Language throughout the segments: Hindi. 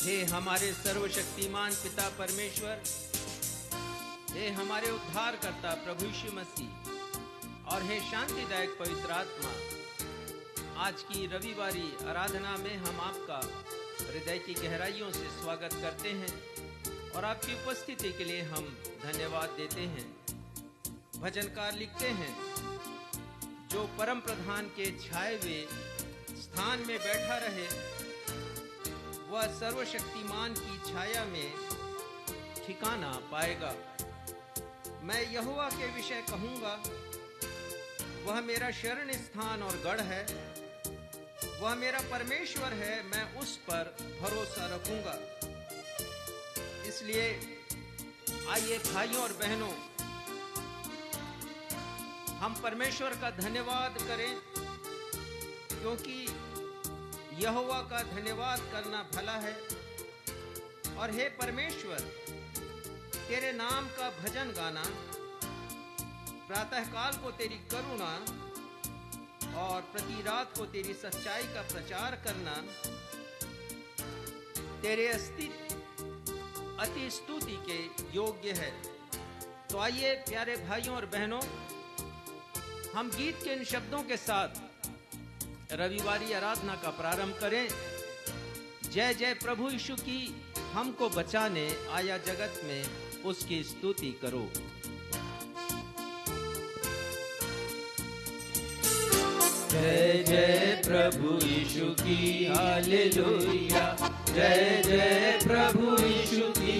हे हमारे सर्वशक्तिमान पिता परमेश्वर, हे हमारे उद्धारकर्ता प्रभु यीशु मसीह और हे शांतिदायक पवित्र आत्मा, आज की रविवारी आराधना में हम आपका हृदय की गहराइयों से स्वागत करते हैं और आपकी उपस्थिति के लिए हम धन्यवाद देते हैं। भजनकार लिखते हैं, जो परम प्रधान के छाए हुए स्थान में बैठा रहे वह सर्वशक्तिमान की छाया में ठिकाना पाएगा। मैं यहोवा के विषय कहूंगा, वह मेरा शरण स्थान और गढ़ है, वह मेरा परमेश्वर है, मैं उस पर भरोसा रखूंगा। इसलिए आइए भाइयों और बहनों, हम परमेश्वर का धन्यवाद करें, क्योंकि यहोवा का धन्यवाद करना भला है। और हे परमेश्वर, तेरे नाम का भजन गाना, प्रातःकाल को तेरी करुणा और प्रति रात को तेरी सच्चाई का प्रचार करना तेरे अति स्तुति के योग्य है। तो आइए प्यारे भाइयों और बहनों, हम गीत के इन शब्दों के साथ रविवारी आराधना का प्रारंभ करें। जय जय प्रभु यीशु की, हमको बचाने आया जगत में उसकी स्तुति करो। जय जय प्रभु यीशु की, हालेलुया। जय जय प्रभु यीशु की,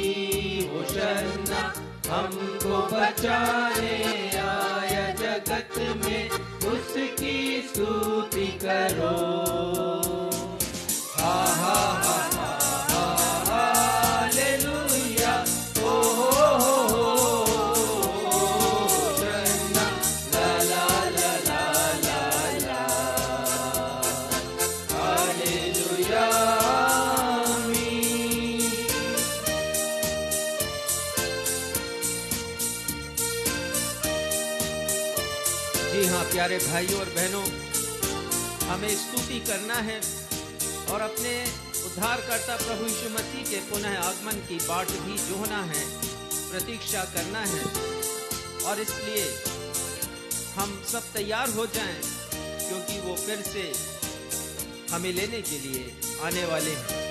होशन्ना। हमको बचाने आया जगत में उसकी स्तुति करो। हा हा हा हा हालेलुया। ओ हो होशन्ना। ला ला ला ला ला ला। हालेलुया। जी हाँ प्यारे भाइयों और बहनों, हमें स्तुति करना है और अपने उद्धारकर्ता प्रभु यीशु मसीह के पुनः आगमन की बाट भी जोहना है, प्रतीक्षा करना है। और इसलिए हम सब तैयार हो जाएं, क्योंकि वो फिर से हमें लेने के लिए आने वाले हैं।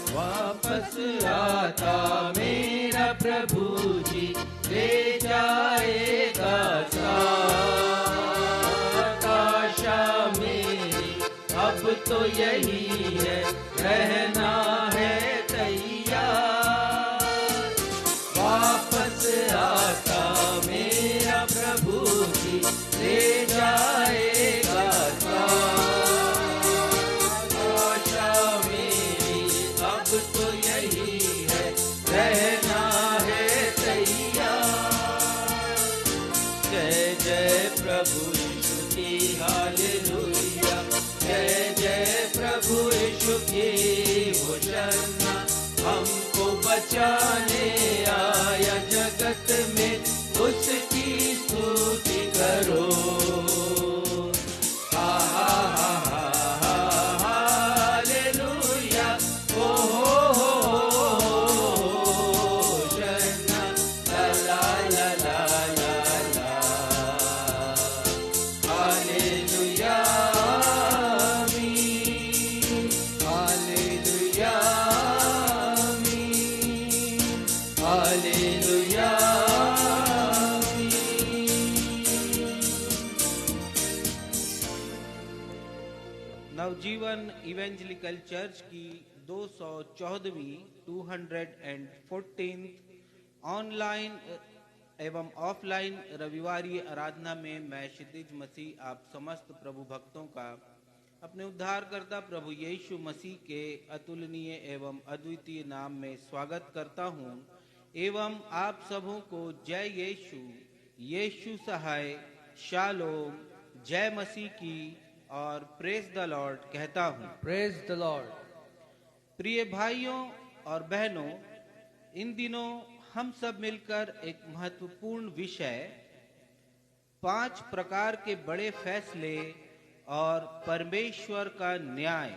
वापस आता मेरा प्रभु जी, ले जाएगा साथ। आशा मेरी अब तो यही है, रहना है तैयार। वापस आता मेरा प्रभु जी, ले जाएगा साथ। आशा मेरी अब तो यही है, रहना है तैयार। जय जय प्रभु यीशु की, हालेलुया। जय जय प्रभु यीशु की, होशन्ना। हमको बचाने आया जगत में उसकी स्तुति करो। हा हा हा हा हालेलुया। ओ हो होशन्ना। ला ला ला ला ला। हालेलुया। आमीन। हालेलुया। आमीन। हालेलुया। नवजीवन इवेंजलिकल चर्च की 214वीं 214 ऑनलाइन एवं ऑफलाइन रविवारी आराधना में मैं क्षितिज मसीह आप समस्त प्रभु भक्तों का अपने उद्धारकर्ता प्रभु यीशु मसीह के अतुलनीय एवं अद्वितीय नाम में स्वागत करता हूं एवं आप सबों को जय यीशु, यीशु सहाय, शालोम, जय मसीह की और प्रेज द लॉर्ड कहता हूं। Praise the Lord. प्रिय भाइयों और बहनों, इन दिनों हम सब मिलकर एक महत्वपूर्ण विषय 5 प्रकार के बड़े फैसले और परमेश्वर का न्याय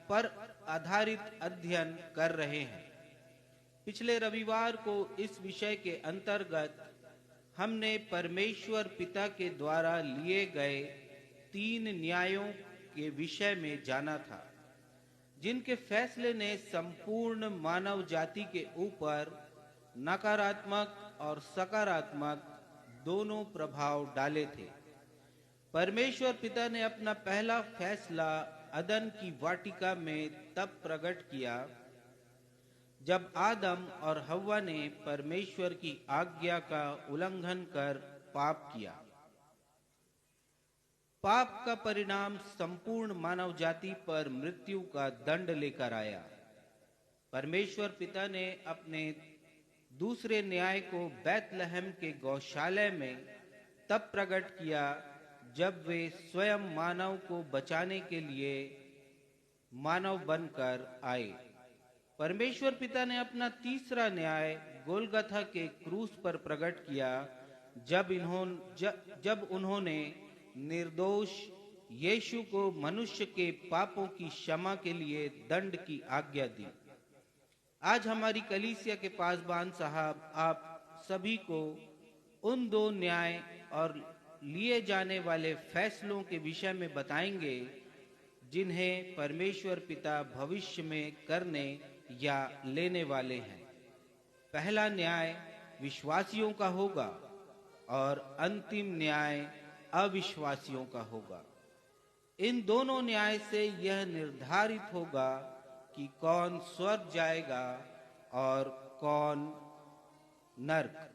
पर आधारित अध्ययन कर रहे हैं। पिछले रविवार को इस विषय के अंतर्गत हमने परमेश्वर पिता के द्वारा लिए गए 3 न्यायों के विषय में जाना था, जिनके फैसले ने संपूर्ण मानव जाति के ऊपर नकारात्मक और सकारात्मक दोनों प्रभाव डाले थे। परमेश्वर पिता ने अपना पहला फैसला अदन की वाटिका में तब प्रकट किया जब आदम और हव्वा ने परमेश्वर की आज्ञा का उल्लंघन कर पाप किया। पाप का परिणाम संपूर्ण मानव जाति पर मृत्यु का दंड लेकर आया। परमेश्वर पिता ने अपने दूसरे न्याय को बैतलहम के गौशाला में तब प्रकट किया जब वे स्वयं मानव को बचाने के लिए मानव बनकर आए। परमेश्वर पिता ने अपना तीसरा न्याय गोलगथा के क्रूस पर प्रकट किया जब उन्होंने निर्दोष यीशु को मनुष्य के पापों की क्षमा के लिए दंड की आज्ञा दी। आज हमारी कलीसिया के पासबान साहब आप सभी को उन 2 न्याय और लिए जाने वाले फैसलों के विषय में बताएंगे जिन्हें परमेश्वर पिता भविष्य में करने या लेने वाले हैं। पहला न्याय विश्वासियों का होगा और अंतिम न्याय अविश्वासियों का होगा। इन दोनों न्याय से यह निर्धारित होगा कि कौन स्वर्ग जाएगा और कौन नरक,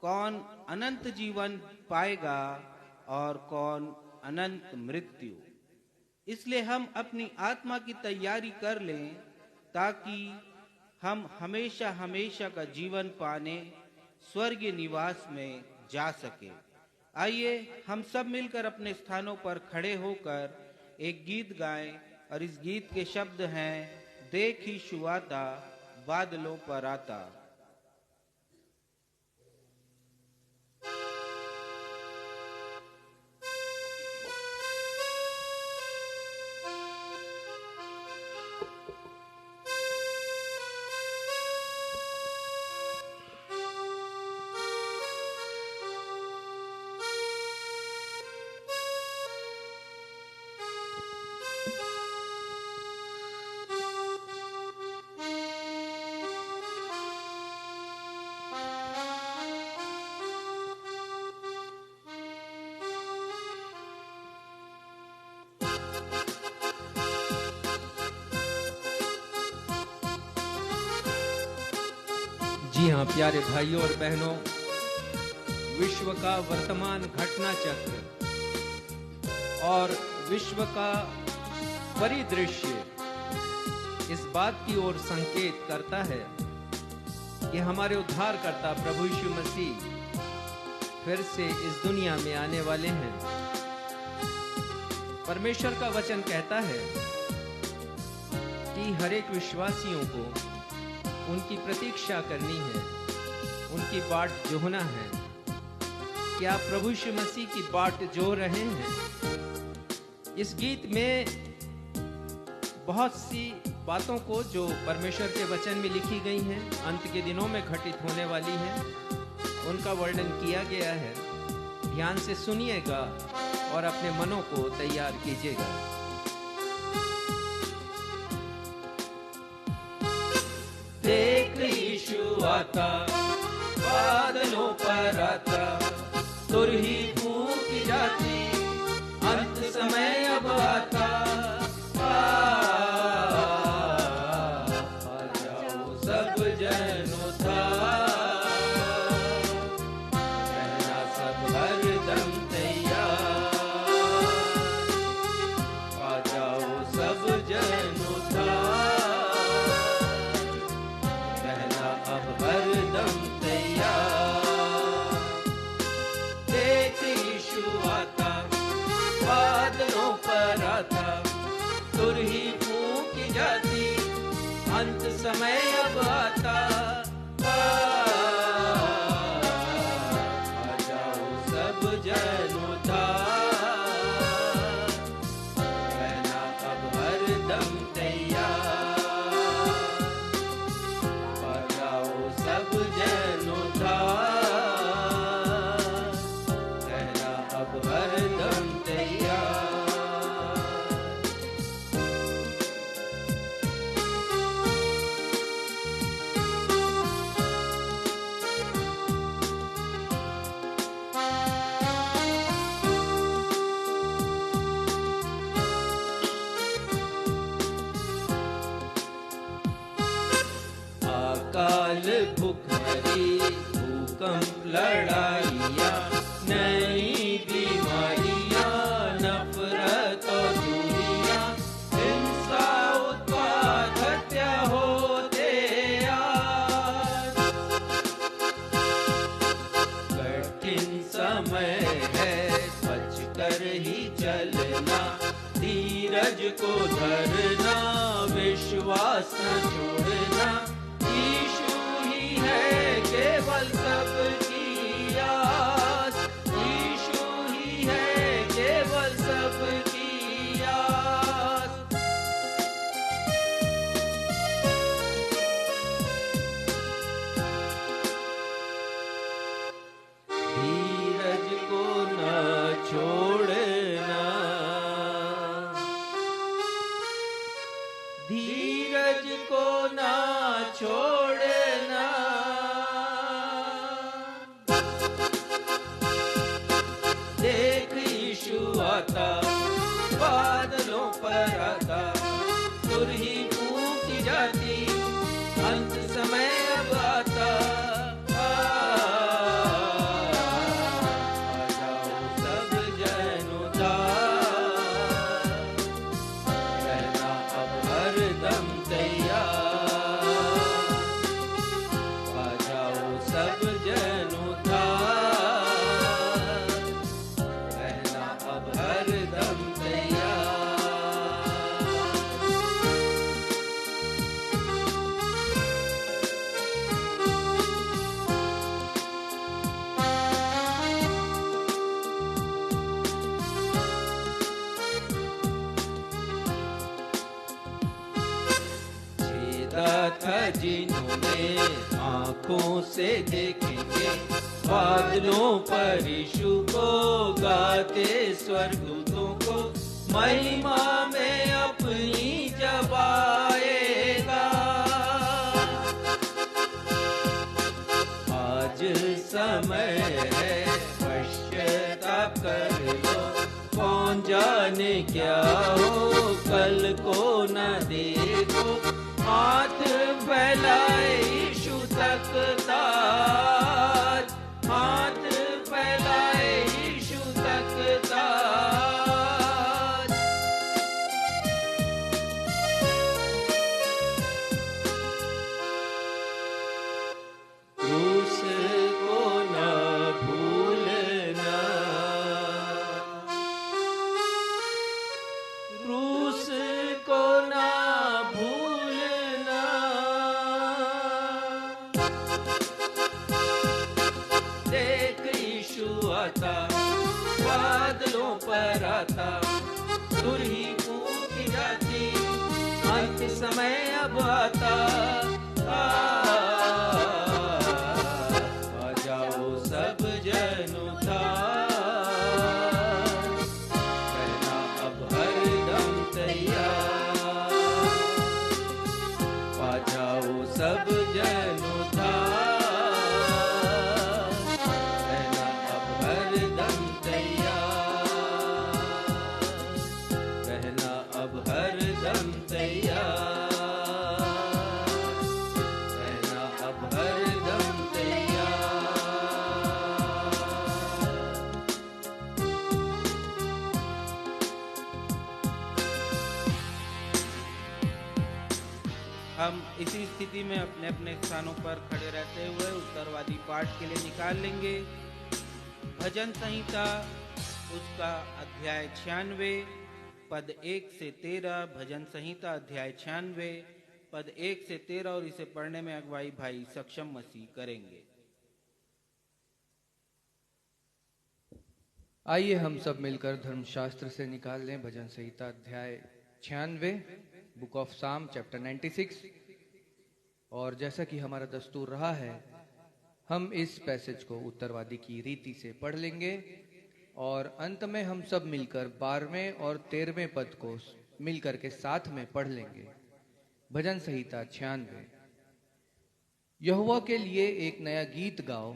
कौन अनंत जीवन पाएगा और कौन अनंत मृत्यु। इसलिए हम अपनी आत्मा की तैयारी कर लें ताकि हम हमेशा हमेशा का जीवन पाने स्वर्गीय निवास में जा सके। आइए हम सब मिलकर अपने स्थानों पर खड़े होकर एक गीत गाएं और इस गीत के शब्द हैं, देख यीशु आता बादलों पर आता। जी हाँ प्यारे भाइयों और बहनों, विश्व का वर्तमान घटना चक्र और विश्व का परिदृश्य इस बात की ओर संकेत करता है कि हमारे उद्धारकर्ता प्रभु यीशु मसीह फिर से इस दुनिया में आने वाले हैं। परमेश्वर का वचन कहता है कि हर एक विश्वासियों को उनकी प्रतीक्षा करनी है, उनकी बाट जोहना है। क्या प्रभु यीशु मसीह की बाट जो रहे हैं? इस गीत में बहुत सी बातों को जो परमेश्वर के वचन में लिखी गई हैं, अंत के दिनों में घटित होने वाली हैं, उनका वर्णन किया गया है। ध्यान से सुनिएगा और अपने मनों को तैयार कीजिएगा। देख यीशु आता बादलों पर आता, तुरही फूंक जाती, अंत समय अब आता। आ जाओ सब जनों था, रहना सब हरदम तैयार। आ जाओ सब जनों था, हरदम तैयार। देख यीशु आता बादलों पर आता, तुरही फूंक जाती, अंत समय अब आता। अकाल भुखमरी भूकंप लड़ाइयाँ नई बीमारियाँ नफरत और दूरियाँ हिंसा उत्पात हत्या होते आज। कठिन समय है बच कर ही चलना धीरज को धरना विश्वास न छोड़ना यीशु ही है केवल सबकी आस। यीशु ही है केवल सबकी आस। धीरज को न छोड़ना धीरज को ना छोड़ना देख यीशु आता बादलों पर आता सुर ही फूंकी जाती अंत समय अब आता। था जिन्होंने आंखों से देखेंगे बादलों पर यीशु को गाते स्वर्गदूतों को महिमा में अपनी जब आएगा। आज समय है पश्चाताप कर लो कौन जाने क्या हो कल को न देखो हाथ फैलाए यीशु तक ताज हाथ फैलाए यीशु तक ताज। क्रूस को न भूलना क्रूस को न आता बादलों पर आता सुर ही फूंकी जाती अंत समय अब आता। आ जाओ सब जनों का रहना अब हरदम तैयार। आ जाओ सब जनों का हम इसी स्थिति में अपने अपने स्थानों पर खड़े रहते हुए उत्तरवादी पाठ के लिए निकाल लेंगे भजन संहिता उसका अध्याय 96 पद 1 से 13। भजन संहिता अध्याय 96 पद 1 से 13 और इसे पढ़ने में अगुवाई भाई सक्षम मसीह करेंगे। आइए हम सब मिलकर धर्मशास्त्र से निकाल लें भजन संहिता अध्याय 96 बुक ऑफ साम चैप्टर 96। और जैसा कि हमारा दस्तूर रहा है हम इस पैसेज को उत्तरवादी की रीति से पढ़ लेंगे और अंत में हम सब मिलकर 12वें और 13वें पद को मिलकर के साथ में पढ़ लेंगे। भजन संहिता 96। यहोवा के लिए एक नया गीत गाओ,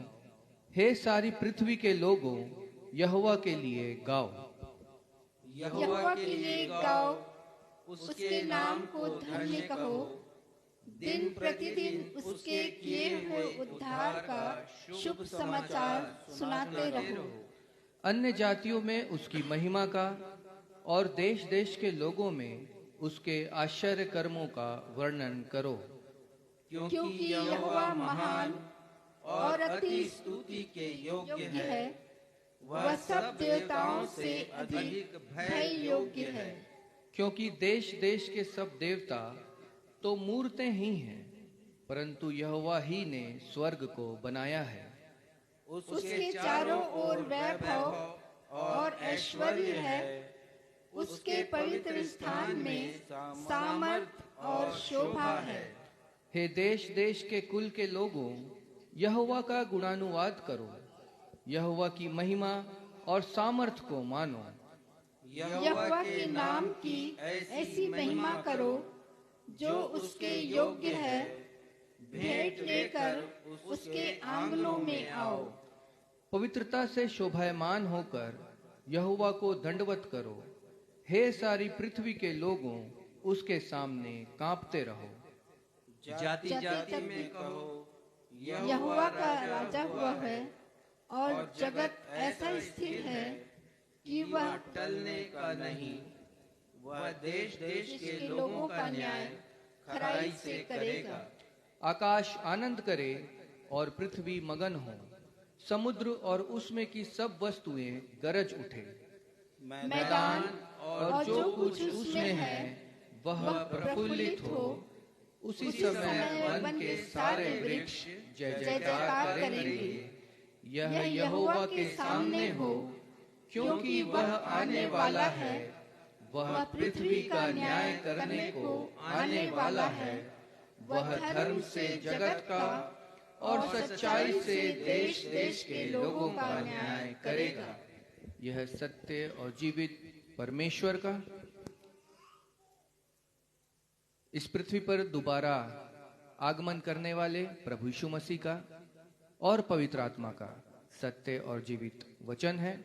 हे सारी पृथ्वी के लोगों यहोवा के लिए गाओ। यहोवा के लिए गाओ, उसके नाम को धन्य कहो। दिन प्रतिदिन उसके किए हुए उद्धार का शुभ समाचार सुनाते रहो। अन्य जातियों में उसकी महिमा का और देश देश के लोगों में उसके आश्चर्य कर्मों का वर्णन करो। क्योंकि यहोवा महान और अति स्तुति के योग्य है, वह सब देवताओं से अधिक भय योग्य है। क्योंकि देश देश के सब देवता तो मूर्तें ही हैं, परंतु यहोवा ही ने स्वर्ग को बनाया है। उसके चारों ओर वैभव और ऐश्वर्य है, उसके पवित्र स्थान में सामर्थ और शोभा है। हे देश देश के कुल के लोगों, यहोवा का गुणानुवाद करो, यहोवा की महिमा और सामर्थ को मानो। यहोवा के नाम की ऐसी महिमा करो जो उसके योग्य है। भेंट लेकर उसके आंगनों में आओ। पवित्रता से शोभायमान होकर यहोवा को दंडवत करो। हे सारी पृथ्वी के लोगों, उसके सामने कांपते रहो। जाति जाति में कहो, यहोवा का राजा हुआ है, और जगत ऐसा स्थिर है कि वह टलने का नहीं। वह देश देश के लोगों का न्याय खराई से करेगा। आकाश आनंद करे और पृथ्वी मगन हो, समुद्र और उसमें की सब वस्तुएं गरज उठे। मैदान और जो कुछ उसमें है वह प्रफुल्लित हो। उसी समय वन के सारे वृक्ष जय जयकार करेंगे। यह यहोवा के सामने हो, क्योंकि वह आने वाला है। वह पृथ्वी का न्याय करने को आने वाला है। वह धर्म से जगत का और सच्चाई से देश देश के लोगों का न्याय करेगा। यह सत्य और जीवित परमेश्वर का, इस पृथ्वी पर दोबारा आगमन करने वाले प्रभु यीशु मसीह का और पवित्र आत्मा का सत्य और जीवित वचन है।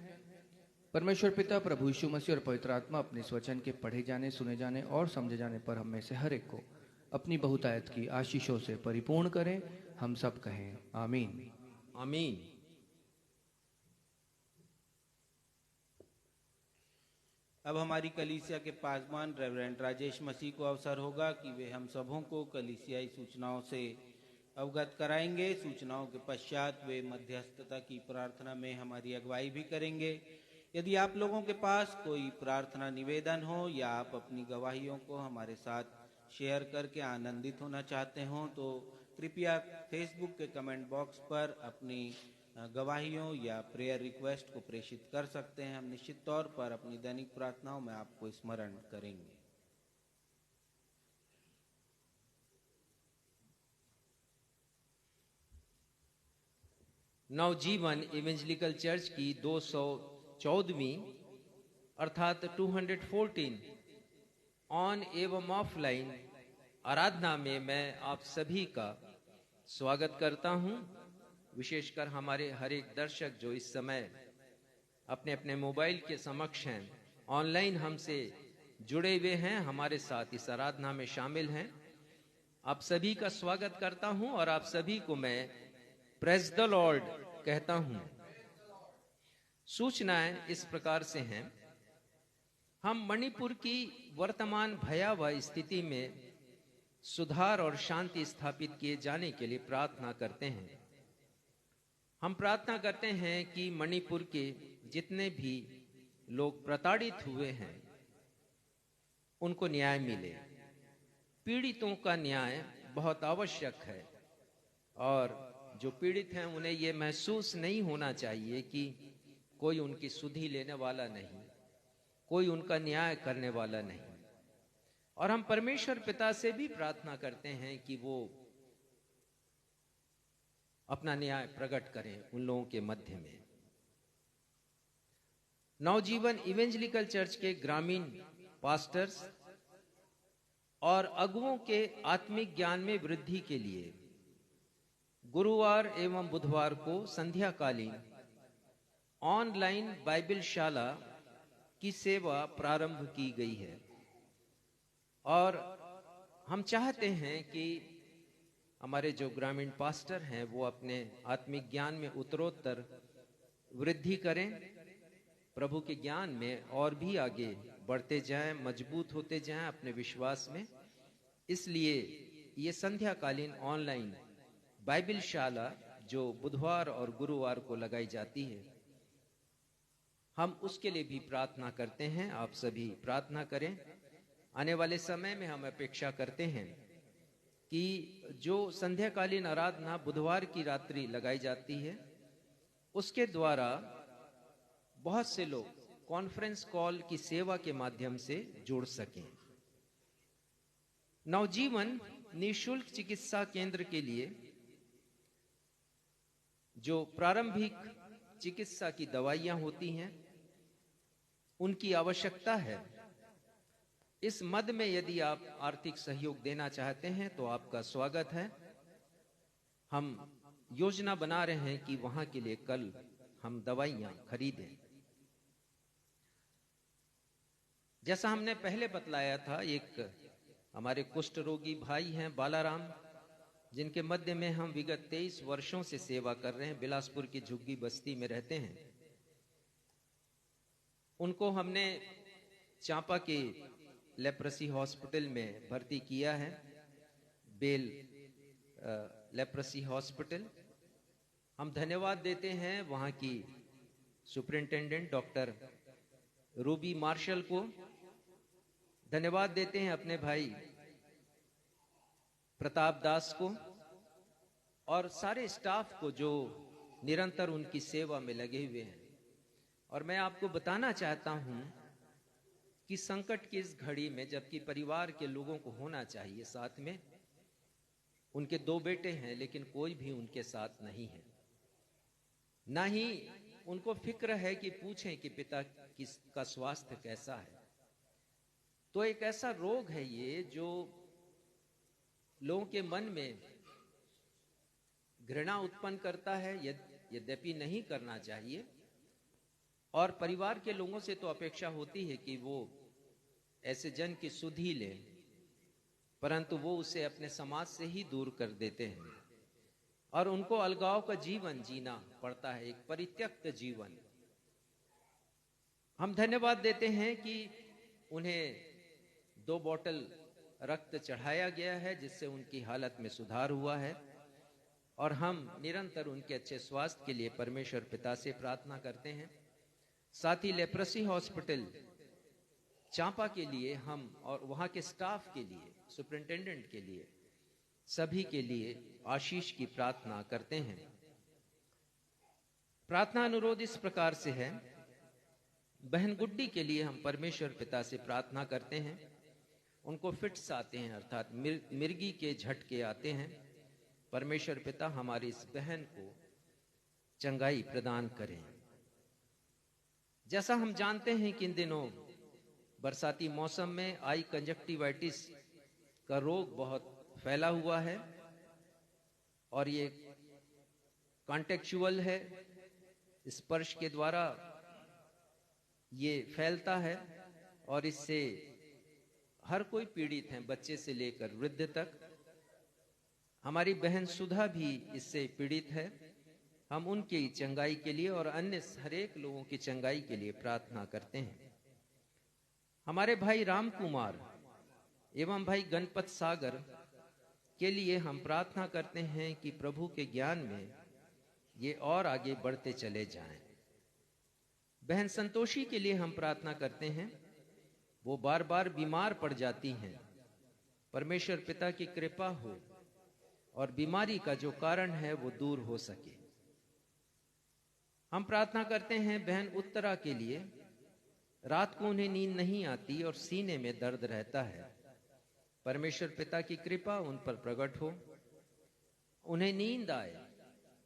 परमेश्वर पिता, प्रभु यीशु मसीह और पवित्र आत्मा अपने इस वचन के पढ़े जाने, सुने जाने और समझे जाने पर हम में से हर एक को अपनी बहुतायत की आशीषों से परिपूर्ण करें। हम सब कहें आमीन। आमीन। अब हमारी कलीसिया के पासवान रेवरेंड राजेश मसीह को अवसर होगा कि वे हम सबों को कलीसियाई सूचनाओं से अवगत कराएंगे। सूचनाओं के पश्चात वे मध्यस्थता की प्रार्थना में हमारी अगुवाई भी करेंगे। यदि आप लोगों के पास कोई प्रार्थना निवेदन हो या आप अपनी गवाहियों को हमारे साथ शेयर करके आनंदित होना चाहते हो, तो कृपया फेसबुक के कमेंट बॉक्स पर अपनी गवाहियों या प्रेयर रिक्वेस्ट को प्रेषित कर सकते हैं। हम निश्चित तौर पर अपनी दैनिक प्रार्थनाओं में आपको स्मरण करेंगे। नवजीवन इवेंजलिकल चर्च की 214वीं अर्थात 214 ऑन एवं ऑफलाइन आराधना में मैं आप सभी का स्वागत करता हूं। विशेषकर हमारे हर एक दर्शक जो इस समय अपने अपने मोबाइल के समक्ष हैं, ऑनलाइन हमसे जुड़े हुए हैं, हमारे साथ इस आराधना में शामिल हैं, आप सभी का स्वागत करता हूं और आप सभी को मैं प्रेज द लॉर्ड कहता हूं। सूचनाएं इस प्रकार से हैं। हम मणिपुर की वर्तमान भयावह स्थिति में सुधार और शांति स्थापित किए जाने के लिए प्रार्थना करते हैं। हम प्रार्थना करते हैं कि मणिपुर के जितने भी लोग प्रताड़ित हुए हैं उनको न्याय मिले। पीड़ितों का न्याय बहुत आवश्यक है और जो पीड़ित हैं उन्हें यह महसूस नहीं होना चाहिए कि कोई उनकी सुधि लेने वाला नहीं, कोई उनका न्याय करने वाला नहीं। और हम परमेश्वर पिता से भी प्रार्थना करते हैं कि वो अपना न्याय प्रकट करें उन लोगों के मध्य में। नवजीवन इवेंजलिकल चर्च के ग्रामीण पास्टर्स और अगुओं के आत्मिक ज्ञान में वृद्धि के लिए गुरुवार एवं बुधवार को संध्याकालीन ऑनलाइन बाइबल शाला की सेवा प्रारंभ की गई है और हम चाहते हैं कि हमारे जो ग्रामीण पास्टर हैं वो अपने आत्मिक ज्ञान में उत्तरोत्तर वृद्धि करें, प्रभु के ज्ञान में और भी आगे बढ़ते जाएं, मजबूत होते जाएं अपने विश्वास में। इसलिए ये संध्याकालीन ऑनलाइन बाइबल शाला जो बुधवार और गुरुवार को लगाई जाती है, हम उसके लिए भी प्रार्थना करते हैं। आप सभी प्रार्थना करें। आने वाले समय में हम अपेक्षा करते हैं कि जो संध्याकालीन आराधना बुधवार की रात्रि लगाई जाती है, उसके द्वारा बहुत से लोग कॉन्फ्रेंस कॉल की सेवा के माध्यम से जुड़ सकें। नवजीवन निःशुल्क चिकित्सा केंद्र के लिए जो प्रारंभिक चिकित्सा की दवाइयां होती हैं, उनकी आवश्यकता है। इस मद में यदि आप आर्थिक सहयोग देना चाहते हैं तो आपका स्वागत है। हम योजना बना रहे हैं कि वहां के लिए कल हम दवाइयां खरीदें। जैसा हमने पहले बतलाया था, एक हमारे कुष्ठ रोगी भाई हैं बालाराम, जिनके मध्य में हम विगत 23 वर्षों से सेवा कर रहे हैं, बिलासपुर की झुग्गी बस्ती में रहते हैं। उनको हमने चांपा के लेप्रेसी हॉस्पिटल में भर्ती किया है, बेल लेप्रेसी हॉस्पिटल। हम धन्यवाद देते हैं वहां की सुपरिंटेंडेंट डॉक्टर रूबी मार्शल को, धन्यवाद देते हैं अपने भाई प्रताप दास को और सारे स्टाफ को जो निरंतर उनकी सेवा में लगे हुए हैं। और मैं आपको बताना चाहता हूं कि संकट की इस घड़ी में, जबकि परिवार के लोगों को होना चाहिए साथ में, उनके 2 बेटे हैं लेकिन कोई भी उनके साथ नहीं है, ना ही उनको फिक्र है कि पूछें कि पिता का स्वास्थ्य कैसा है। तो एक ऐसा रोग है ये जो लोगों के मन में घृणा उत्पन्न करता है, यद्यपि नहीं करना चाहिए। और परिवार के लोगों से तो अपेक्षा होती है कि वो ऐसे जन की सुधि ले, परंतु वो उसे अपने समाज से ही दूर कर देते हैं और उनको अलगाव का जीवन जीना पड़ता है, एक परित्यक्त जीवन। हम धन्यवाद देते हैं कि उन्हें 2 बोतल रक्त चढ़ाया गया है, जिससे उनकी हालत में सुधार हुआ है। और हम निरंतर उनके अच्छे स्वास्थ्य के लिए परमेश्वर पिता से प्रार्थना करते हैं। साथ ही लेप्रेसी हॉस्पिटल चांपा के लिए हम और वहां के स्टाफ के लिए, सुपरिंटेंडेंट के लिए, सभी के लिए आशीष की प्रार्थना करते हैं। प्रार्थना अनुरोध इस प्रकार से है। बहन गुड्डी के लिए हम परमेश्वर पिता से प्रार्थना करते हैं। उनको फिट्स आते हैं, अर्थात मिर्गी के झटके आते हैं। परमेश्वर पिता हमारी इस बहन को चंगाई प्रदान करें। जैसा हम जानते हैं कि इन दिनों बरसाती मौसम में आई कंजक्टिवाइटिस का रोग बहुत फैला हुआ है और ये कॉन्टेक्चुअल है, स्पर्श के द्वारा ये फैलता है और इससे हर कोई पीड़ित है, बच्चे से लेकर वृद्ध तक। हमारी बहन सुधा भी इससे पीड़ित है। हम उनकी चंगाई के लिए और अन्य हरेक लोगों की चंगाई के लिए प्रार्थना करते हैं। हमारे भाई राम कुमार एवं भाई गणपत सागर के लिए हम प्रार्थना करते हैं कि प्रभु के ज्ञान में ये और आगे बढ़ते चले जाएं। बहन संतोषी के लिए हम प्रार्थना करते हैं। वो बार बार बीमार पड़ जाती हैं। परमेश्वर पिता की कृपा हो और बीमारी का जो कारण है वो दूर हो सके। हम प्रार्थना करते हैं बहन उत्तरा के लिए। रात को उन्हें नींद नहीं आती और सीने में दर्द रहता है। परमेश्वर पिता की कृपा उन पर प्रकट हो, उन्हें नींद आए,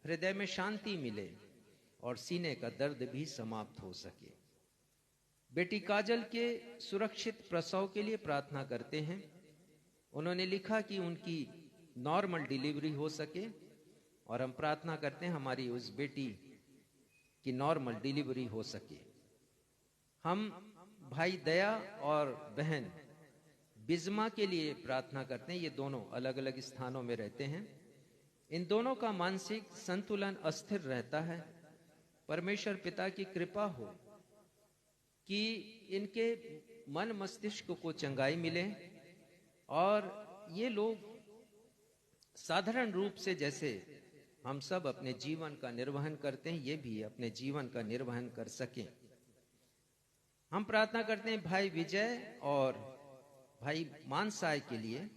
हृदय में शांति मिले और सीने का दर्द भी समाप्त हो सके। बेटी काजल के सुरक्षित प्रसव के लिए प्रार्थना करते हैं। उन्होंने लिखा कि उनकी नॉर्मल डिलीवरी हो सके और हम प्रार्थना करते हैं हमारी उस बेटी की नॉर्मल डिलीवरी हो सके। हम भाई दया और बहन बिजमा के लिए प्रार्थना करते हैं। ये दोनों अलग अलग स्थानों में रहते हैं। इन दोनों का मानसिक संतुलन अस्थिर रहता है। परमेश्वर पिता की कृपा हो कि इनके मन मस्तिष्क को चंगाई मिले और ये लोग साधारण रूप से जैसे हम सब अपने जीवन का निर्वहन करते हैं, ये भी अपने जीवन का निर्वहन कर सकें। हम प्रार्थना करते हैं भाई विजय और भाई मानसाय के लिए।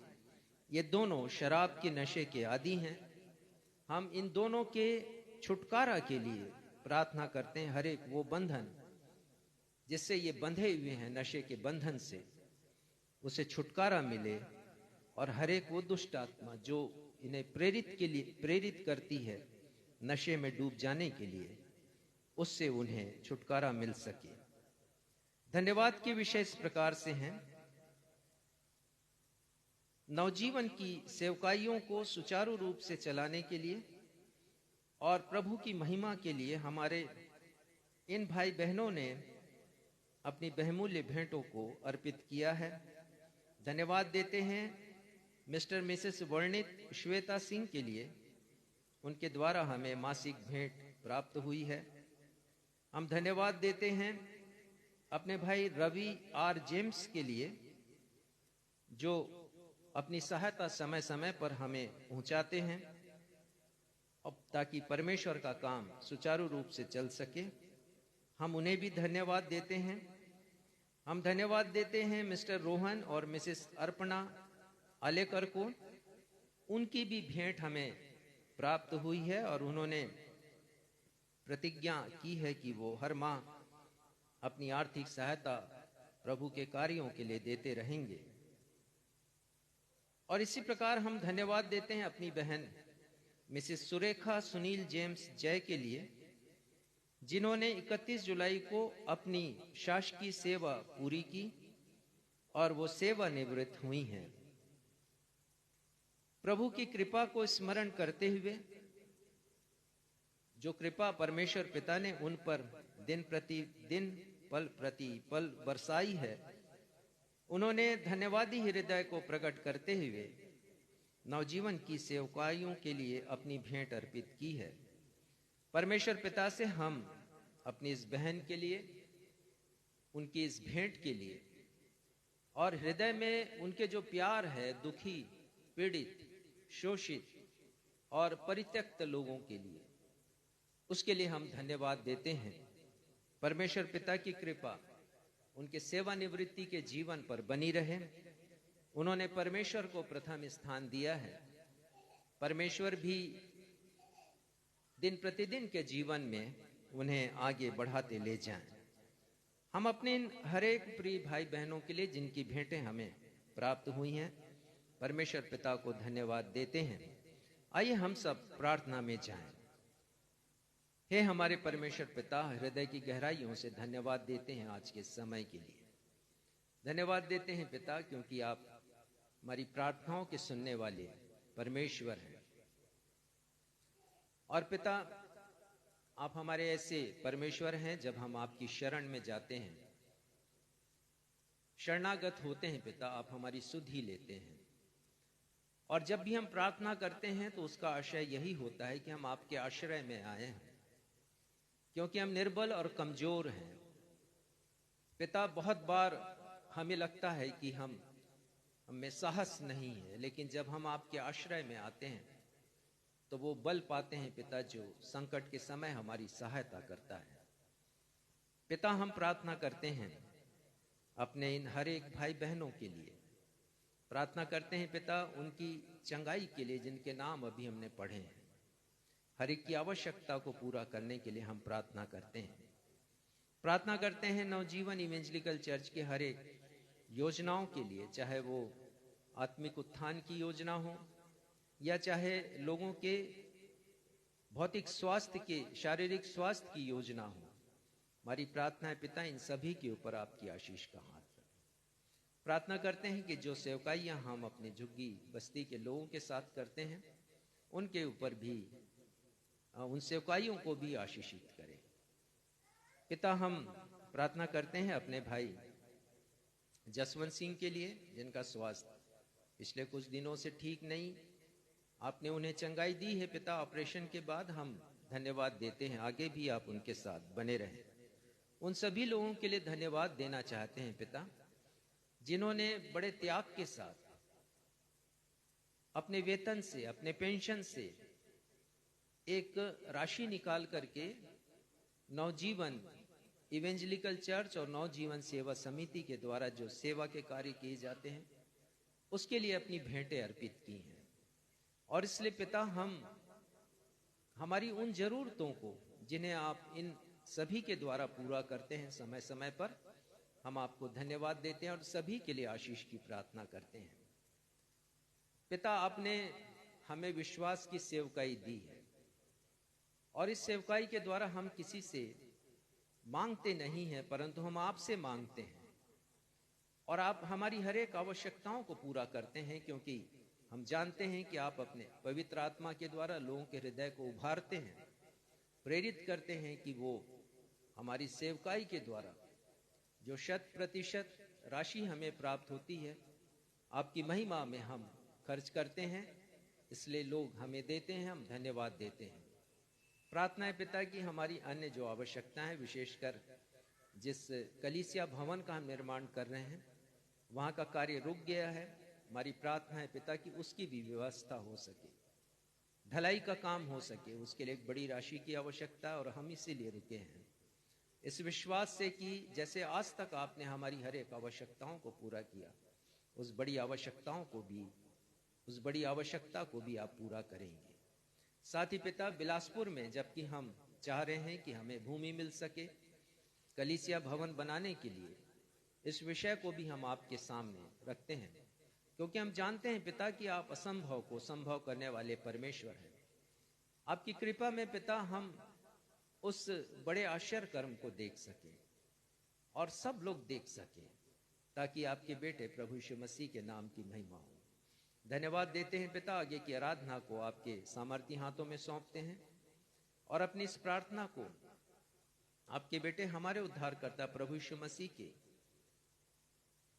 ये दोनों शराब के नशे के आदी हैं। हम इन दोनों के छुटकारा के लिए प्रार्थना करते हैं। हर एक वो बंधन जिससे ये बंधे हुए हैं नशे के बंधन से, उसे छुटकारा मिले, और हर एक वो दुष्ट आत्मा जो इन्हें प्रेरित करती है नशे में डूब जाने के लिए, उससे उन्हें छुटकारा मिल सके। धन्यवाद के विषय इस प्रकार से हैं। नवजीवन की सेवकाइयों को सुचारू रूप से चलाने के लिए और प्रभु की महिमा के लिए हमारे इन भाई बहनों ने अपनी बहुमूल्य भेंटों को अर्पित किया है। धन्यवाद देते हैं मिस्टर मिसेस वर्णित श्वेता सिंह के लिए। उनके द्वारा हमें मासिक भेंट प्राप्त हुई है। हम धन्यवाद देते हैं अपने भाई रवि आर जेम्स के लिए, जो अपनी सहायता समय समय पर हमें पहुंचाते हैं, अब ताकि परमेश्वर का काम सुचारू रूप से चल सके। हम उन्हें भी धन्यवाद देते हैं। हम धन्यवाद देते हैं मिस्टर रोहन और मिसेस अर्पणा आलेकर को। उनकी भी भेंट हमें प्राप्त हुई है और उन्होंने प्रतिज्ञा की है कि वो हर माह अपनी आर्थिक सहायता प्रभु के कार्यों के लिए देते रहेंगे। और इसी प्रकार हम धन्यवाद देते हैं अपनी बहन मिसेस सुरेखा सुनील जेम्स जय के लिए, जिन्होंने 31 जुलाई को अपनी शासकीय सेवा पूरी की और वो सेवानिवृत्त हुई हैं। प्रभु की कृपा को स्मरण करते हुए, जो कृपा परमेश्वर पिता ने उन पर दिन प्रति दिन पल प्रति पल बरसाई है, उन्होंने धन्यवादी हृदय को प्रकट करते हुए नवजीवन की सेवकाइयों के लिए अपनी भेंट अर्पित की है। परमेश्वर पिता से हम अपनी इस बहन के लिए, उनकी इस भेंट के लिए और हृदय में उनके जो प्यार है दुखी, पीड़ित, शोषित और परित्यक्त लोगों के लिए, उसके लिए हम धन्यवाद देते हैं। परमेश्वर पिता की कृपा उनके सेवानिवृत्ति के जीवन पर बनी रहे। उन्होंने परमेश्वर को प्रथम स्थान दिया है। परमेश्वर भी दिन प्रतिदिन के जीवन में उन्हें आगे बढ़ाते ले जाएं। हम अपने इन हर एक प्रिय भाई बहनों के लिए जिनकी भेंटें हमें प्राप्त हुई हैं, परमेश्वर पिता को धन्यवाद देते हैं। आइए हम सब प्रार्थना में जाएं। हे हमारे परमेश्वर पिता, हृदय की गहराइयों से धन्यवाद देते हैं आज के समय के लिए। धन्यवाद देते हैं पिता, क्योंकि आप हमारी प्रार्थनाओं के सुनने वाले परमेश्वर हैं। और पिता, आप हमारे ऐसे परमेश्वर हैं, जब हम आपकी शरण में जाते हैं, शरणागत होते हैं पिता, आप हमारी सुध ही लेते हैं। और जब भी हम प्रार्थना करते हैं तो उसका आशय यही होता है कि हम आपके आश्रय में आए हैं, क्योंकि हम निर्बल और कमजोर हैं। पिता, बहुत बार हमें लगता है कि हमें साहस नहीं है, लेकिन जब हम आपके आश्रय में आते हैं तो वो बल पाते हैं पिता, जो संकट के समय हमारी सहायता करता है। पिता, हम प्रार्थना करते हैं अपने इन हर एक भाई बहनों के लिए। प्रार्थना करते हैं पिता उनकी चंगाई के लिए, जिनके नाम अभी हमने पढ़े हैं। हर एक की आवश्यकता को पूरा करने के लिए हम प्रार्थना करते हैं। प्रार्थना करते हैं नवजीवन इवेंजलिकल चर्च के हर एक योजनाओं के लिए, चाहे वो आत्मिक उत्थान की योजना हो या चाहे लोगों के भौतिक स्वास्थ्य के, शारीरिक स्वास्थ्य की योजना हो। हमारी प्रार्थना है पिता, इन सभी के ऊपर आपकी आशीष का हाथ रखें। प्रार्थना करते हैं कि जो सेवकाइयां हम अपने झुग्गी बस्ती के लोगों के साथ करते हैं, उनके ऊपर भी, उन सेवकाइयों को भी आशीषित करें। पिता, हम प्रार्थना करते हैं अपने भाई जसवंत सिंह के लिए, जिनका स्वास्थ्य पिछले कुछ दिनों से ठीक नहीं, आपने उन्हें चंगाई दी है पिता। ऑपरेशन के बाद हम धन्यवाद देते हैं, आगे भी आप उनके साथ बने रहें। उन सभी लोगों के लिए धन्यवाद देना चाहते हैं पिता, जिन्होंने बड़े त्याग के साथ अपने वेतन से, अपने पेंशन से एक राशि निकाल करके नवजीवन इवेंजलिकल चर्च और नवजीवन सेवा समिति के द्वारा जो सेवा के कार्य किए जाते हैं उसके लिए अपनी भेंटें अर्पित की हैं। और इसलिए पिता, हम हमारी उन जरूरतों को जिन्हें आप इन सभी के द्वारा पूरा करते हैं समय समय पर, हम आपको धन्यवाद देते हैं और सभी के लिए आशीष की प्रार्थना करते हैं। पिता, आपने हमें विश्वास की सेवकाई दी है और इस सेवकाई के द्वारा हम किसी से मांगते नहीं हैं, परंतु हम आपसे मांगते हैं और आप हमारी हर एक आवश्यकताओं को पूरा करते हैं, क्योंकि हम जानते हैं कि आप अपने पवित्र आत्मा के द्वारा लोगों के हृदय को उभारते हैं, प्रेरित करते हैं कि वो हमारी सेवकाई के द्वारा जो 100% राशि हमें प्राप्त होती है आपकी महिमा में हम खर्च करते हैं। इसलिए लोग हमें देते हैं, हम धन्यवाद देते हैं। प्रार्थना है पिता कि हमारी अन्य जो आवश्यकताएं हैं, विशेषकर जिस कलीसिया भवन का हम निर्माण कर रहे हैं वहां का कार्य रुक गया है, हमारी प्रार्थना है पिता कि उसकी भी व्यवस्था हो सके, ढलाई का काम हो सके। उसके लिए एक बड़ी राशि की आवश्यकता है और हम इसीलिए रुके हैं, इस विश्वास से कि जैसे आज तक आपने हमारी हर एक आवश्यकताओं को पूरा किया, उस बड़ी आवश्यकता को भी आप पूरा करेंगे। साथ ही पिता, बिलासपुर में जबकि हम चाह रहे हैं कि हमें भूमि मिल सके कलीसिया भवन बनाने के लिए, इस विषय को भी हम आपके सामने रखते हैं, क्योंकि हम जानते हैं पिता कि आप असंभव को संभव करने वाले परमेश्वर हैं। आपकी कृपा में पिता हम उस बड़े आश्चर्य कर्म को देख सके और सब लोग देख सके, ताकि आपके बेटे प्रभु यीशु मसीह के नाम की महिमा हो। धन्यवाद देते हैं पिता, आगे की आराधना को आपके सामर्थी हाथों में सौंपते हैं और अपनी इस प्रार्थना को आपके बेटे हमारे उद्धारकर्ता प्रभु यीशु मसीह के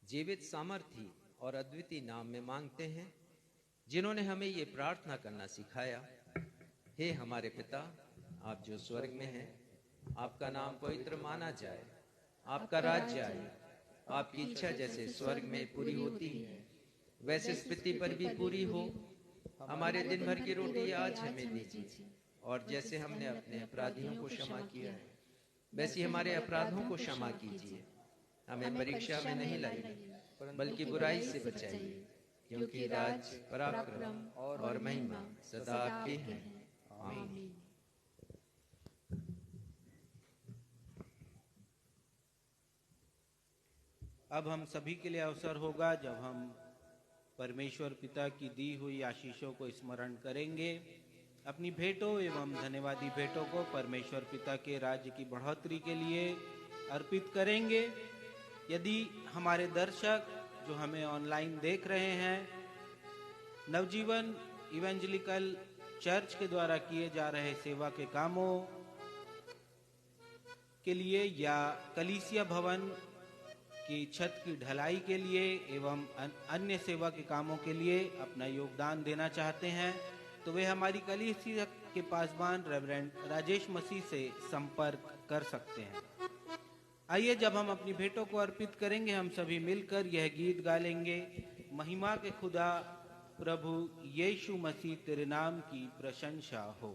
जीवित सामर्थी और अद्वितीय नाम में मांगते हैं, जिन्होंने हमें ये प्रार्थना करना सिखाया। हे हमारे पिता, आप जो स्वर्ग में हैं, आपका नाम पवित्र माना जाए, आपका राज्य आए, आपकी इच्छा जैसे स्वर्ग में पूरी होती है वैसे इस पृथ्वी पर भी पूरी हो। हमारे दिन भर की रोटी आज हमें दीजिए, और जैसे हमने अपने अपराधियों को क्षमा किया है वैसे हमारे अपराधों को क्षमा कीजिए। हमें परीक्षा में नहीं लाइए, बल्कि बुराई से बचाइए, क्योंकि राज, पराक्रम और महिमा सदा आपके हैं। आमीन। अब हम सभी के लिए अवसर होगा जब हम परमेश्वर पिता की दी हुई आशीषों को स्मरण करेंगे। अपनी भेंटों एवं धन्यवादी भेंटों को परमेश्वर पिता के राज्य की बढ़ोतरी के लिए अर्पित करेंगे। यदि हमारे दर्शक जो हमें ऑनलाइन देख रहे हैं, नवजीवन इवेंजलिकल चर्च के द्वारा किए जा रहे सेवा के कामों के लिए या कलीसिया भवन की छत की ढलाई के लिए एवं अन्य सेवा के कामों के लिए अपना योगदान देना चाहते हैं, तो वे हमारी कलीसिया के पासवान रेवरेंड राजेश मसीह से संपर्क कर सकते हैं। आइए, जब हम अपनी भेंटों को अर्पित करेंगे, हम सभी मिलकर यह गीत गा लेंगे। महिमा के खुदा प्रभु यीशु मसीह तेरे नाम की प्रशंसा हो।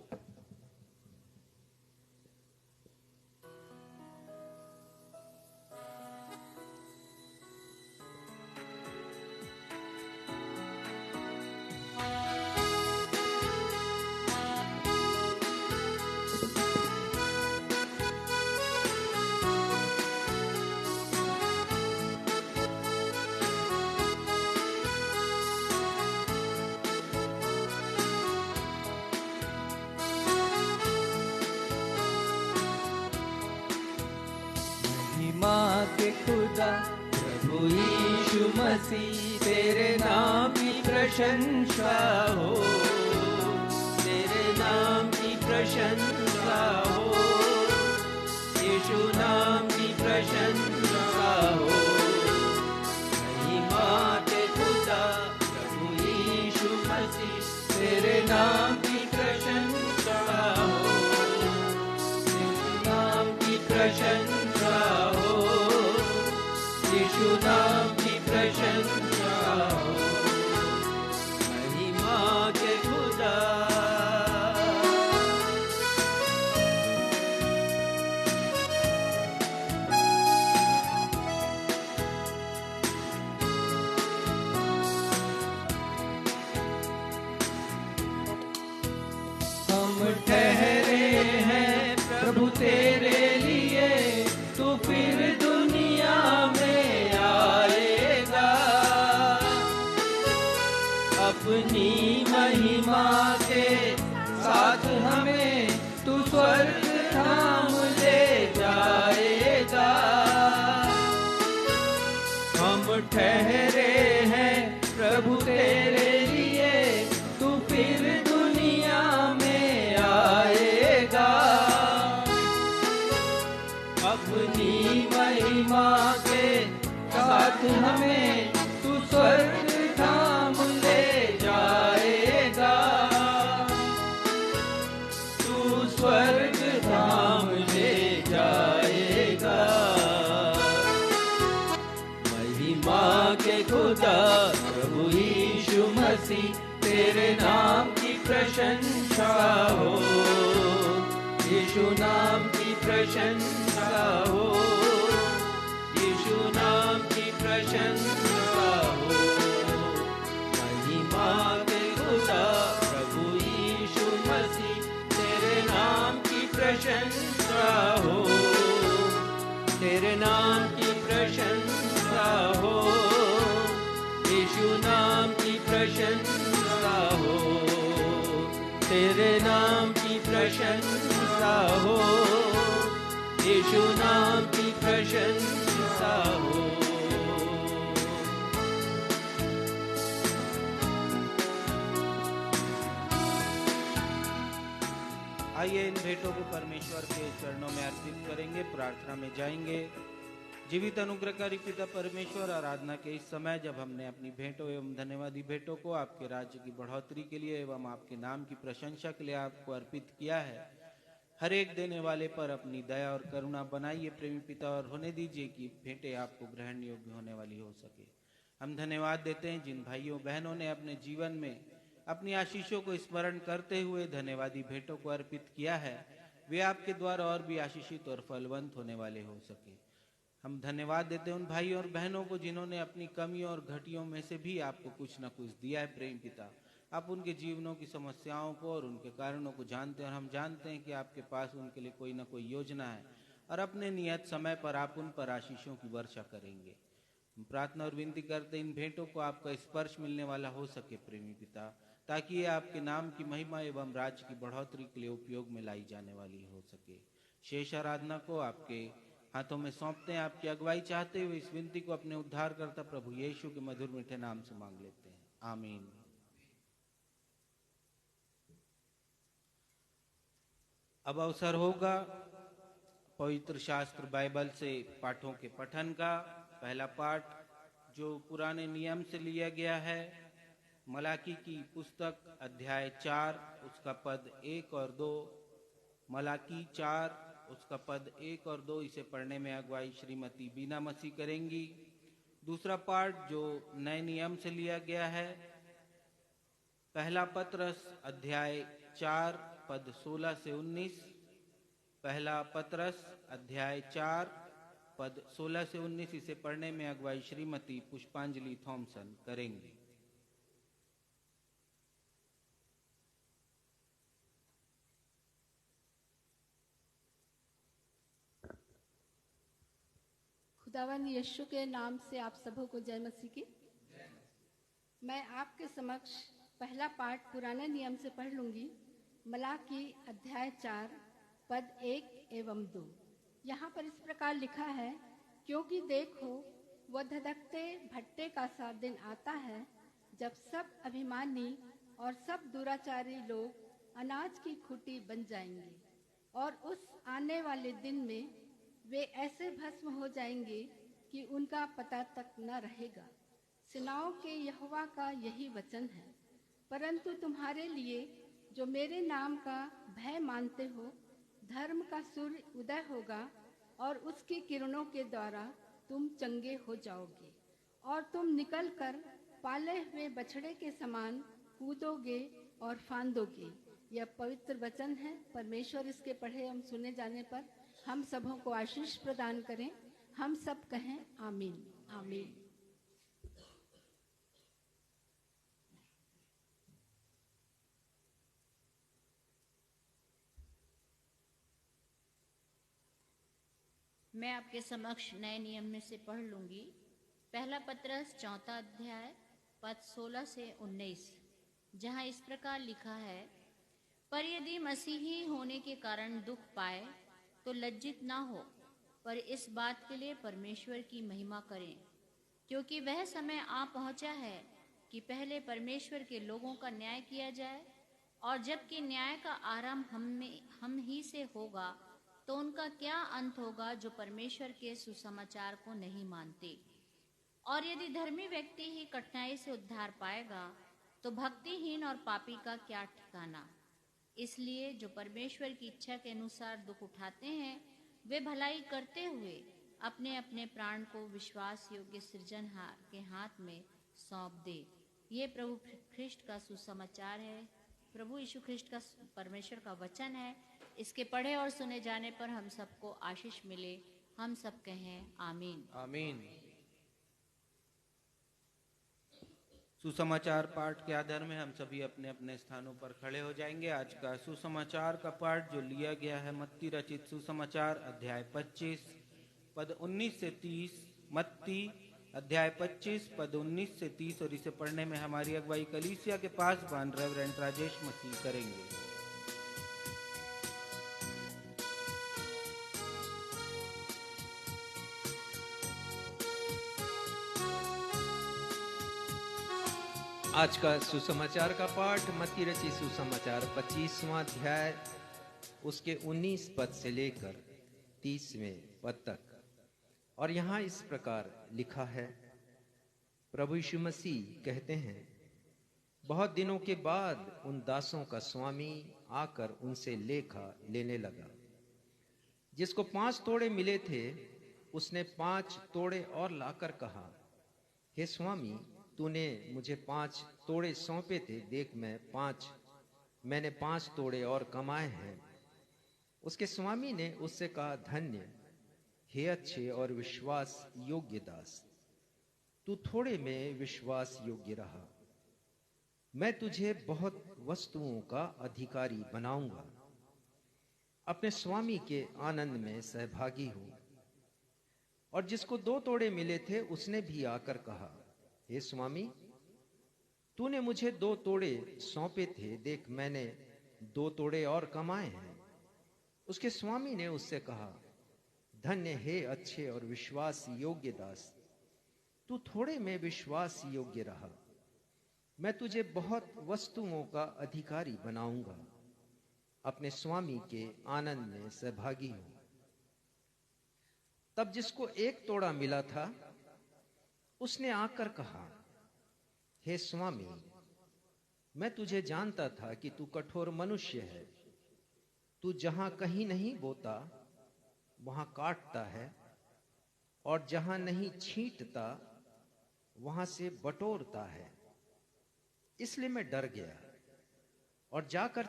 के खुदा प्रभु यीशु मसीह तेरे नाम की प्रशंसा हो, तेरे नाम की प्रशंसा हो, यीशु नाम की प्रशंसा हो। महिमा के खुदा प्रभु यीशु मसीह तेरे नाम की प्रशंसा हो, यीशु नाम की प्रशंसा हो, यीशु नाम की प्रशंसा हो, महिमा के खुदा। ठहरे हैं प्रभु तेरे लिए, तू फिर दुनिया में आएगा, अपनी महिमा के साथ हमें तू स्वर्ग धाम ले जाएगा। हम ठहरे हैं प्रभु तेरे लिए, तू फिर दुनिया में आएगा, अपनी महिमा के साथ हमें तू स्वर्ग धाम ले जाएगा, तू स्वर्ग धाम ले जाएगा। महिमा के खुदा प्रभु यीशु मसीह, तेरे नाम की प्रशंसा हो, यीशु नाम की प्रशंसा हो, यीशु नाम की प्रशंसा हो। महिमा के खुदा प्रभु यीशु मसीह, तेरे नाम की प्रशंसा हो, तेरे नाम की प्रशंसा हो, यीशु नाम की प्रशंसा हो, तेरे नाम की प्रशंसा हो, यीशु नाम की प्रशंसा हो। आइए इन भेंटों को परमेश्वर के चरणों में अर्पित करेंगे, प्रार्थना में जाएंगे। जीवित अनुग्रहकारी पिता परमेश्वर, आराधना के इस समय जब हमने अपनी भेंटों एवं धन्यवादी भेंटों को आपके राज्य की बढ़ोतरी के लिए एवं आपके नाम की प्रशंसा के लिए आपको अर्पित किया है, हर एक देने वाले पर अपनी दया और करुणा बनाइए प्रेमी पिता, और होने दीजिए कि भेंटें आपको ग्रहण योग्य होने वाली हो सके। हम धन्यवाद देते हैं जिन भाइयों बहनों ने अपने जीवन में अपनी आशीषों को स्मरण करते हुए धन्यवादी भेंटों को अर्पित किया है, वे आपके द्वारा और भी आशीषित और फलवंत होने वाले हो सके। हम धन्यवाद देते हैं उन भाइयों और बहनों को जिन्होंने अपनी कमियों और घटियों में से भी आपको कुछ न कुछ दिया है। प्रेम पिता, आप उनके जीवनों की समस्याओं को और उनके कारणों को जानते हैं, और हम जानते हैं कि आपके पास उनके लिए कोई न कोई योजना है, और अपने नियत समय पर आप उन पर आशीषों की वर्षा करेंगे। हम प्रार्थना और विनती करते इन भेंटों को आपका स्पर्श मिलने वाला हो सके प्रेमी पिता, ताकि ये आपके नाम की महिमा एवं राज्य की बढ़ोतरी के लिए उपयोग में लाई जाने वाली हो सके। शेष आराधना को आपके हाथों में सौंपते हैं, आपकी अगुवाई चाहते हुए इस विनती को अपने उद्धारकर्ता प्रभु यीशु के मधुर मीठे नाम से मांग लेते हैं, आमीन। अब अवसर होगा पवित्र शास्त्र बाइबल से पाठों के पठन का। पहला पाठ जो पुराने नियम से लिया गया है, मलाकी की पुस्तक अध्याय 4 उसका पद 1 और 2। मलाकी 4 उसका पद 1 और 2, इसे पढ़ने में अगुवाई श्रीमती बीना मसीह करेंगी। दूसरा पाठ जो नए नियम से लिया गया है, पहला पतरस अध्याय 4 पद 16 से 19। पहला पतरस अध्याय 4 पद 16 से 19, इसे पढ़ने में अगुवाई श्रीमती पुष्पांजलि थॉमसन करेंगी। खुदावन यीशु के नाम से आप सबों को जय मसीह की। मैं आपके समक्ष पहला पाठ पुराने नियम से पढ़ लूंगी। मलाकी अध्याय 4 पद 1 एवं 2। यहाँ पर इस प्रकार लिखा है, क्योंकि देखो वह धधकते भट्टे का सा दिन आता है, जब सब अभिमानी और सब दुराचारी लोग अनाज की खुटी बन जाएंगे, और उस आने वाले दिन में वे ऐसे भस्म हो जाएंगे कि उनका पता तक न रहेगा। सेनाओं के यहोवा का यही वचन है, परंतु तुम्हारे लिए जो मेरे नाम का भय मानते हो, धर्म का सूर्य उदय होगा और उसकी किरणों के द्वारा तुम चंगे हो जाओगे और तुम निकलकर पाले हुए बछड़े के समान कूदोगे और फांदोगे। यह पवित्र वचन है। परमेश्वर इसके पढ़े एवं सुने जाने पर हम सबों को आशीष प्रदान करें। हम सब कहें आमीन आमीन। मैं आपके समक्ष नए नियम में से पढ़ लूंगी। पहला पत्रस 4 अध्याय पद 16 से 19, जहाँ इस प्रकार लिखा है, पर यदि मसीही होने के कारण दुख पाए तो लज्जित ना हो, पर इस बात के लिए परमेश्वर की महिमा करें, क्योंकि वह समय आ पहुंचा है कि पहले परमेश्वर के लोगों का न्याय किया जाए, और जबकि न्याय का आरंभ हम ही से होगा, तो उनका क्या अंत होगा जो परमेश्वर के सुसमाचार को नहीं मानते। और यदि धर्मी व्यक्ति ही कठिनाई से उद्धार पाएगा, तो भक्तिहीन और पापी का क्या ठिकाना। इसलिए जो परमेश्वर की इच्छा के अनुसार दुख उठाते हैं, वे भलाई करते हुए अपने अपने प्राण को विश्वास योग्य सृजनहार के हाथ में सौंप दे। ये प्रभु ख्रिस्ट का सुसमाचार है। प्रभु यीशु ख्रिस्ट का परमेश्वर का वचन है। इसके पढ़े और सुने जाने पर हम सबको आशीष मिले। हम सब कहें आमीन आमीन। सुसमाचार पाठ के आधार में हम सभी अपने अपने स्थानों पर खड़े हो जाएंगे। आज का सुसमाचार का पाठ जो लिया गया है मत्ती रचित सुसमाचार अध्याय 25 पद 19 से 30। मत्ती अध्याय 25 पद 19 से 30, और इसे पढ़ने में हमारी अगुवाई कलीसिया के पास बान रेवरेंड राजेश मसीह करेंगे। आज का सुसमाचार का पाठ मत्ती रचित सुसमाचार 25वां अध्याय उसके 19 पद से लेकर 30वें पद तक। और यहाँ इस प्रकार लिखा है, प्रभु यीशु मसीह कहते हैं, बहुत दिनों के बाद उन दासों का स्वामी आकर उनसे लेखा लेने लगा। जिसको 5 तोड़े मिले थे, उसने 5 तोड़े और लाकर कहा, हे स्वामी, तूने मुझे 5 तोड़े सौंपे थे, देख मैंने 5 तोड़े और कमाए हैं। उसके स्वामी ने उससे कहा, धन्य हे अच्छे और विश्वास योग्य दास, तू थोड़े में विश्वास योग्य रहा, मैं तुझे बहुत वस्तुओं का अधिकारी बनाऊंगा। अपने स्वामी के आनंद में सहभागी हो। और जिसको 2 तोड़े मिले थे, उसने भी आकर कहा, हे स्वामी, तूने मुझे 2 तोड़े सौंपे थे, देख मैंने 2 तोड़े और कमाए हैं। उसके स्वामी ने उससे कहा, धन्य हे अच्छे और विश्वास योग्य दास, तू थोड़े में विश्वास योग्य रहा, मैं तुझे बहुत वस्तुओं का अधिकारी बनाऊंगा। अपने स्वामी के आनंद में सहभागी हो। तब जिसको 1 तोड़ा मिला था, उसने आकर कहा, हे स्वामी, मैं तुझे जानता था कि तू कठोर मनुष्य है। तू जहां कहीं नहीं बोता वहां काटता है, और जहां नहीं छींटता वहां से बटोरता है। इसलिए मैं डर गया और जाकर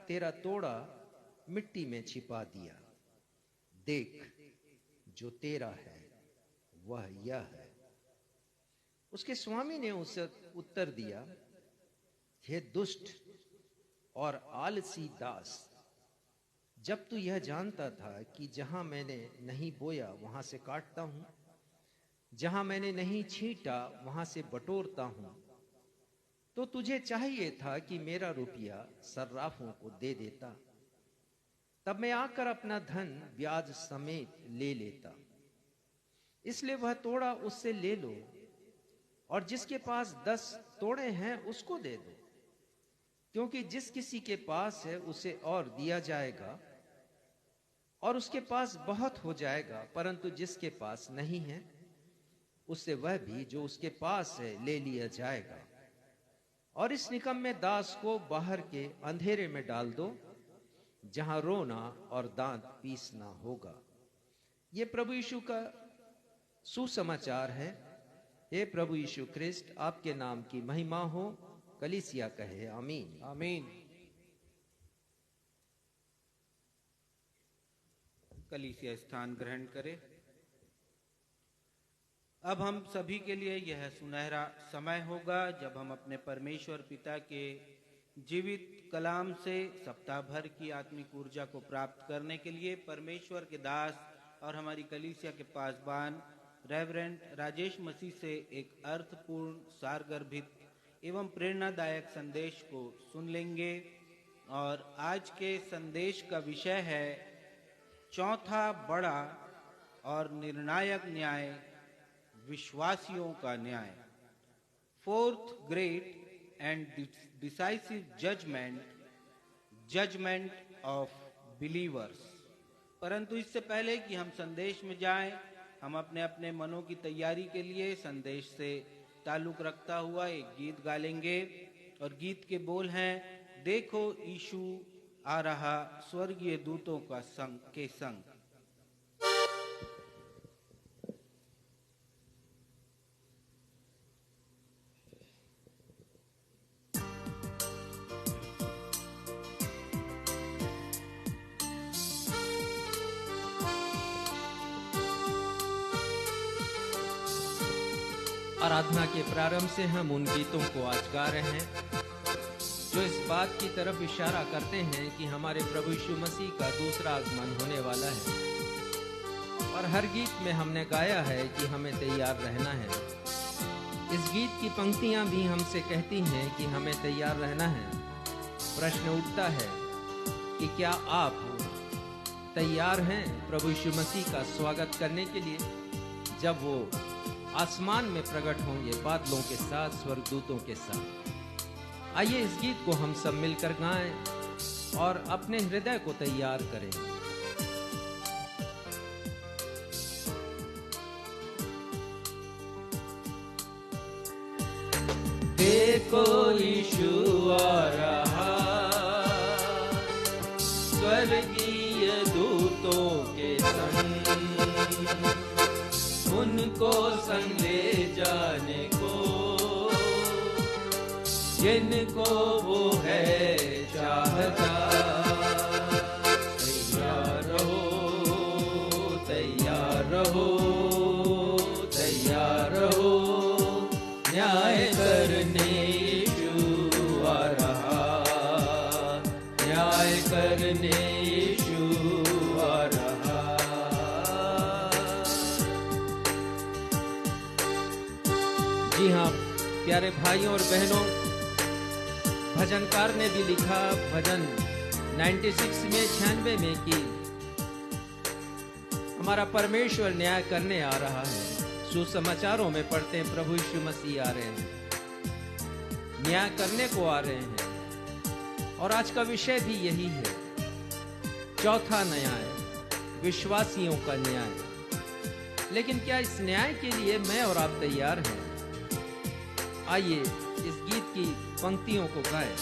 तेरा तोड़ा मिट्टी में छिपा दिया। देख, जो तेरा है वह यह है। उसके स्वामी ने उसे उत्तर दिया, हे दुष्ट और आलसी दास, जब तू यह जानता था कि जहां मैंने नहीं बोया वहां से काटता हूं, जहां मैंने नहीं छींटा वहां से बटोरता हूं, तो तुझे चाहिए था कि मेरा रुपया सर्राफों को दे देता, तब मैं आकर अपना धन ब्याज समेत ले लेता। इसलिए वह तोड़ा उससे ले लो, और जिसके पास 10 तोड़े हैं उसको दे दो, क्योंकि जिस किसी के पास है उसे और दिया जाएगा और उसके पास बहुत हो जाएगा, परंतु जिसके पास नहीं है उससे वह भी जो उसके पास है ले लिया जाएगा। और इस निकम्मे दास को बाहर के अंधेरे में डाल दो, जहां रोना और दांत पीसना होगा। ये प्रभु यीशु का सुसमाचार है। हे प्रभु यीशु ख्रिस्ट, आपके नाम की महिमा हो। कलीसिया कहे आमीन। आमीन। कलीसिया स्थान ग्रहण करे। अब हम सभी के लिए यह सुनहरा समय होगा जब हम अपने परमेश्वर पिता के जीवित कलाम से सप्ताह भर की आत्मिक ऊर्जा को प्राप्त करने के लिए परमेश्वर के दास और हमारी कलीसिया के पासबान रेवरेंड राजेश मसीह से एक अर्थपूर्ण, सारगर्भित एवं प्रेरणादायक संदेश को सुन लेंगे। और आज के संदेश का विषय है चौथा बड़ा और निर्णायक न्याय, विश्वासियों का न्याय। Fourth great and decisive judgement of believers. परंतु इससे पहले कि हम संदेश में जाएं, हम अपने अपने मनों की तैयारी के लिए संदेश से ताल्लुक रखता हुआ एक गीत गा लेंगे। और गीत के बोल हैं, देखो यीशु आ रहा स्वर्गीय दूतों का संग। आराधना के प्रारंभ से हम उन गीतों को आज गा रहे हैं जो इस बात की तरफ इशारा करते हैं कि हमारे प्रभु यीशु मसीह का दूसरा आगमन होने वाला है। और हर गीत में हमने गाया है कि हमें तैयार रहना है। इस गीत की पंक्तियां भी हमसे कहती हैं कि हमें तैयार रहना है। प्रश्न उठता है कि क्या आप तैयार हैं प्रभु यीशु मसीह का स्वागत करने के लिए, जब वो आसमान में प्रकट होंगे बादलों के साथ, स्वर्गदूतों के साथ। आइए इस गीत को हम सब मिलकर गाएं और अपने हृदय को तैयार करें। देखो यीशु आ रहा स्वर्गीय दूतों के संग, उनको संग ले जाने को जिनको वो है चाहता। तैयार रहो, तैयार रहो, तैयार रहो, न्याय करने यीशु आ रहा, न्याय करने यीशु आ रहा। जी हाँ प्यारे भाइयों और बहनों, भजनकार ने भी लिखा भजन 96 में कि हमारा परमेश्वर न्याय करने आ रहा है। सुसमाचारों में पढ़ते हैं प्रभु यीशु मसीह आ रहे हैं, न्याय करने को आ रहे हैं। और आज का विषय भी यही है, चौथा न्याय, विश्वासियों का न्याय। लेकिन क्या इस न्याय के लिए मैं और आप तैयार हैं? आइए इस गीत की पंक्तियों को गाएं।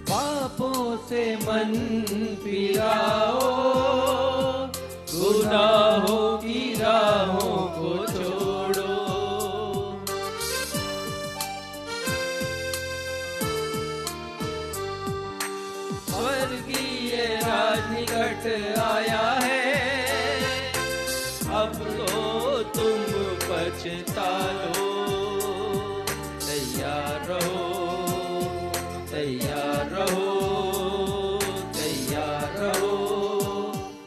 पापों से मन फिराओ, गुनाहों की राहों को छोड़ो, स्वर्गीय राज निकट आया है, अब तो तुम पछता लो। तैयार रहो, तैयार रहो, तैयार रहो,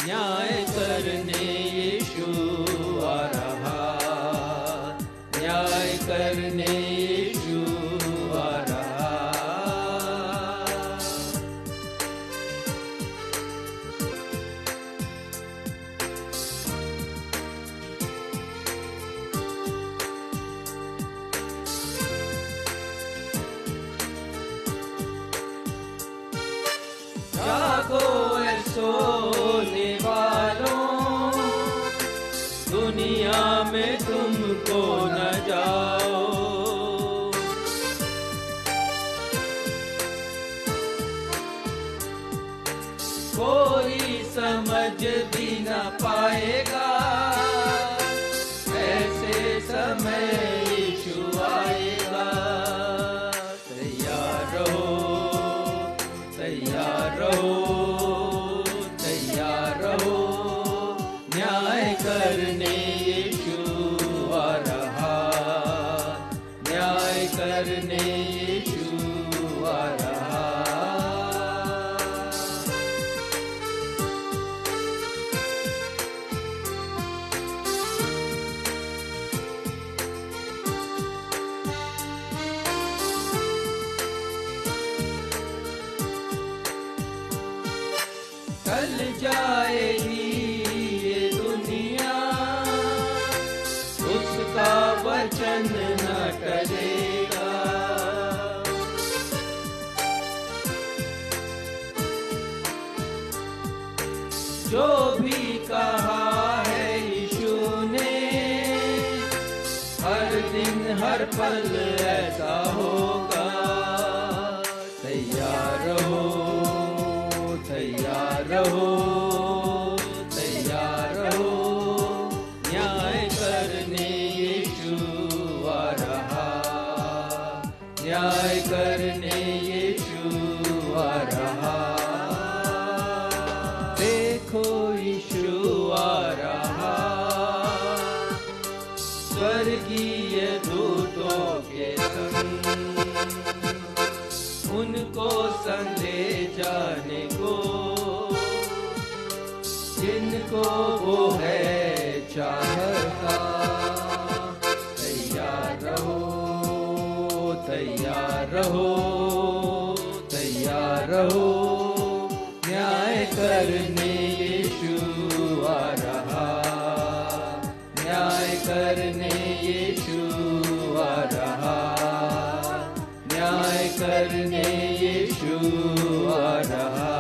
न्याय करने यीशु आ रहा, न्याय करने यीशु आ रहा। जागो ऐ सोने वालों, दुनिया में तुमको न जाओ, कोई समझ भी न पाएगा, ऐसे समय यीशु आएगा। तैयार रहो, तैयार रहो, तैयार रहो, न्याय करने यीशु आ रहा, न्याय करने यीशु आ रहा। टल जाएगी ये दुनिया, उसका वचन न टलेगा। जो भी कहा है यीशु ने, हर दिन हर पल ऐसा होगा। तैयार रहो, तैयार रहो, तैयार रहो, न्याय करने यीशु आ रहा, न्याय करने यीशु आ रहा। देखो यीशु आ रहा, स्वर्गीय दूतों के संग, उनको संदे जाने को, जिनको वो है चाहता। तैयार रहो, तैयार रहो, तैयार रहो, न्याय करने यीशु आ रहा, न्याय करने यीशु आ रहा, न्याय करने यीशु आ रहा।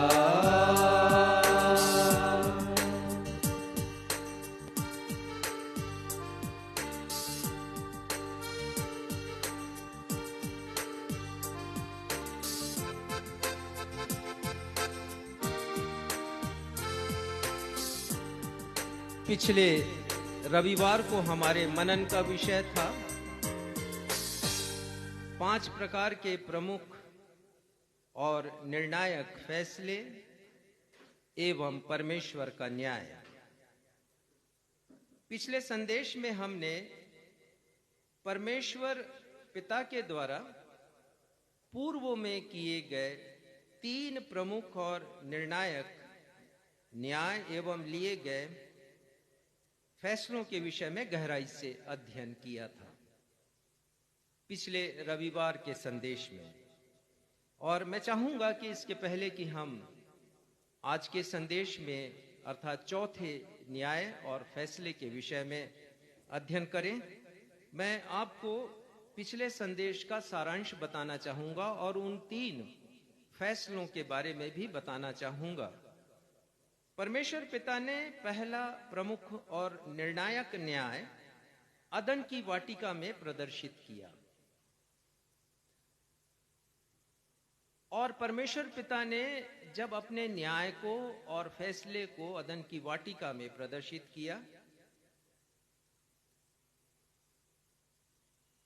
पिछले रविवार को हमारे मनन का विषय था 5 प्रकार के प्रमुख और निर्णायक फैसले एवं परमेश्वर का न्याय। पिछले संदेश में हमने परमेश्वर पिता के द्वारा पूर्व में किए गए 3 प्रमुख और निर्णायक न्याय एवं लिए गए फैसलों के विषय में गहराई से अध्ययन किया था पिछले रविवार के संदेश में। और मैं चाहूंगा कि इसके पहले कि हम आज के संदेश में अर्थात चौथे न्याय और फैसले के विषय में अध्ययन करें, मैं आपको पिछले संदेश का सारांश बताना चाहूंगा और उन 3 फैसलों के बारे में भी बताना चाहूंगा। परमेश्वर पिता ने पहला प्रमुख और निर्णायक न्याय अदन की वाटिका में प्रदर्शित किया और परमेश्वर पिता ने जब अपने न्याय को और फैसले को अदन की वाटिका में प्रदर्शित किया,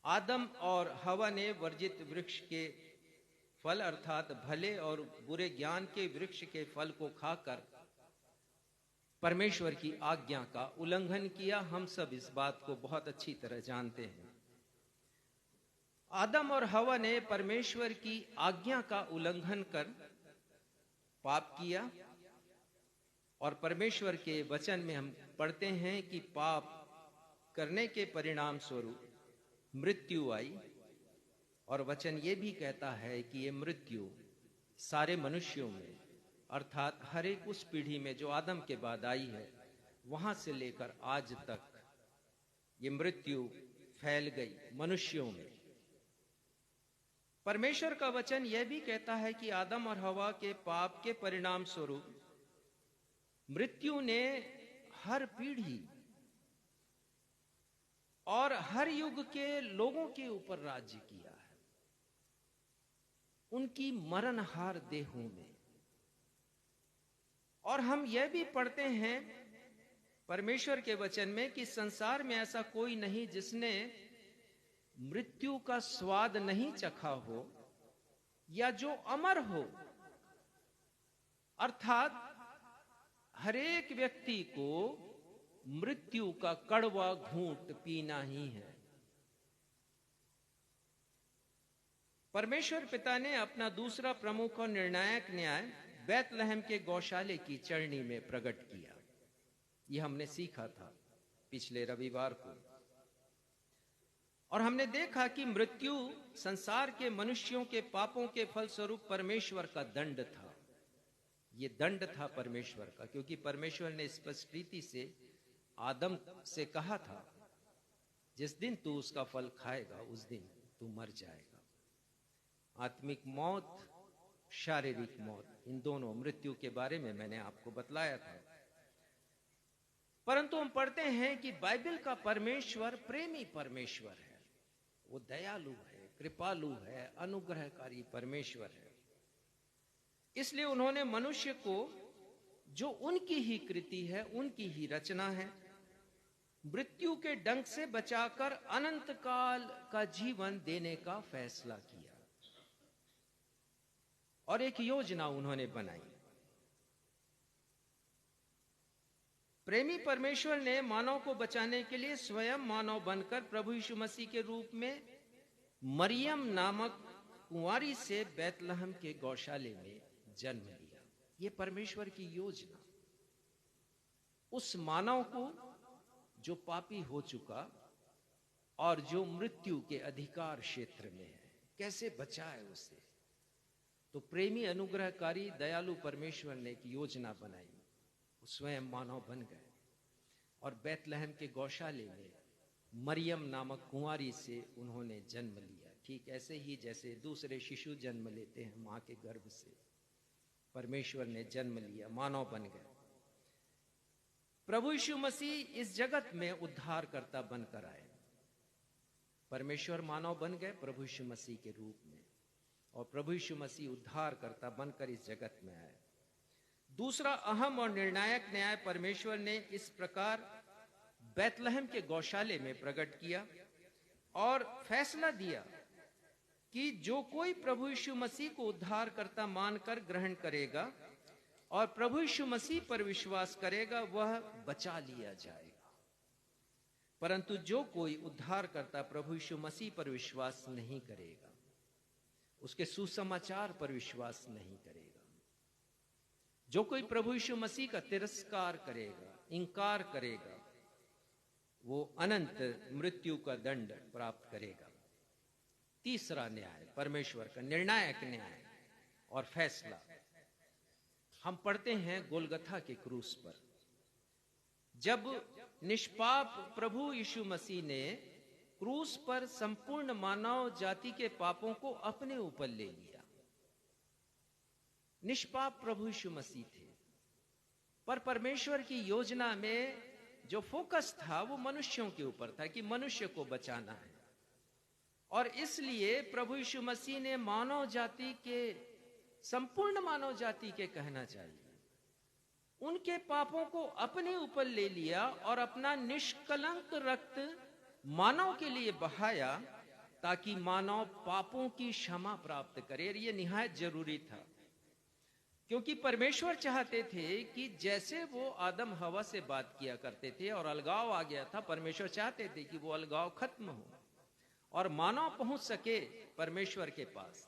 आदम और हवा ने वर्जित वृक्ष के फल अर्थात भले और बुरे ज्ञान के वृक्ष के फल को खाकर परमेश्वर की आज्ञा का उल्लंघन किया। हम सब इस बात को बहुत अच्छी तरह जानते हैं। आदम और हवा ने परमेश्वर की आज्ञा का उल्लंघन कर पाप किया और परमेश्वर के वचन में हम पढ़ते हैं कि पाप करने के परिणाम स्वरूप मृत्यु आई और वचन ये भी कहता है कि ये मृत्यु सारे मनुष्यों में अर्थात हर एक उस पीढ़ी में जो आदम के बाद आई है वहां से लेकर आज तक ये मृत्यु फैल गई मनुष्यों में। परमेश्वर का वचन यह भी कहता है कि आदम और हवा के पाप के परिणाम स्वरूप मृत्यु ने हर पीढ़ी और हर युग के लोगों के ऊपर राज्य किया है, उनकी मरणहार देहों में। और हम यह भी पढ़ते हैं परमेश्वर के वचन में कि संसार में ऐसा कोई नहीं जिसने मृत्यु का स्वाद नहीं चखा हो या जो अमर हो। अर्थात हरेक व्यक्ति को मृत्यु का कड़वा घूंट पीना ही है। परमेश्वर पिता ने अपना दूसरा प्रमुख और निर्णायक न्याय बैतलहम के गौशाले की चरणी में प्रकट किया। यह हमने सीखा था पिछले रविवार को, और हमने देखा कि मृत्यु संसार के मनुष्यों के पापों के फलस्वरूप परमेश्वर का दंड था। यह दंड था परमेश्वर का, क्योंकि परमेश्वर ने स्पष्ट रीति से आदम से कहा था, जिस दिन तू उसका फल खाएगा उस दिन तू मर जाएगा। आत्मिक मौत, शारीरिक मौत, इन दोनों मृत्यु के बारे में मैंने आपको बतलाया था। परंतु हम पढ़ते हैं कि बाइबल का परमेश्वर प्रेमी परमेश्वर है, वो दयालु है, कृपालु है, अनुग्रहकारी परमेश्वर है। इसलिए उन्होंने मनुष्य को, जो उनकी ही कृति है, उनकी ही रचना है, मृत्यु के डंक से बचाकर अनंत काल का जीवन देने का फैसला किया और एक योजना उन्होंने बनाई। प्रेमी परमेश्वर ने मानव को बचाने के लिए स्वयं मानव बनकर प्रभु यीशु मसीह के रूप में मरियम नामक कुंवारी से बैतलहम के गौशाले में जन्म लिया। यह परमेश्वर की योजना, उस मानव को जो पापी हो चुका और जो मृत्यु के अधिकार क्षेत्र में है, कैसे बचाए उसे। तो प्रेमी अनुग्रहकारी दयालु परमेश्वर ने एक योजना बनाई, स्वयं मानव बन गए और बैतलहम के गौशाले में मरियम नामक कुंवारी से उन्होंने जन्म लिया। ठीक ऐसे ही जैसे दूसरे शिशु जन्म लेते हैं मां के गर्भ से, परमेश्वर ने जन्म लिया, मानव बन गए। प्रभु यीशु मसीह इस जगत में उद्धारकर्ता बनकर आए। परमेश्वर मानव बन गए प्रभु यीशु मसीह के रूप में, और प्रभु यीशु मसीह उद्धारकर्ता बनकर इस जगत में आए। दूसरा अहम और निर्णायक न्याय परमेश्वर ने इस प्रकार बैतलहम के गौशाले में प्रकट किया और फैसला दिया कि जो कोई प्रभु यीशु मसीह को उद्धारकर्ता मानकर ग्रहण करेगा और प्रभु यीशु मसीह पर विश्वास करेगा, वह बचा लिया जाएगा। परंतु जो कोई उद्धारकर्ता प्रभु यीशु मसीह पर विश्वास नहीं करेगा, उसके सुसमाचार पर विश्वास नहीं करेगा, जो कोई प्रभु यीशु मसीह का तिरस्कार करेगा, इंकार करेगा, वो अनंत मृत्यु का दंड प्राप्त करेगा। तीसरा न्याय, परमेश्वर का निर्णायक न्याय और फैसला, हम पढ़ते हैं गोलगथा के क्रूस पर, जब निष्पाप प्रभु यीशु मसीह ने क्रूस पर संपूर्ण मानव जाति के पापों को अपने ऊपर ले लिया। निष्पाप प्रभु यीशु मसीह थे, पर परमेश्वर की योजना में जो फोकस था वो मनुष्यों के ऊपर था कि मनुष्य को बचाना है। और इसलिए प्रभु यीशु मसीह ने मानव जाति के, संपूर्ण मानव जाति के कहना चाहिए, उनके पापों को अपने ऊपर ले लिया और अपना निष्कलंक रक्त मानव के लिए बहाया, ताकि मानव पापों की क्षमा प्राप्त करे। यह निहायत जरूरी था, क्योंकि परमेश्वर चाहते थे कि जैसे वो आदम हवा से बात किया करते थे और अलगाव आ गया था, परमेश्वर चाहते थे कि वो अलगाव खत्म हो और मानव पहुंच सके परमेश्वर के पास।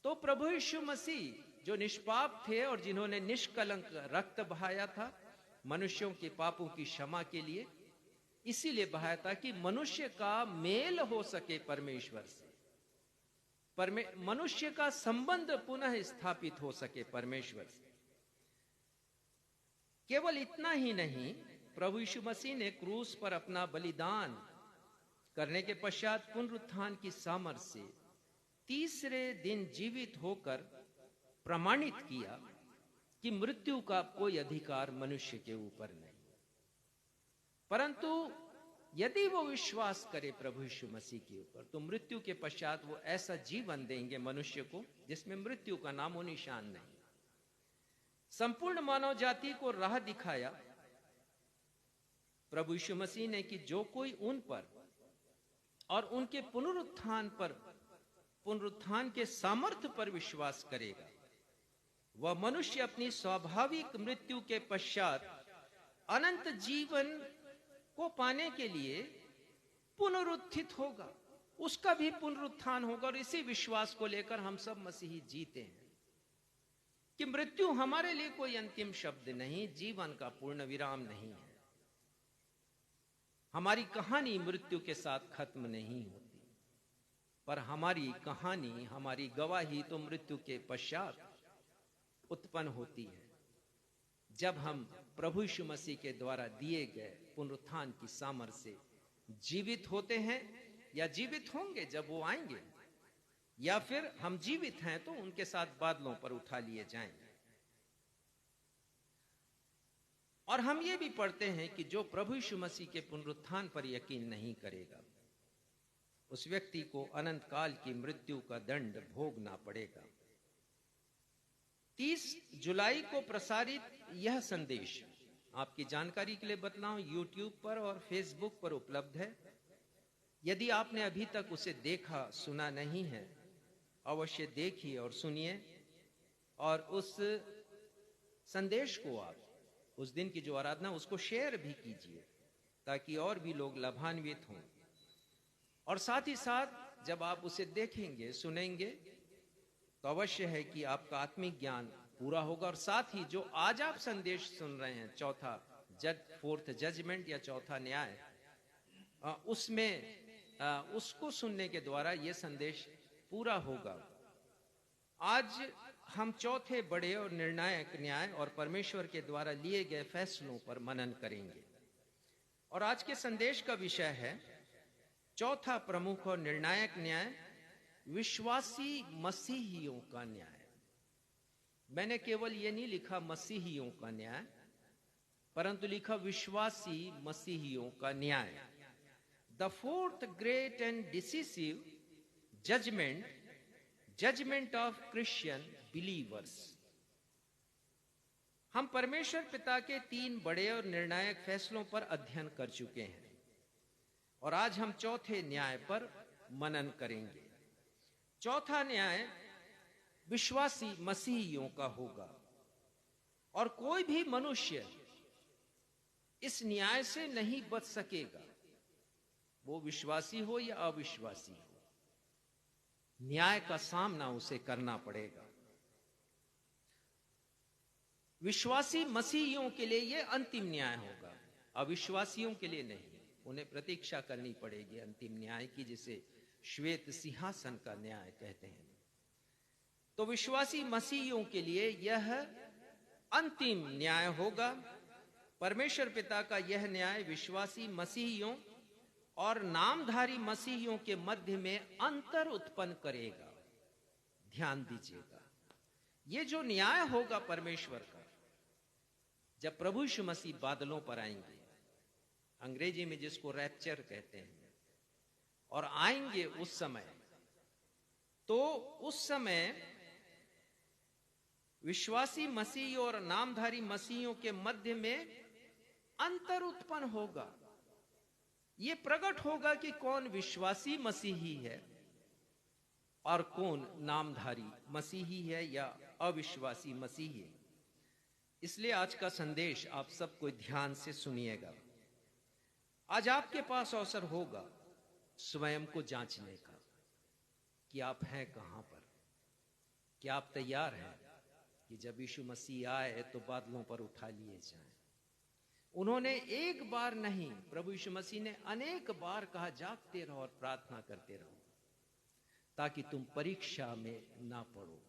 तो प्रभु यीशु मसीह जो निष्पाप थे और जिन्होंने निष्कलंक रक्त बहाया था मनुष्यों के पापों की क्षमा के लिए, इसीलिए बहाया था कि मनुष्य का मेल हो सके परमेश्वर से, मनुष्य का संबंध पुनः स्थापित हो सके परमेश्वर से। केवल इतना ही नहीं, प्रभु यीशु मसीह ने क्रूस पर अपना बलिदान करने के पश्चात पुनरुत्थान की सामर्थ्य से तीसरे दिन जीवित होकर प्रमाणित किया कि मृत्यु का कोई अधिकार मनुष्य के ऊपर नहीं। परंतु यदि वो विश्वास करे प्रभु यीशु मसीह के ऊपर, तो मृत्यु के पश्चात वो ऐसा जीवन देंगे मनुष्य को जिसमें मृत्यु का नामो निशान नहीं। संपूर्ण मानव जाति को राह दिखाया प्रभु यीशु मसीह ने कि जो कोई उन पर और उनके पुनरुत्थान के सामर्थ्य पर विश्वास करेगा, वह मनुष्य अपनी स्वाभाविक मृत्यु के पश्चात अनंत जीवन को पाने के लिए पुनरुत्थित होगा, उसका भी पुनरुत्थान होगा। और इसी विश्वास को लेकर हम सब मसीही जीते हैं कि मृत्यु हमारे लिए कोई अंतिम शब्द नहीं, जीवन का पूर्ण विराम नहीं है। हमारी कहानी मृत्यु के साथ खत्म नहीं होती, पर हमारी कहानी, हमारी गवाही तो मृत्यु के पश्चात उत्पन्न होती है, जब हम प्रभु यीशु मसीह के द्वारा दिए गए पुनरुत्थान की सामर्थ्य से जीवित होते हैं, या जीवित होंगे जब वो आएंगे, या फिर हम जीवित हैं तो उनके साथ बादलों पर उठा लिए जाएंगे। और हम ये भी पढ़ते हैं कि जो प्रभु यीशु मसीह के पुनरुत्थान पर यकीन नहीं करेगा, उस व्यक्ति को अनंत काल की मृत्यु का दंड भोगना पड़ेगा। 30 जुलाई को प्रसारित यह संदेश आपकी जानकारी के लिए बतलाऊं, यूट्यूब पर और फेसबुक पर उपलब्ध है। यदि आपने अभी तक उसे देखा सुना नहीं है, अवश्य देखिए और सुनिए, और उस संदेश को आप, उस दिन की जो आराधना, उसको शेयर भी कीजिए ताकि और भी लोग लाभान्वित हों। और साथ ही साथ जब आप उसे देखेंगे सुनेंगे तो अवश्य है कि आपका आत्मिक ज्ञान पूरा होगा। और साथ ही जो आज आप संदेश सुन रहे हैं, फोर्थ जजमेंट या चौथा न्याय, उसमें उसको सुनने के द्वारा यह संदेश पूरा होगा। आज हम चौथे बड़े और निर्णायक न्याय और परमेश्वर के द्वारा लिए गए फैसलों पर मनन करेंगे। और आज के संदेश का विषय है चौथा प्रमुख और निर्णायक न्याय, विश्वासी मसीहियों का न्याय। मैंने केवल ये नहीं लिखा मसीहियों का न्याय, परंतु लिखा विश्वासी मसीहियों का न्याय। The fourth great and decisive judgement of Christian believers. हम परमेश्वर पिता के 3 बड़े और निर्णायक फैसलों पर अध्ययन कर चुके हैं, और आज हम चौथे न्याय पर मनन करेंगे। चौथा न्याय विश्वासी मसीहियों का होगा, और कोई भी मनुष्य इस न्याय से नहीं बच सकेगा, वो विश्वासी हो या अविश्वासी हो। न्याय का सामना उसे करना पड़ेगा। विश्वासी मसीहियों के लिए यह अंतिम न्याय होगा, अविश्वासियों के लिए नहीं। उन्हें प्रतीक्षा करनी पड़ेगी अंतिम न्याय की, जिसे श्वेत सिंहासन का न्याय कहते हैं। तो विश्वासी मसीहियों के लिए यह अंतिम न्याय होगा। परमेश्वर पिता का यह न्याय विश्वासी मसीहियों और नामधारी मसीहियों के मध्य में अंतर उत्पन्न करेगा। ध्यान दीजिएगा, यह जो न्याय होगा परमेश्वर का, जब प्रभु यीशु मसीह बादलों पर आएंगे, अंग्रेजी में जिसको रैप्चर कहते हैं, और आएंगे उस समय, तो उस समय विश्वासी मसीह और नामधारी मसीहियों के मध्य में अंतर उत्पन्न होगा। यह प्रकट होगा कि कौन विश्वासी मसीही है और कौन नामधारी मसीही है या अविश्वासी मसीही है। इसलिए आज का संदेश आप सबको ध्यान से सुनिएगा। आज आपके पास अवसर होगा स्वयं को जांचने का कि आप हैं कहां पर, कि आप तैयार हैं कि जब यीशु मसीह आए तो बादलों पर उठा लिए जाएं। उन्होंने एक बार नहीं, प्रभु यीशु मसीह ने अनेक बार कहा, जागते रहो और प्रार्थना करते रहो ताकि तुम परीक्षा में ना पड़ो।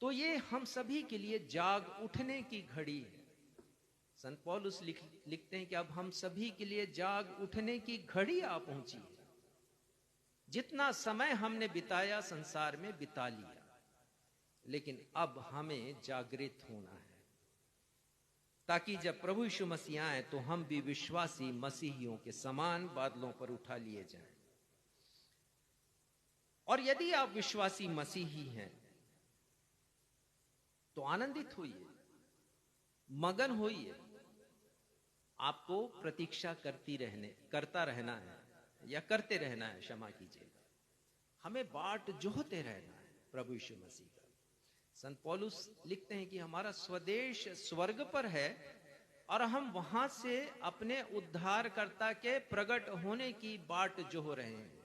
तो ये हम सभी के लिए जाग उठने की घड़ी है। संत पौलुस लिखते हैं कि अब हम सभी के लिए जाग उठने की घड़ी आ पहुंची है। जितना समय हमने बिताया संसार में बिता लिया, लेकिन अब हमें जागृत होना है ताकि जब प्रभु यीशु मसीह आए तो हम भी विश्वासी मसीहियों के समान बादलों पर उठा लिए जाएं। और यदि आप विश्वासी मसीही हैं तो आनंदित होइए, मगन होइए। आपको प्रतीक्षा करता रहना है या करते रहना है, क्षमा कीजिएगा। हमें बाट जोहते रहना है प्रभु यीशु मसीह का। संत पौलुस लिखते हैं कि हमारा स्वदेश स्वर्ग पर है और हम वहां से अपने उद्धारकर्ता के प्रकट होने की बाट जोह रहे हैं।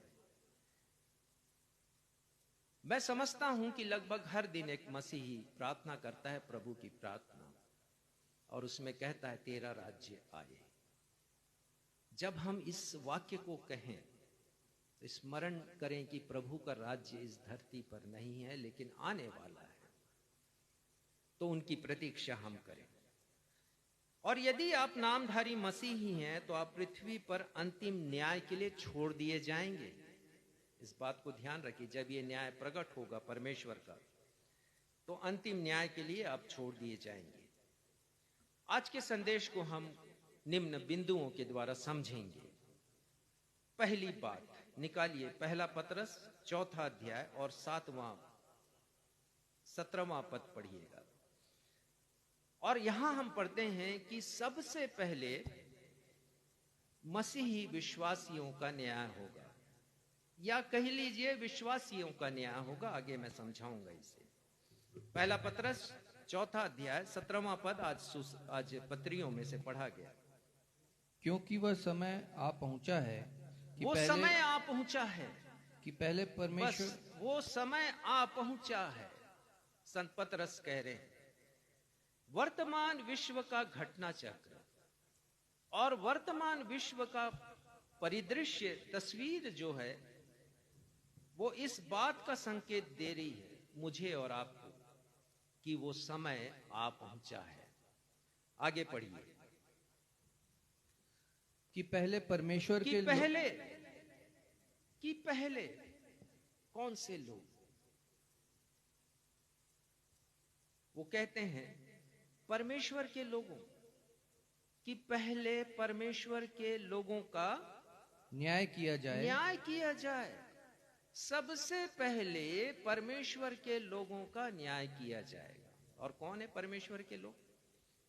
मैं समझता हूं कि लगभग हर दिन एक मसीही प्रार्थना करता है, प्रभु की प्रार्थना, और उसमें कहता है तेरा राज्य आए। जब हम इस वाक्य को कहें तो स्मरण करें कि प्रभु का राज्य इस धरती पर नहीं है लेकिन आने वाला है, तो उनकी प्रतीक्षा हम करें। और यदि आप नामधारी मसीही हैं तो आप पृथ्वी पर अंतिम न्याय के लिए छोड़ दिए जाएंगे। इस बात को ध्यान रखिए, जब ये न्याय प्रकट होगा परमेश्वर का, तो अंतिम न्याय के लिए आप छोड़ दिए जाएंगे। आज के संदेश को हम निम्न बिंदुओं के द्वारा समझेंगे। पहली बात निकालिए, पहला पतरस 4 अध्याय और 17वां पद पढ़िएगा। और यहां हम पढ़ते हैं कि सबसे पहले मसीही विश्वासियों का न्याय होगा, या कह लीजिए विश्वासियों का न्याय होगा। आगे मैं समझाऊंगा इसे। पहला पतरस 4 अध्याय 17वां पद आज पत्रियों में से पढ़ा गया। क्योंकि वह समय आ पहुंचा है कि वो समय आ पहुंचा है कि पहले परमेश्वर, बस वो समय आ पहुंचा है। संत पतरस कह रहे हैं वर्तमान विश्व का घटना चक्र और वर्तमान विश्व का परिदृश्य तस्वीर जो है वो इस बात का संकेत दे रही है मुझे और आपको कि वो समय आ पहुंचा है। आगे पढ़िए कि पहले परमेश्वर कि पहले कौन से लोग? वो कहते हैं परमेश्वर के लोगों, कि पहले परमेश्वर के लोगों का न्याय किया जाए। सबसे पहले परमेश्वर के लोगों का न्याय किया जाएगा। और कौन है परमेश्वर के लोग?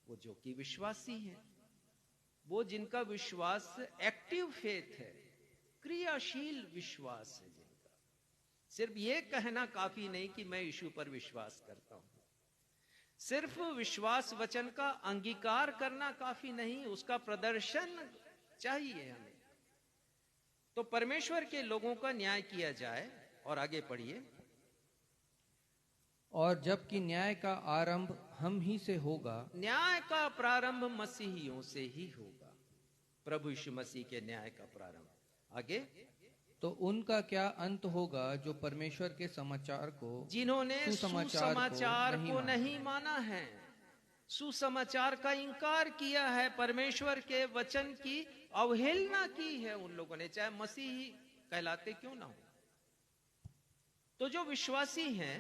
वो जो कि विश्वासी हैं, वो जिनका विश्वास एक्टिव फेथ है, क्रियाशील विश्वास है जिनका। सिर्फ ये कहना काफी नहीं कि मैं यीशु पर विश्वास करता हूं, सिर्फ विश्वास वचन का अंगीकार करना काफी नहीं, उसका प्रदर्शन चाहिए हमें। तो परमेश्वर के लोगों का न्याय किया जाए। और आगे पढ़िए। और जबकि न्याय का आरंभ हम ही से होगा, न्याय का प्रारंभ मसीहियों से ही होगा, प्रभु यीशु मसीह के न्याय का प्रारंभ। आगे, तो उनका क्या अंत होगा जो परमेश्वर के समाचार को, जिन्होंने सुसमाचार को नहीं माना है, सुसमाचार का इंकार किया है, परमेश्वर के वचन की अवहेलना की है उन लोगों ने, चाहे मसीही कहलाते क्यों ना हो। तो जो विश्वासी हैं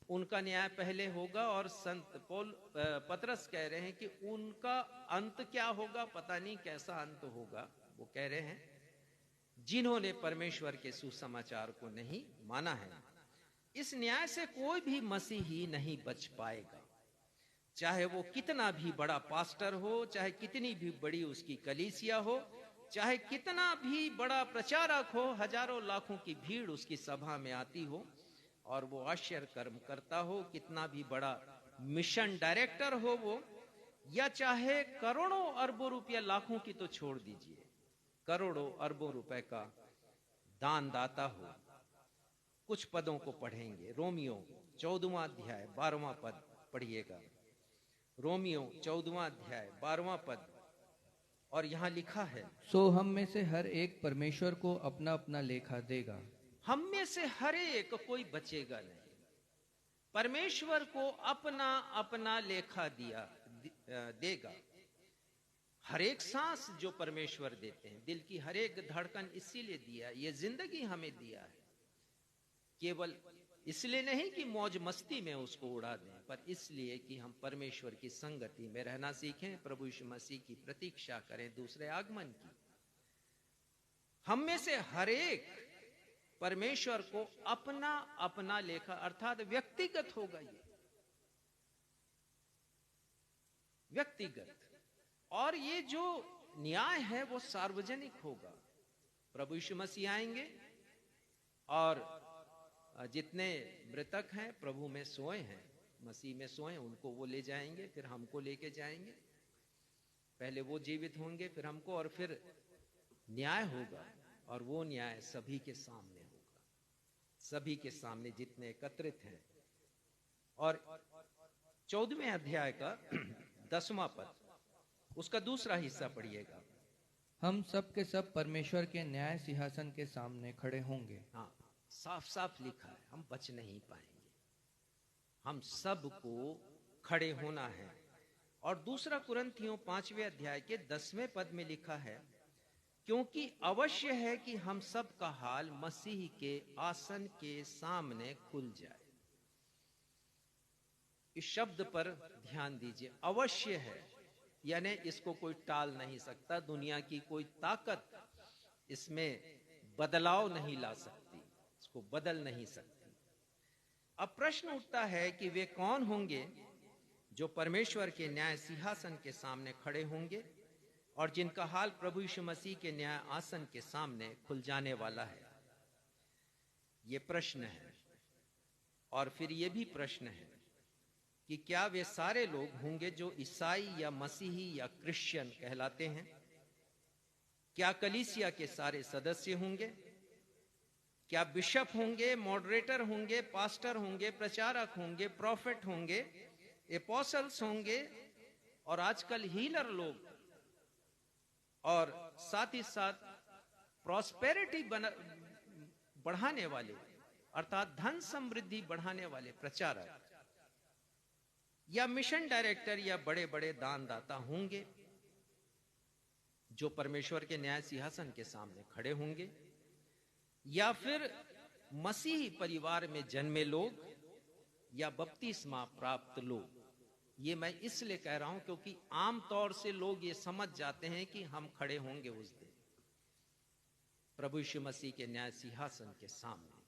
उनका न्याय पहले होगा। और संत पतरस कह रहे हैं कि उनका अंत क्या होगा, पता नहीं कैसा अंत होगा। वो कह रहे हैं जिन्होंने परमेश्वर के सुसमाचार को नहीं माना है। इस न्याय से कोई भी मसीही नहीं बच पाएगा, चाहे वो कितना भी बड़ा पास्टर हो, चाहे कितनी भी बड़ी उसकी कलीसिया हो, चाहे कितना भी बड़ा प्रचारक हो, हजारों लाखों की भीड़ उसकी सभा में आती हो और वो आश्चर्य कर्म करता हो, कितना भी बड़ा मिशन डायरेक्टर हो वो, या चाहे करोड़ों अरबों रुपया, लाखों की तो छोड़ दीजिए, करोड़ों अरबों रुपए का दानदाता हो। कुछ पदों को पढ़ेंगे। रोमियो 14वां अध्याय 12वां पद पढ़िएगा। रोमियो 14वां अध्याय 12वां पद। और यहां लिखा है, सो हम में से हर एक परमेश्वर को अपना अपना लेखा देगा। हम में से हर एक कोई बचेगा नहीं, परमेश्वर को अपना अपना लेखा देगा। हर एक सांस जो परमेश्वर देते हैं, दिल की हर एक धड़कन इसीलिए दिया, ये जिंदगी हमें दिया है, केवल इसलिए नहीं कि मौज मस्ती में उसको उड़ा दें, पर इसलिए कि हम परमेश्वर की संगति में रहना सीखें, प्रभु यीशु मसीह की प्रतीक्षा करें, दूसरे आगमन की। हम में से हर एक परमेश्वर को अपना अपना लेखा, अर्थात व्यक्तिगत होगा ये, व्यक्तिगत, और ये जो न्याय है वो सार्वजनिक होगा। प्रभु यीशु मसीह आएंगे और जितने मृतक हैं प्रभु में सोए हैं, मसीह में सोए, उनको वो ले जाएंगे, फिर हमको लेके जाएंगे। पहले वो जीवित होंगे, फिर हमको, और फिर न्याय होगा, और वो न्याय सभी के सामने होगा, सभी के सामने जितने एकत्रित हैं। और 14वें अध्याय का 10वां पद, उसका दूसरा हिस्सा पढ़िएगा। हम सब के सब परमेश्वर के न्याय सिंहासन के सामने खड़े होंगे। हाँ, साफ साफ लिखा है, हम बच नहीं पाएंगे, हम सबको खड़े होना है। और दूसरा कुरिन्थियों 5वें अध्याय के 10वें पद में लिखा है, क्योंकि अवश्य है कि हम सब का हाल मसीह के आसन के सामने खुल जाए। इस शब्द पर ध्यान दीजिए, अवश्य है, यानी इसको कोई टाल नहीं सकता, दुनिया की कोई ताकत इसमें बदलाव नहीं ला सकती, इसको बदल नहीं सकती। अब प्रश्न उठता है कि वे कौन होंगे जो परमेश्वर के न्याय सिंहासन के सामने खड़े होंगे और जिनका हाल प्रभु यीशु मसीह के न्याय आसन के सामने खुल जाने वाला है। ये प्रश्न है। और फिर ये भी प्रश्न है कि क्या वे सारे लोग होंगे जो ईसाई या मसीही या क्रिश्चियन कहलाते हैं? क्या कलीसिया के सारे सदस्य होंगे? क्या बिशप होंगे, मॉडरेटर होंगे, पास्टर होंगे, प्रचारक होंगे, प्रॉफिट होंगे, एपोस्टल्स होंगे, और आजकल हीलर लोग, और साथ ही साथ प्रॉस्पेरिटी बढ़ाने वाले, अर्थात धन समृद्धि बढ़ाने वाले प्रचारक, या मिशन डायरेक्टर, या बड़े बड़े दानदाता होंगे जो परमेश्वर के न्याय सिंहासन के सामने खड़े होंगे, या फिर मसीही परिवार में जन्मे लोग, या बपतिस्मा प्राप्त लोग। ये मैं इसलिए कह रहा हूं क्योंकि आमतौर से लोग ये समझ जाते हैं कि हम खड़े होंगे उस दिन प्रभु यीशु मसीह के न्याय सिंहासन के सामने,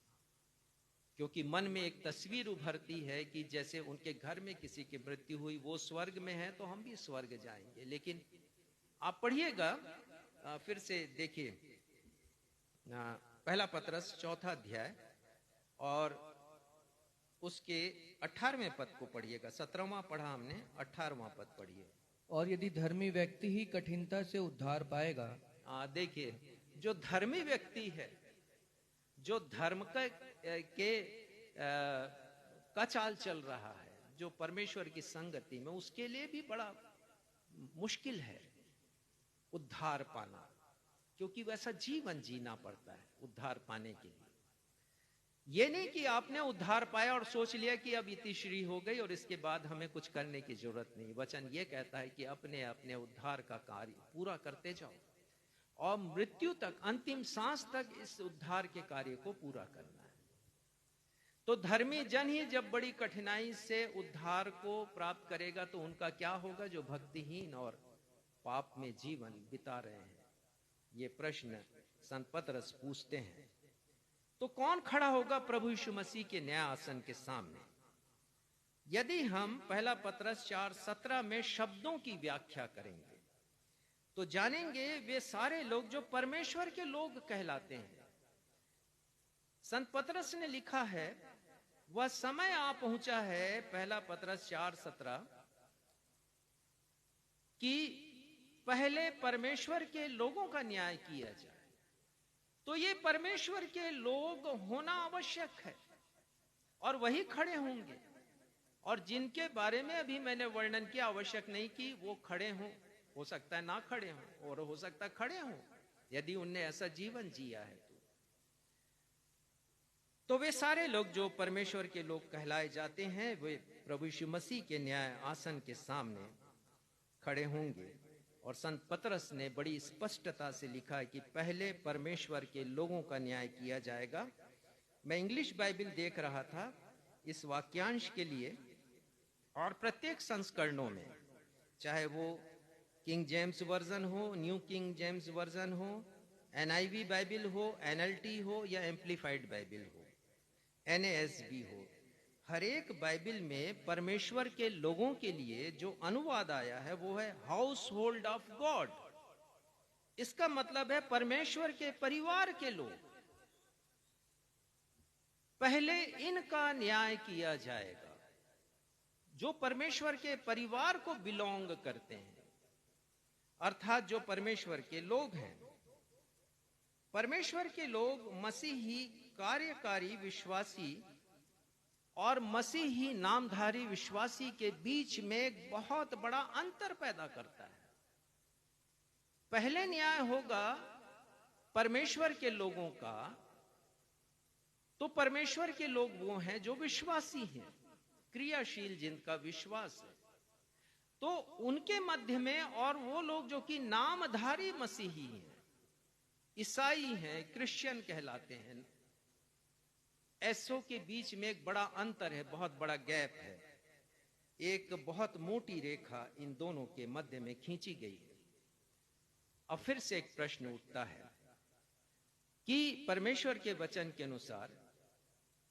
क्योंकि मन में एक तस्वीर उभरती है कि जैसे उनके घर में किसी की मृत्यु हुई, वो स्वर्ग में है तो हम भी स्वर्ग जाएंगे। लेकिन आप पढ़िएगा, फिर से देखिए, पहला पतरस 4 अध्याय और उसके 18वें पद को पढ़िएगा। 17वां पढ़ा हमने, 18वां पद पढ़िए। और यदि धर्मी व्यक्ति ही कठिनता से उद्धार पाएगा। देखिए, जो धर्मी व्यक्ति है, जो धर्म का चाल चल रहा है, जो परमेश्वर की संगति में, उसके लिए भी बड़ा मुश्किल है उद्धार पाना, क्योंकि वैसा जीवन जीना पड़ता है उद्धार पाने के लिए। ये नहीं कि आपने उद्धार पाया और सोच लिया कि अब इतिश्री हो गई और इसके बाद हमें कुछ करने की जरूरत नहीं। वचन ये कहता है कि अपने अपने उद्धार का कार्य पूरा करते जाओ और मृत्यु तक, अंतिम सांस तक इस उद्धार के कार्य को पूरा करना है। तो धर्मी जन ही जब बड़ी कठिनाई से उद्धार को प्राप्त करेगा तो उनका क्या होगा जो भक्तिहीन और पाप में जीवन बिता रहे हैं? ये प्रश्न संत पतरस पूछते हैं। तो कौन खड़ा होगा प्रभु यीशु मसीह के न्याय आसन के सामने? यदि हम पहला पतरस 4:17 में शब्दों की व्याख्या करेंगे तो जानेंगे वे सारे लोग जो परमेश्वर के लोग कहलाते हैं। संत पतरस ने लिखा है, वह समय आ पहुंचा है, पहला पतरस 4:17, कि पहले परमेश्वर के लोगों का न्याय किया जाए। तो ये परमेश्वर के लोग होना आवश्यक है और वही खड़े होंगे, और जिनके बारे में अभी मैंने वर्णन किया, आवश्यक नहीं कि वो खड़े हों, हो सकता है ना खड़े हों और हो सकता है खड़े हों यदि उनने ऐसा जीवन जिया है। तो वे सारे लोग जो परमेश्वर के लोग कहलाए जाते हैं, वे प्रभु यीशु मसीह के न्याय आसन के सामने खड़े होंगे। और संत पतरस ने बड़ी स्पष्टता से लिखा है कि पहले परमेश्वर के लोगों का न्याय किया जाएगा। मैं इंग्लिश बाइबल देख रहा था इस वाक्यांश के लिए, और प्रत्येक संस्करणों में, चाहे वो किंग जेम्स वर्जन हो, न्यू किंग जेम्स वर्जन हो, NIV बाइबल हो, NLT हो या एम्प्लीफाइड बाइबल हो, NASB हो, हर एक बाइबल में परमेश्वर के लोगों के लिए जो अनुवाद आया है वो है हाउस होल्ड ऑफ गॉड। इसका मतलब है परमेश्वर के परिवार के लोग। पहले इनका न्याय किया जाएगा जो परमेश्वर के परिवार को बिलोंग करते हैं, अर्थात जो परमेश्वर के लोग हैं। परमेश्वर के लोग मसीही कार्यकारी विश्वासी और मसीही नामधारी विश्वासी के बीच में एक बहुत बड़ा अंतर पैदा करता है। पहले न्याय होगा परमेश्वर के लोगों का, तो परमेश्वर के लोग वो हैं जो विश्वासी हैं, क्रियाशील, जिनका विश्वास है, तो उनके मध्य में, और वो लोग जो कि नामधारी मसीही हैं, ईसाई हैं, क्रिश्चियन कहलाते हैं, ऐसों के बीच में एक बड़ा अंतर है, बहुत बड़ा गैप है। एक बहुत मोटी रेखा इन दोनों के मध्य में खींची गई है। अब फिर से एक प्रश्न उठता है कि परमेश्वर के वचन के अनुसार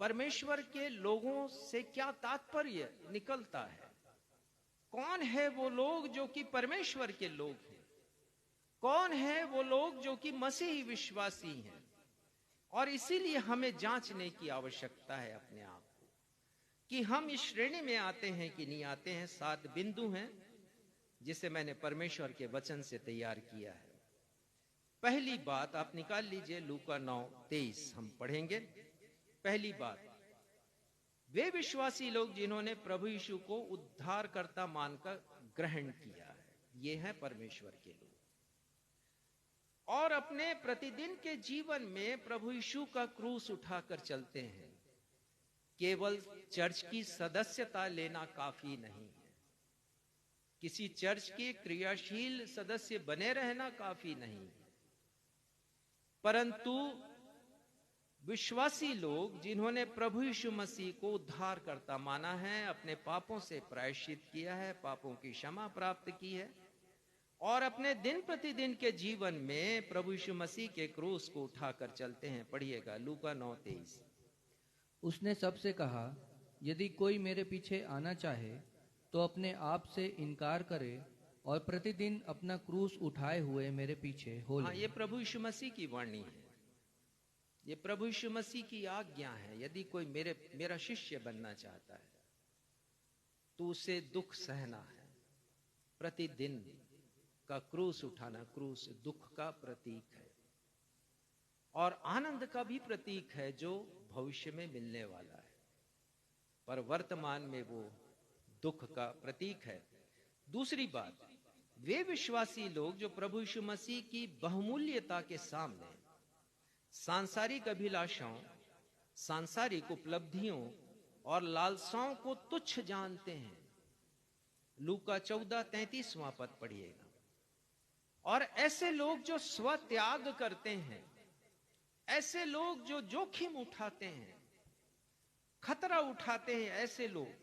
परमेश्वर के लोगों से क्या तात्पर्य निकलता है? कौन है वो लोग जो कि परमेश्वर के लोग हैं? कौन है वो लोग जो कि मसीही विश्वासी हैं? और इसीलिए हमें जांचने की आवश्यकता है अपने आप को कि हम इस श्रेणी में आते हैं कि नहीं आते हैं। 7 बिंदु हैं जिसे मैंने परमेश्वर के वचन से तैयार किया है। पहली बात आप निकाल लीजिए, लूका 9:23 हम पढ़ेंगे। पहली बात, वे विश्वासी लोग जिन्होंने प्रभु यीशु को उद्धारकर्ता मानकर ग्रहण किया है, ये हैं परमेश्वर के लोग, और अपने प्रतिदिन के जीवन में प्रभु यीशु का क्रूस उठाकर चलते हैं। केवल चर्च की सदस्यता लेना काफी नहीं है, किसी चर्च के क्रियाशील सदस्य बने रहना काफी नहीं है, परंतु विश्वासी लोग जिन्होंने प्रभु यीशु मसीह को उद्धारकर्ता माना है, अपने पापों से प्रायश्चित किया है, पापों की क्षमा प्राप्त की है, और अपने दिन प्रतिदिन के जीवन में प्रभु यीशु मसीह के क्रूस को उठाकर चलते हैं। पढ़िएगा लूका 9:23। उसने सबसे कहा, यदि कोई मेरे पीछे आना चाहे तो अपने आप से इनकार करे और प्रतिदिन अपना क्रूस उठाए हुए मेरे पीछे हो ले। हाँ, ये प्रभु यीशु मसीह की वाणी है, ये प्रभु यीशु मसीह की आज्ञा है। यदि कोई मेरा शिष्य बनना चाहता है तो उसे दुख सहना है, प्रतिदिन का क्रूस उठाना। क्रूस दुख का प्रतीक है और आनंद का भी प्रतीक है जो भविष्य में मिलने वाला है, पर वर्तमान में वो दुख का प्रतीक है। दूसरी बात, वे विश्वासी लोग जो प्रभु यीशु मसीह की बहुमूल्यता के सामने सांसारिक अभिलाषाओं, सांसारिक उपलब्धियों और लालसाओं को तुच्छ जानते हैं। लूका 14:33वां पद पढ़िएगा। और ऐसे लोग जो स्वत्याग करते हैं, ऐसे लोग जो जोखिम उठाते हैं, खतरा उठाते हैं, ऐसे लोग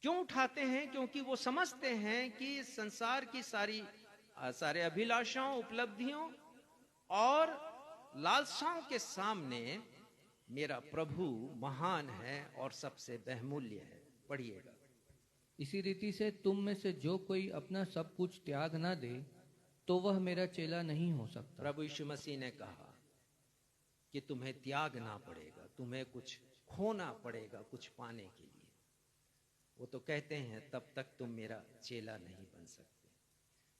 क्यों उठाते हैं? क्योंकि वो समझते हैं कि संसार की सारे अभिलाषाओं, उपलब्धियों और लालसाओं के सामने मेरा प्रभु महान है और सबसे बहुमूल्य है। पढ़िएगा। इसी रीति से तुम में से जो कोई अपना सब कुछ त्याग ना दे तो वह मेरा चेला नहीं हो सकता। प्रभु यीशु मसीह ने कहा कि तुम्हें त्यागना पड़ेगा, तुम्हें कुछ खोना पड़ेगा कुछ पाने के लिए। वो तो कहते हैं तब तक तुम मेरा चेला नहीं बन सकते।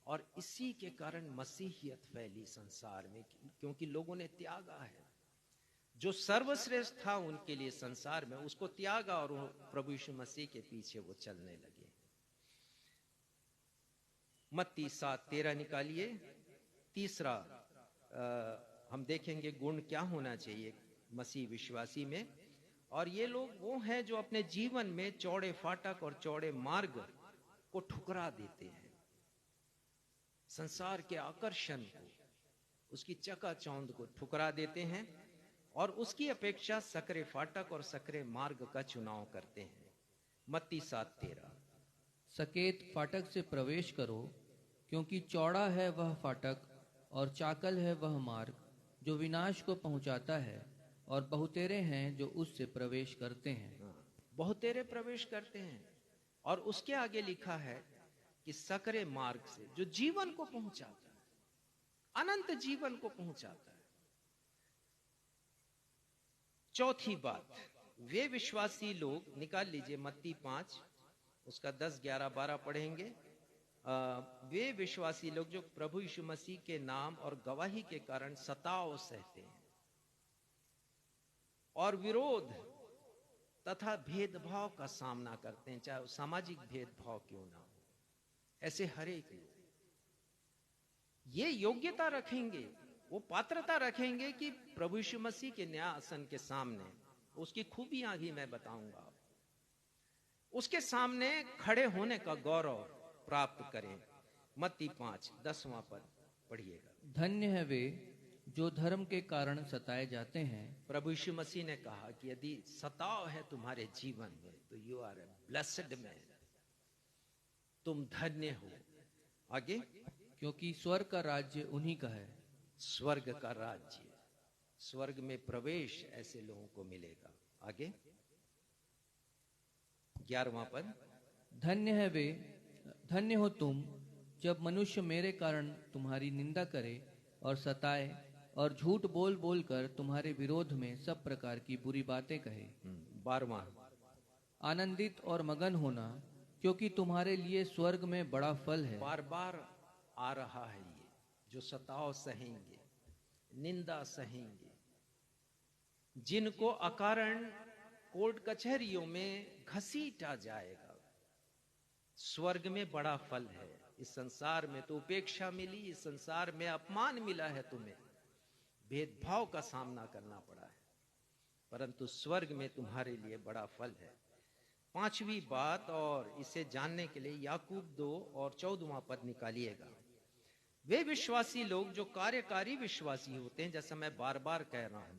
और इसी के कारण मसीहियत फैली संसार में, क्योंकि लोगों ने त्यागा है। जो सर्वश्रेष्ठ था उनके लिए संसार में, उसको त्यागा और प्रभु यीशु मसीह के पीछे वो चलने लगे। मत्ती 7:13 निकालिए। तीसरा हम देखेंगे गुण क्या होना चाहिए मसीह विश्वासी में। और ये लोग वो हैं जो अपने जीवन में चौड़े फाटक और चौड़े मार्ग को ठुकरा देते हैं, संसार के आकर्षण को, उसकी चकाचौंध को ठुकरा देते हैं और उसकी अपेक्षा सकरे फाटक और सकरे मार्ग का चुनाव करते हैं। मत्ती 7:13। सकेत फाटक से प्रवेश करो, क्योंकि चौड़ा है वह फाटक और चाकल है वह मार्ग जो विनाश को पहुंचाता है, और बहुतेरे हैं जो उससे प्रवेश करते हैं। बहुतेरे प्रवेश करते हैं। और उसके आगे लिखा है कि सकरे मार्ग से, जो जीवन को पहुंचाता है, अनंत जीवन को पहुंचाता है। चौथी बात, वे विश्वासी लोग, निकाल लीजिए मत्ती 5 उसका 10, 11, 12 पढ़ेंगे। वे विश्वासी लोग जो प्रभु यीशु मसीह के नाम और गवाही के कारण सताव सहते हैं और विरोध तथा भेदभाव का सामना करते हैं, चाहे सामाजिक भेदभाव क्यों ना हो, ऐसे हर एक लोग ये योग्यता रखेंगे, वो पात्रता रखेंगे कि प्रभु यीशु मसीह के न्याय आसन के सामने, उसकी खूबियां भी मैं बताऊंगा, उसके सामने खड़े होने का गौरव प्राप्त करें। मत्ती 5, 10वां पद पढ़िएगा। धन्य है वे जो धर्म के कारण सताए जाते हैं। प्रभु यीशु मसीह ने कहा कि यदि सताव है तुम्हारे जीवन में तो you are a blessed man, तुम धन्य हो। आगे, क्योंकि स्वर्ग का राज्य उन्हीं का है। स्वर्ग का राज्य, स्वर्ग में प्रवेश ऐसे लोगों को मिलेगा। आगे 11वां पद, धन्य हो तुम जब मनुष्य मेरे कारण तुम्हारी निंदा करे और सताए और झूठ बोल बोल कर तुम्हारे विरोध में सब प्रकार की बुरी बातें कहे। 12वां, आनंदित और मगन होना, क्योंकि तुम्हारे लिए स्वर्ग में बड़ा फल है। बार बार आ रहा है ये, जो सताव सहेंगे, निंदा सहेंगे, जिनको अकारण कोर्ट कचहरियों में घसीटा जाएगा, स्वर्ग में बड़ा फल है। इस संसार में तो उपेक्षा मिली, इस संसार में अपमान मिला है, तुम्हें भेदभाव का सामना करना पड़ा है, परंतु स्वर्ग में तुम्हारे लिए बड़ा फल है। 5वीं बात, और इसे जानने के लिए याकूब 2 और 14वां पद निकालिएगा। वे विश्वासी लोग जो कार्यकारी विश्वासी होते हैं, जैसा मैं बार बार कह रहा हूं,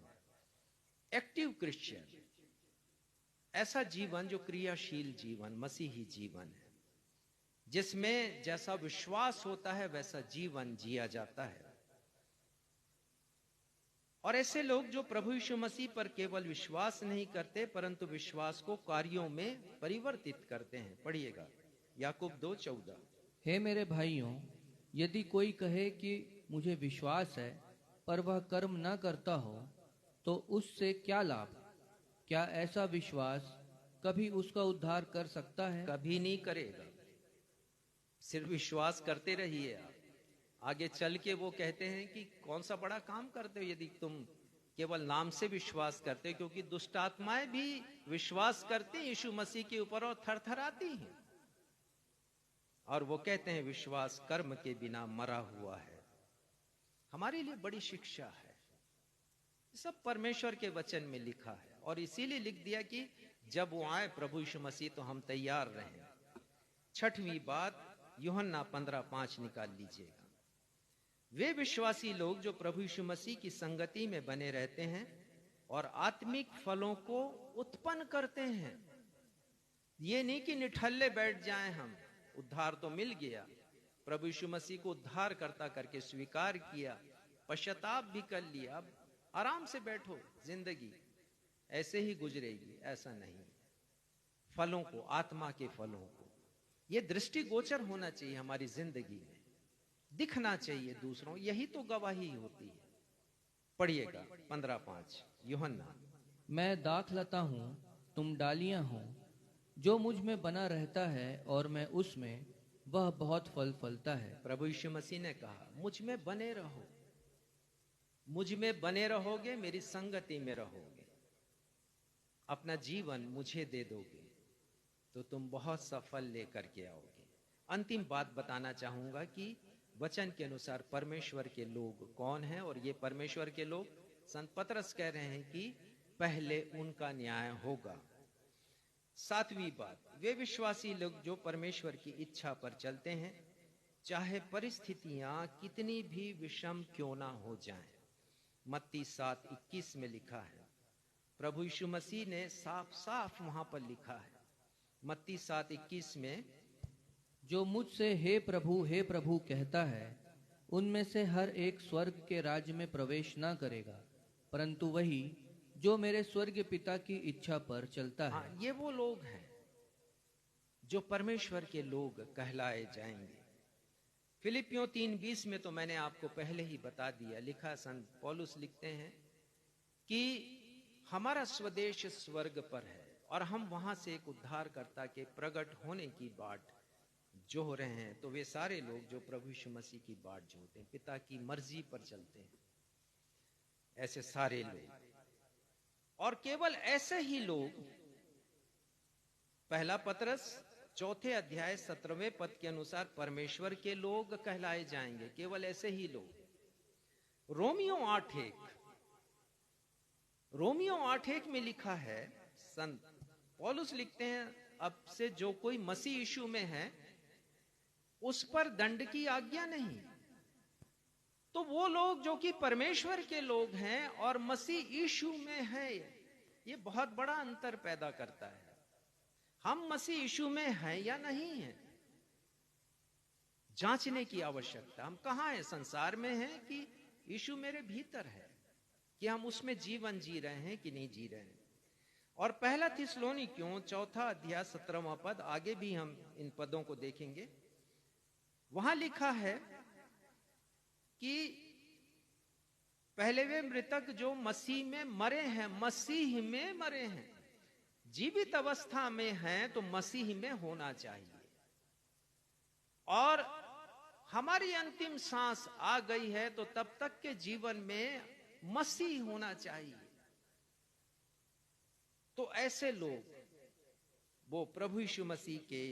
एक्टिव क्रिश्चियन, ऐसा जीवन जो क्रियाशील जीवन, मसीही जीवन है, जिसमें जैसा विश्वास होता है वैसा जीवन जिया जाता है। और ऐसे लोग जो प्रभु यीशु मसीह पर केवल विश्वास नहीं करते परंतु विश्वास को कार्यों में परिवर्तित करते हैं। पढ़िएगा याकूब 2:14। हे मेरे भाइयों, यदि कोई कहे कि मुझे विश्वास है पर वह कर्म न करता हो तो उससे क्या लाभ? क्या ऐसा विश्वास कभी उसका उद्धार कर सकता है? कभी नहीं करेगा। सिर्फ विश्वास करते रहिए आप। आगे चल के वो कहते हैं कि कौन सा बड़ा काम करते हो यदि तुम केवल नाम से विश्वास करते हो, क्योंकि दुष्ट आत्माएं भी विश्वास करते हैं यीशु मसीह के ऊपर और थरथराती हैं। और वो कहते हैं विश्वास कर्म के बिना मरा हुआ है। हमारे लिए बड़ी शिक्षा है, सब परमेश्वर के वचन में लिखा है, और इसीलिए लिख दिया कि जब वो आए प्रभु यीशु मसीह तो हम तैयार रहें। 6वीं बात, यूहन्ना 15:5 निकाल लीजिएगा। वे विश्वासी लोग जो प्रभु यीशु मसीह की संगति में बने रहते हैं और आत्मिक फलों को उत्पन्न करते हैं। ये नहीं कि निठल्ले बैठ जाएं हम, उद्धार तो मिल गया, प्रभु यीशु मसीह को उद्धार करता करके स्वीकार किया, पश्चाताप भी कर लिया, अब आराम से बैठो, जिंदगी ऐसे ही गुजरेगी, ऐसा नहीं। फलों को, आत्मा के फलों को, ये दृष्टिगोचर होना चाहिए हमारी जिंदगी में, दिखना चाहिए दूसरों, यही तो गवाही होती है। पढ़िएगा 15:5 यूहन्ना। मैं दाखलता हूँ, तुम डालियां हो। जो मुझ में बना रहता है और मैं उसमें, वह बहुत फल फलता है। प्रभु यीशु मसीह ने कहा मुझ में बने रहो, मुझ में बने रहोगे, मेरी संगति में रहोगे, अपना जीवन मुझे दे दोगे तो तुम बहुत सा फल लेकर के आओगे। अंतिम बात बताना चाहूंगा कि वचन के अनुसार परमेश्वर के लोग कौन हैं, और ये परमेश्वर के लोग संत पतरस कह रहे हैं कि पहले उनका न्याय होगा। 7वीं बात, वे विश्वासी लोग जो परमेश्वर की इच्छा पर चलते हैं, चाहे परिस्थितियां कितनी भी विषम क्यों ना हो जाएं। मत्ती 7:21 में लिखा है, प्रभु यीशु मसीह ने साफ साफ वहां पर लिखा है, मत्ती 7:21 में, जो मुझसे हे प्रभु कहता है, उनमें से हर एक स्वर्ग के राज्य में प्रवेश न करेगा, परंतु वही जो मेरे स्वर्ग पिता की इच्छा पर चलता है। हाँ, ये वो लोग हैं जो परमेश्वर के लोग कहलाए जाएंगे। फिलिपियों 3:20 में तो मैंने आपको पहले ही बता दिया, लिखा, संत पौलुस लिखते हैं कि हमारा स्वदेश स्वर्ग पर है और हम वहां से एक उद्धारकर्ता के प्रकट होने की बाट जोह रहे हैं। तो वे सारे लोग जो प्रभु यीशु मसीह की बाट जोहते हैं, पिता की मर्जी पर चलते हैं, ऐसे सारे लोग, और केवल ऐसे ही लोग, पहला पतरस 4 अध्याय 17वें पद के अनुसार परमेश्वर के लोग कहलाए जाएंगे, केवल ऐसे ही लोग। रोमियो 8:1 में लिखा है, संत पौलुस लिखते हैं, अब से जो कोई मसीह यीशु में है उस पर दंड की आज्ञा नहीं। तो वो लोग जो कि परमेश्वर के लोग हैं और मसीह यीशु में हैं, ये बहुत बड़ा अंतर पैदा करता है। हम मसीह यीशु में हैं या नहीं हैं, जांचने की आवश्यकता। हम कहां हैं, संसार में हैं कि यीशु मेरे भीतर है, कि हम उसमें जीवन जी रहे हैं कि नहीं जी रहे हैं। और पहला थिस्सलुनीकियों 4 अध्याय 17वां पद, आगे भी हम इन पदों को देखेंगे। वहां लिखा है कि पहले वे मृतक जो मसीह में मरे हैं, मसीह में मरे हैं, जीवित अवस्था में हैं तो मसीह में होना चाहिए। और हमारी अंतिम सांस आ गई है तो तब तक के जीवन में मसीह होना चाहिए। तो ऐसे लोग वो प्रभु यीशु मसीह के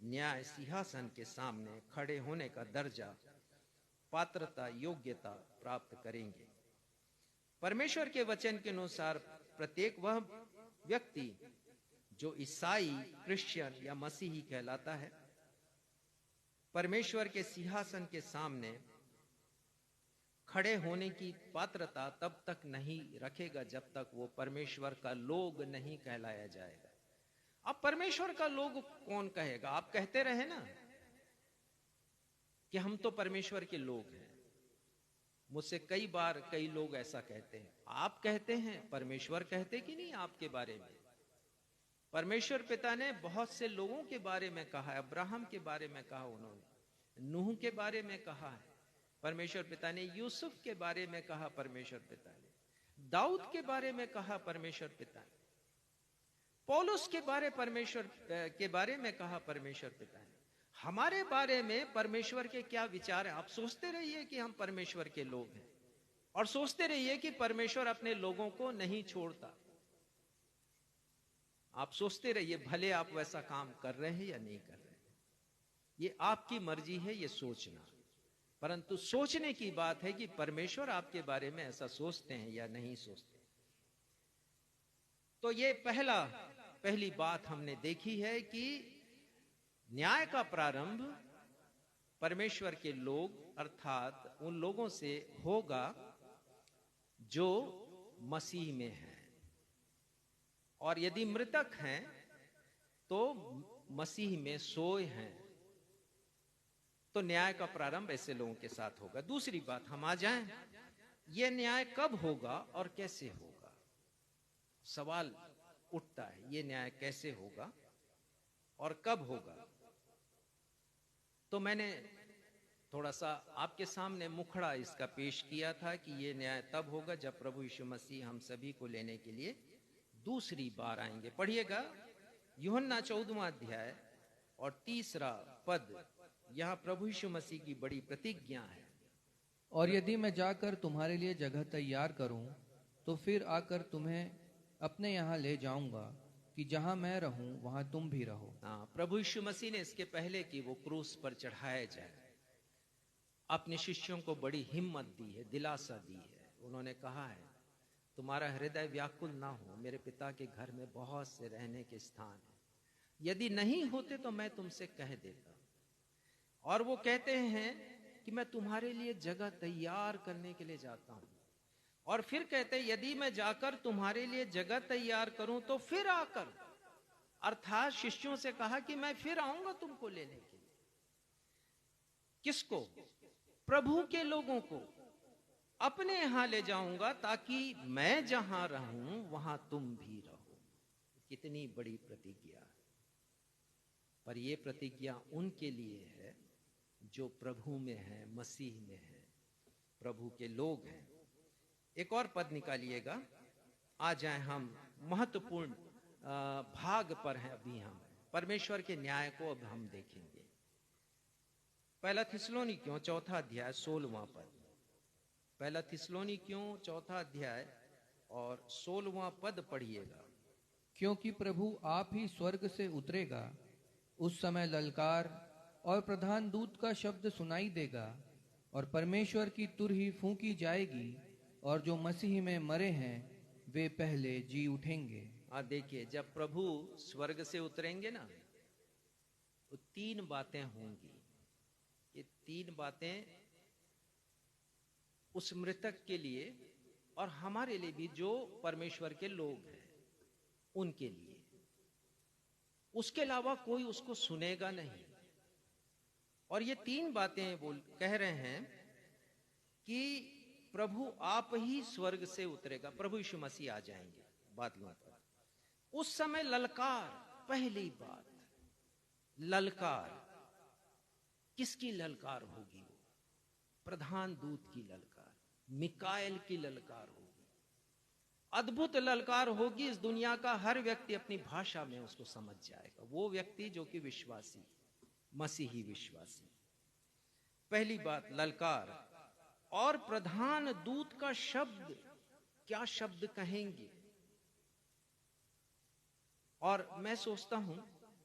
न्याय सिंहासन के सामने खड़े होने का दर्जा, पात्रता, योग्यता प्राप्त करेंगे। परमेश्वर के वचन के अनुसार प्रत्येक वह व्यक्ति जो ईसाई, क्रिश्चियन या मसीही कहलाता है, परमेश्वर के सिंहासन के सामने खड़े होने की पात्रता तब तक नहीं रखेगा जब तक वो परमेश्वर का लोग नहीं कहलाया जाएगा। अब परमेश्वर का लोग कौन कहेगा? आप कहते रहे ना कि हम तो परमेश्वर के लोग हैं। मुझसे कई बार कई लोग ऐसा कहते हैं। आप कहते हैं, परमेश्वर कहते कि नहीं आपके बारे में? परमेश्वर पिता ने बहुत से लोगों के बारे में कहा है। अब्राहम के बारे में कहा, उन्होंने नूह के बारे में कहा है परमेश्वर पिता ने, यूसुफ के बारे में कहा परमेश्वर पिता ने, दाऊद के बारे में कहा परमेश्वर पिता ने, पौलुस के बारे में कहा परमेश्वर पिता ने। हमारे बारे में परमेश्वर के क्या विचार है? आप सोचते रहिए कि हम परमेश्वर के लोग हैं, और सोचते रहिए कि परमेश्वर अपने लोगों को नहीं छोड़ता। आप सोचते रहिए, भले आप वैसा काम कर रहे हैं या नहीं कर रहे हैं, ये आपकी मर्जी है ये सोचना। परंतु सोचने की बात है कि परमेश्वर आपके बारे में ऐसा सोचते हैं या नहीं सोचते। तो ये पहली बात हमने देखी है कि न्याय का प्रारंभ परमेश्वर के लोग अर्थात उन लोगों से होगा जो मसीह में हैं, और यदि मृतक हैं तो मसीह में सोए हैं, तो न्याय का प्रारंभ ऐसे लोगों के साथ होगा। दूसरी बात, हम आ जाएं, यह न्याय कब होगा और कैसे होगा? सवाल उठता है, यह न्याय कैसे होगा और कब होगा? तो मैंने थोड़ा सा आपके सामने मुखड़ा इसका पेश किया था कि यह न्याय तब होगा जब प्रभु यीशु मसीह हम सभी को लेने के लिए दूसरी बार आएंगे। पढ़िएगा यूहन्ना 14वां अध्याय और 3 पद। यहां प्रभु यीशु मसीह की बड़ी प्रतिज्ञा है। और यदि मैं जाकर तुम्हारे लिए जगह तैयार करूं तो फिर आकर तुम्हें अपने यहाँ ले जाऊंगा कि जहां मैं रहूं वहां तुम भी रहो। प्रभु यीशु मसीह ने इसके पहले कि वो क्रूस पर चढ़ाया जाए अपने शिष्यों को बड़ी हिम्मत दी है, दिलासा दी है। उन्होंने कहा है, तुम्हारा हृदय व्याकुल ना हो, मेरे पिता के घर में बहुत से रहने के स्थान हैं, यदि नहीं होते तो मैं तुमसे कह देता। और वो कहते हैं कि मैं तुम्हारे लिए जगह तैयार करने के लिए जाता हूं। और फिर कहते हैं, यदि मैं जाकर तुम्हारे लिए जगह तैयार करूं तो फिर आकर, अर्थात शिष्यों से कहा कि मैं फिर आऊंगा तुमको लेने के लिए। किसको? प्रभु के लोगों को। अपने यहां ले जाऊंगा ताकि मैं जहां रहूं वहां तुम भी रहो। कितनी बड़ी प्रतिज्ञा है। पर यह प्रतिज्ञा उनके लिए है जो प्रभु में है, मसीह में है, प्रभु के लोग हैं। एक और पद निकालिएगा। आ जाए हम महत्वपूर्ण भाग पर हैं। अभी हम परमेश्वर के न्याय को अब हम देखेंगे। पहला थिस्सलुनीकियों चौथा अध्याय 16वां पद। पहला थिस्सलुनीकियों चौथा अध्याय और 16वां पद पढ़िएगा। क्योंकि प्रभु आप ही स्वर्ग से उतरेगा, उस समय ललकार और प्रधान दूत का शब्द सुनाई देगा, और परमेश्वर की तुरही फूंकी जाएगी, और जो मसीह में मरे हैं वे पहले जी उठेंगे। देखिए, जब प्रभु स्वर्ग से उतरेंगे ना, तो तीन बातें होंगी। ये तीन बातें उस मृतक के लिए और हमारे लिए भी, जो परमेश्वर के लोग हैं उनके लिए। उसके अलावा कोई उसको सुनेगा नहीं। और ये तीन बातें वो कह रहे हैं कि प्रभु आप ही स्वर्ग से उतरेगा, प्रभु यीशु मसीह आ जाएंगे बादलों पर। उस समय ललकार, पहली बात ललकार। किसकी ललकार होगी? वो प्रधान दूत की ललकार, मिकाएल की ललकार होगी। अद्भुत ललकार होगी। इस दुनिया का हर व्यक्ति अपनी भाषा में उसको समझ जाएगा, वो व्यक्ति जो कि विश्वासी, मसीही विश्वासी। पहली बात ललकार। और प्रधान दूत का शब्द, क्या शब्द कहेंगे? और मैं सोचता हूं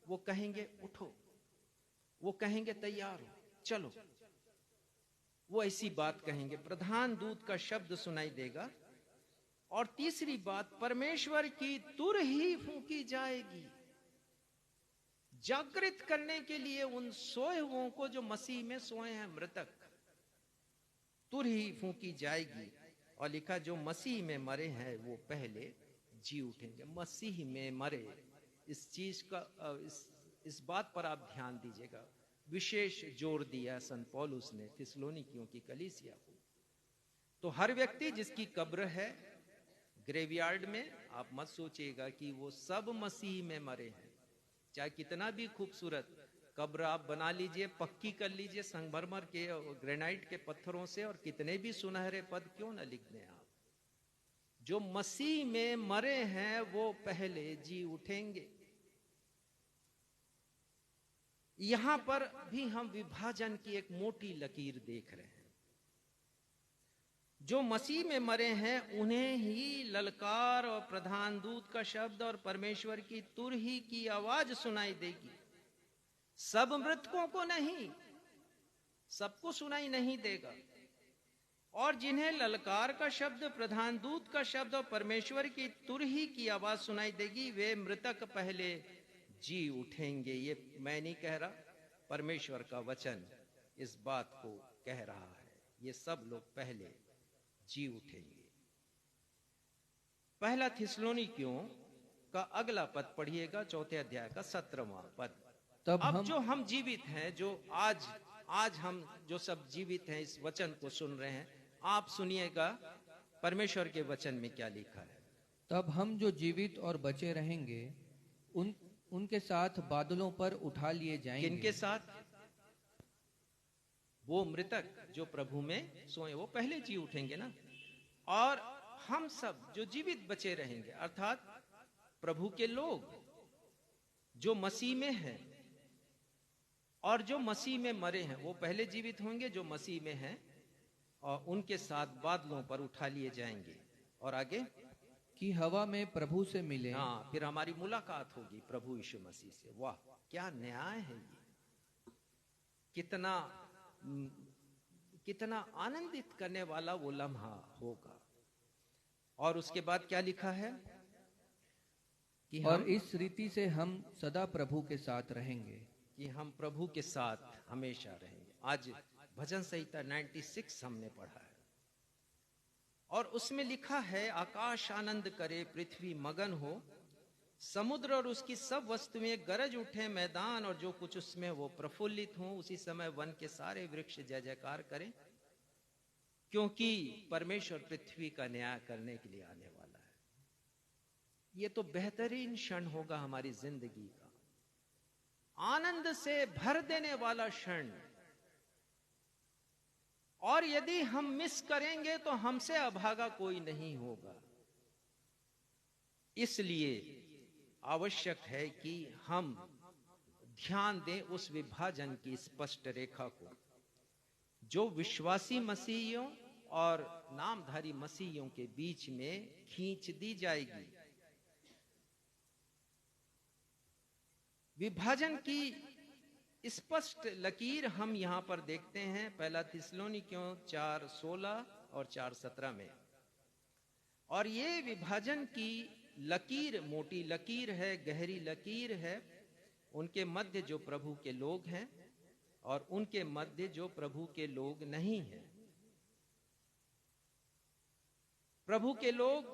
वो कहेंगे उठो, वो कहेंगे तैयार हो, चलो। वो ऐसी बात कहेंगे। प्रधान दूत का शब्द सुनाई देगा। और तीसरी बात, परमेश्वर की तुर ही फूंकी जाएगी, जागृत करने के लिए उन सोए हुओं को जो मसीह में सोए हैं, मृतक। तुर ही फूंकी जाएगी। और लिखा, जो मसीह में मरे हैं वो पहले जी उठेंगे। मसीह में मरे, इस चीज का इस बात पर आप ध्यान दीजिएगा। विशेष जोर दिया संत पौलुस ने थिस्सलुनीकियों की कलीसिया को। तो हर व्यक्ति जिसकी कब्र है ग्रेवयार्ड में, आप मत सोचिएगा कि वो सब मसीह में मरे हैं। चाहे कितना भी खूबसूरत कब्र आप बना लीजिए, पक्की कर लीजिए संगमरमर के और ग्रेनाइट के पत्थरों से, और कितने भी सुनहरे पद क्यों न लिख दें आप, जो मसीह में मरे हैं वो पहले जी उठेंगे। यहां पर भी हम विभाजन की एक मोटी लकीर देख रहे हैं। जो मसीह में मरे हैं उन्हें ही ललकार और प्रधान दूत का शब्द और परमेश्वर की तुरही की आवाज सुनाई देगी। सब मृतकों को नहीं, सबको सुनाई नहीं देगा। और जिन्हें ललकार का शब्द, प्रधान दूत का शब्द और परमेश्वर की तुरही की आवाज सुनाई देगी, वे मृतक पहले जी उठेंगे। ये मैं नहीं कह रहा, परमेश्वर का वचन इस बात को कह रहा है। ये सब लोग पहले जी उठेंगे। पहला थिस्सलुनीकियों का अगला पद पढ़िएगा, चौथे अध्याय का 17वां पद। अब जो हम जीवित हैं, जो आज हम जो सब जीवित हैं, इस वचन को सुन रहे हैं, आप सुनिएगा परमेश्वर के वचन में क्या लिखा है। तब हम जो जीवित और बचे रहेंगे उनके साथ बादलों पर उठा लिए जाएंगे। किनके साथ? वो मृतक जो प्रभु में सोए, वो पहले जी उठेंगे ना। और हम सब जो जीवित बचे रहेंगे, अर्थात प्रभु के लोग जो मसीह में हैं, और जो मसीह में मरे हैं वो पहले जीवित होंगे, जो मसीह में हैं, और उनके साथ बादलों पर उठा लिए जाएंगे। और आगे कि हवा में प्रभु से मिले। हाँ, फिर हमारी मुलाकात होगी प्रभु यीशु मसीह से। वाह, क्या न्याय है ये! कितना आनंदित करने वाला वो लम्हा होगा। और उसके बाद क्या लिखा है कि और इस रीति से हम सदा प्रभु के साथ रहेंगे। कि हम प्रभु के साथ हमेशा रहेंगे। आज भजन संहिता 96 हमने पढ़ा है, और उसमें लिखा है, आकाश आनंद करे, पृथ्वी मगन हो, समुद्र और उसकी सब वस्तुएं गरज उठे, मैदान और जो कुछ उसमें वो प्रफुल्लित हो। उसी समय वन के सारे वृक्ष जय जयकार करें, क्योंकि परमेश्वर पृथ्वी का न्याय करने के लिए आने वाला है। ये तो बेहतरीन क्षण होगा हमारी जिंदगी का, आनंद से भर देने वाला क्षण। और यदि हम मिस करेंगे तो हमसे अभागा कोई नहीं होगा। इसलिए आवश्यक है कि हम ध्यान दें उस विभाजन की स्पष्ट रेखा को, जो विश्वासी मसीहियों और नामधारी मसीहियों के बीच में खींच दी जाएगी। विभाजन की स्पष्ट लकीर हम यहां पर देखते हैं पहला थिस्सलुनीकियों 4:16 और 4:17 में। और ये विभाजन की लकीर मोटी लकीर है, गहरी लकीर है, उनके मध्य जो प्रभु के लोग हैं और उनके मध्य जो प्रभु के लोग नहीं हैं। प्रभु के लोग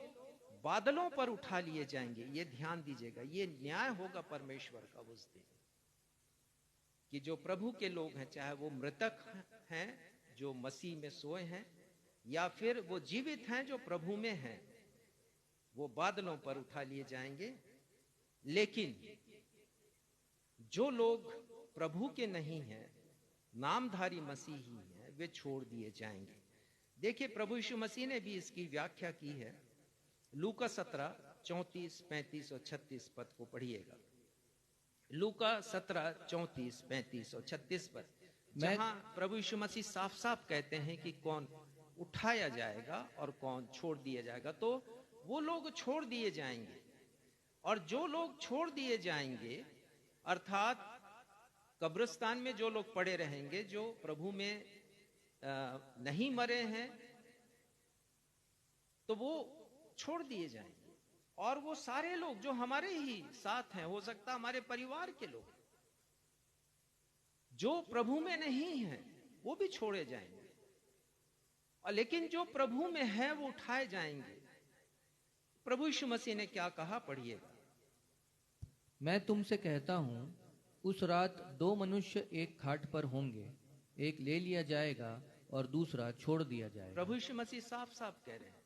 बादलों पर उठा लिए जाएंगे, ये ध्यान दीजिएगा। ये न्याय होगा परमेश्वर का उस दिन, कि जो प्रभु के लोग हैं, चाहे वो मृतक हैं जो मसीह में सोए हैं, या फिर वो जीवित हैं जो प्रभु में हैं, वो बादलों पर उठा लिए जाएंगे। लेकिन जो लोग प्रभु के नहीं हैं, नामधारी मसीही हैं, वे छोड़ दिए जाएंगे। देखिए, प्रभु यीशु मसीह ने भी इसकी व्याख्या की है। लूका 17:34, 35 और 36 पद को पढ़िएगा। लूका 17:34, 35 और 36 पद, जहां प्रभु यीशु मसीह साफ साफ कहते हैं कि कौन उठाया जाएगा और कौन छोड़ दिया जाएगा। तो वो लोग छोड़ दिए जाएंगे, और जो लोग छोड़ दिए जाएंगे अर्थात कब्रिस्तान में जो लोग पड़े रहेंगे, जो प्रभु में नहीं मरे हैं, तो वो छोड़ दिए जाएंगे। और वो सारे लोग जो हमारे ही साथ हैं, हो सकता हमारे परिवार के लोग, जो प्रभु में नहीं हैं, वो भी छोड़े जाएंगे। और लेकिन जो प्रभु में है वो उठाए जाएंगे। प्रभु यीशु मसीह ने क्या कहा, पढ़िएगा। मैं तुमसे कहता हूं, उस रात 2 मनुष्य एक खाट पर होंगे, एक ले लिया जाएगा और दूसरा छोड़ दिया जाएगा। प्रभु यीशु मसीह साफ साफ कह रहे हैं,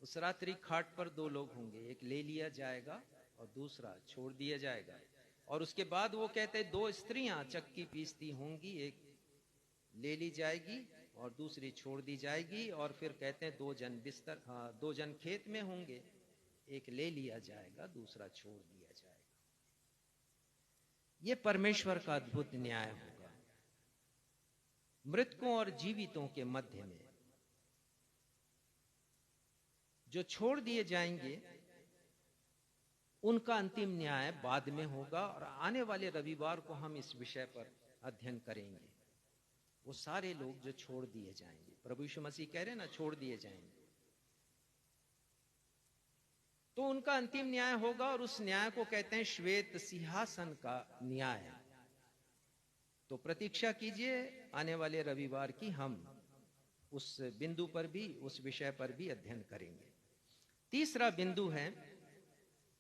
उस रात्रि खाट पर 2 लोग होंगे, एक ले लिया जाएगा और दूसरा छोड़ दिया जाएगा। और उसके बाद वो कहते हैं 2 स्त्रियां चक्की पीसती होंगी, एक ले ली जाएगी और दूसरी छोड़ दी जाएगी। और फिर कहते हैं 2 जन खेत में होंगे, एक ले लिया जाएगा, दूसरा छोड़ दिया जाएगा। ये परमेश्वर का अद्भुत न्याय होगा मृतकों और जीवितों के मध्य में। जो छोड़ दिए जाएंगे उनका अंतिम न्याय बाद में होगा, और आने वाले रविवार को हम इस विषय पर अध्ययन करेंगे। वो सारे लोग जो छोड़ दिए जाएंगे, प्रभु यीशु मसीह कह रहे हैं ना, छोड़ दिए जाएंगे, तो उनका अंतिम न्याय होगा। और उस न्याय को कहते हैं श्वेत सिंहासन का न्याय। तो प्रतीक्षा कीजिए आने वाले रविवार की, हम उस बिंदु पर भी, उस विषय पर भी अध्ययन करेंगे। तीसरा बिंदु है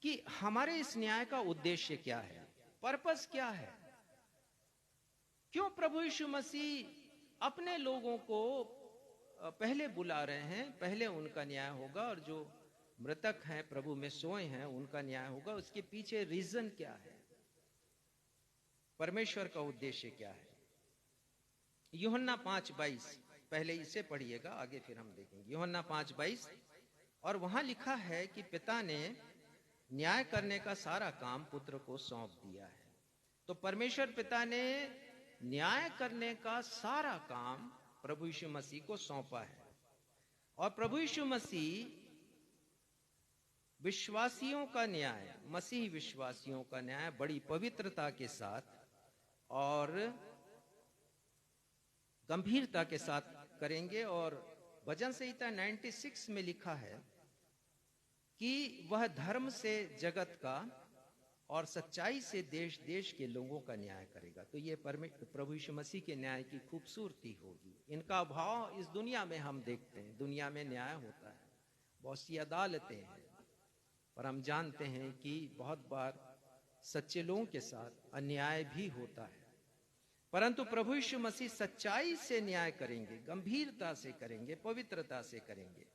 कि हमारे इस न्याय का उद्देश्य क्या है, पर्पस क्या है। क्यों प्रभु यीशु मसीह अपने लोगों को पहले बुला रहे हैं, पहले उनका न्याय होगा, और जो मृतक हैं, प्रभु में सोए हैं, उनका न्याय होगा। उसके पीछे रीजन क्या है, परमेश्वर का उद्देश्य क्या है। यूहन्ना 5:22, पहले इसे पढ़िएगा, आगे फिर हम देखेंगे। यूहन्ना 5:22, और वहां लिखा है कि पिता ने न्याय करने का सारा काम पुत्र को सौंप दिया है। तो परमेश्वर पिता ने न्याय करने का सारा काम प्रभु यीशु मसीह को सौंपा है। और प्रभु यीशु मसीह विश्वासियों का न्याय, मसीह विश्वासियों का न्याय बड़ी पवित्रता के साथ और गंभीरता के साथ करेंगे। और भजन संहिता 96 में लिखा है कि वह धर्म से जगत का और सच्चाई से देश देश के लोगों का न्याय करेगा। तो ये प्रभु यीशु मसीह के न्याय की खूबसूरती होगी। इनका अभाव इस दुनिया में हम देखते हैं। दुनिया में न्याय होता है, बहुत सी अदालतें हैं, पर हम जानते हैं कि बहुत बार सच्चे लोगों के साथ अन्याय भी होता है। परंतु प्रभु यीशु मसीह सच्चाई से न्याय करेंगे, गंभीरता से करेंगे, पवित्रता से करेंगे।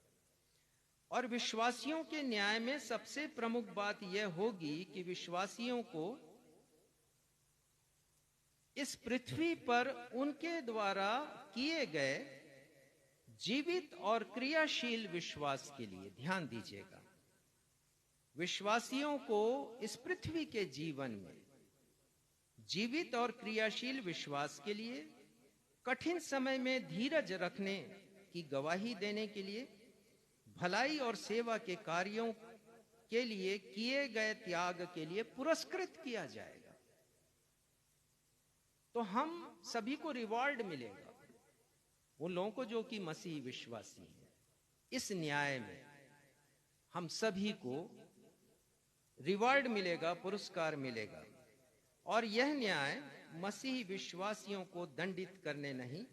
और विश्वासियों के न्याय में सबसे प्रमुख बात यह होगी कि विश्वासियों को इस पृथ्वी पर उनके द्वारा किए गए जीवित और क्रियाशील विश्वास के लिए, ध्यान दीजिएगा, विश्वासियों को इस पृथ्वी के जीवन में जीवित और क्रियाशील विश्वास के लिए, कठिन समय में धीरज रखने की गवाही देने के लिए, भलाई और सेवा के कार्यों के लिए किए गए त्याग के लिए पुरस्कृत किया जाएगा। तो हम सभी को रिवॉर्ड मिलेगा, उन लोगों को जो कि मसीह विश्वासी हैं। इस न्याय में हम सभी को रिवॉर्ड मिलेगा, पुरस्कार मिलेगा। और यह न्याय मसीह विश्वासियों को दंडित करने नहीं,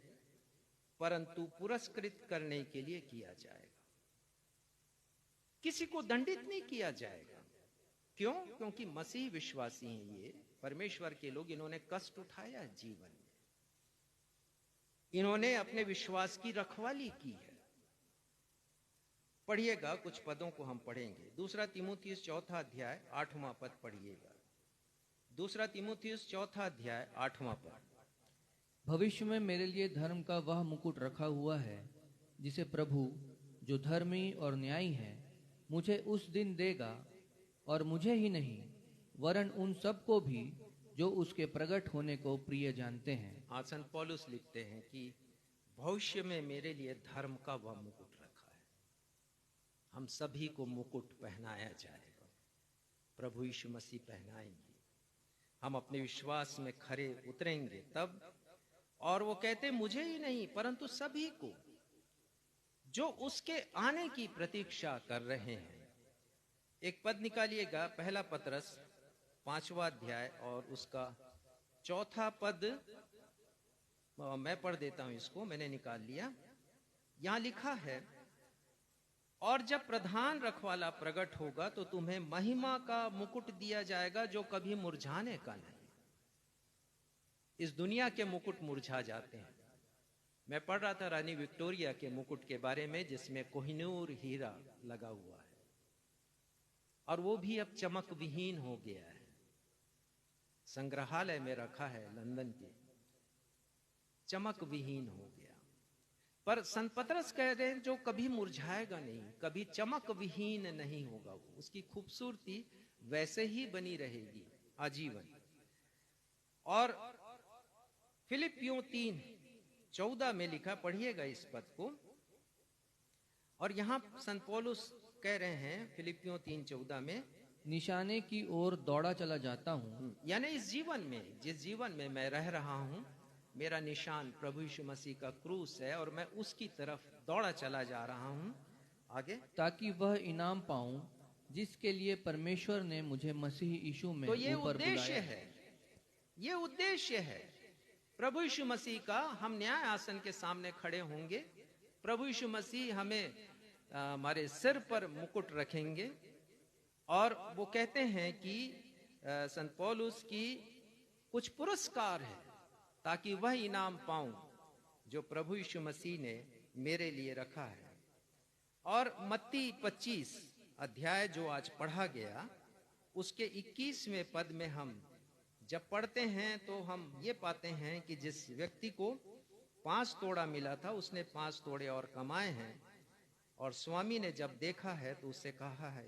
परंतु पुरस्कृत करने के लिए किया जाएगा। किसी को दंडित नहीं किया जाएगा। क्यों? क्योंकि मसीह विश्वासी हैं, ये परमेश्वर के लोग, इन्होंने कष्ट उठाया जीवन में, इन्होंने अपने विश्वास की रखवाली की है। पढ़िएगा, कुछ पदों को हम पढ़ेंगे। 2 तीमुथियुस 4 अध्याय 8वां पद पढ़िएगा। 2 तीमुथियुस 4 अध्याय 8वां पद। भविष्य में मेरे लिए धर्म का वह मुकुट रखा हुआ है, जिसे प्रभु जो धर्मी और न्यायी है मुझे उस दिन देगा, और मुझे ही नहीं वरन उन सबको भी जो उसके प्रकट होने को प्रिय जानते हैं। संत पौलुस लिखते हैं कि भविष्य में मेरे लिए धर्म का वह मुकुट रखा है। हम सभी को मुकुट पहनाया जाएगा, प्रभु यीशु मसीह पहनाएंगे। हम अपने विश्वास में खरे उतरेंगे तब। और वो कहते मुझे ही नहीं परंतु सभी को जो उसके आने की प्रतीक्षा कर रहे हैं। एक पद निकालिएगा, 1 पतरस 5वां अध्याय और उसका 4 पद। मैं पढ़ देता हूं इसको, मैंने निकाल लिया। यहां लिखा है, और जब प्रधान रखवाला प्रकट होगा तो तुम्हें महिमा का मुकुट दिया जाएगा जो कभी मुरझाने का नहीं। इस दुनिया के मुकुट मुरझा जाते हैं। मैं पढ़ रहा था रानी विक्टोरिया के मुकुट के बारे में, जिसमें कोहिनूर हीरा लगा हुआ है, और वो भी अब चमक विहीन हो गया है। संग्रहालय में रखा है लंदन के, चमक विहीन हो गया। पर संत पतरस कह रहे हैं जो कभी मुरझाएगा नहीं, कभी चमक विहीन नहीं होगा, वो उसकी खूबसूरती वैसे ही बनी रहेगी आजीवन। और फिलिपियों 3:14 में लिखा, पढ़िएगा इस पद को। और यहां संत पौलुस कह रहे हैं फिलिपियों 3:14 में, निशाने की ओर दौड़ा चला जाता हूँ। यानी इस जीवन में, जिस जीवन में मैं रह रहा हूं, मेरा निशान प्रभु यीशु मसीह का क्रूस है और मैं उसकी तरफ दौड़ा चला जा रहा हूं। आगे, ताकि वह इनाम पाऊं जिसके लिए परमेश्वर ने मुझे मसीह यीशु में तो ये ऊपर उद्देश्य बुलाया है, ये उद्देश्य है प्रभु यीशु मसीह का। हम न्याय आसन के सामने खड़े होंगे, प्रभु यीशु मसीह हमें हमारे सिर पर मुकुट रखेंगे। और वो कहते हैं कि संत पौलुस की कुछ पुरस्कार है, ताकि वह इनाम पाऊं जो प्रभु यीशु मसीह ने मेरे लिए रखा है। और मत्ती 25 अध्याय जो आज पढ़ा गया, उसके 21वें पद में हम जब पढ़ते हैं तो हम ये पाते हैं कि जिस व्यक्ति को 5 तोड़ा मिला था, उसने 5 तोड़े और कमाए हैं। और स्वामी ने जब देखा है तो उससे कहा है,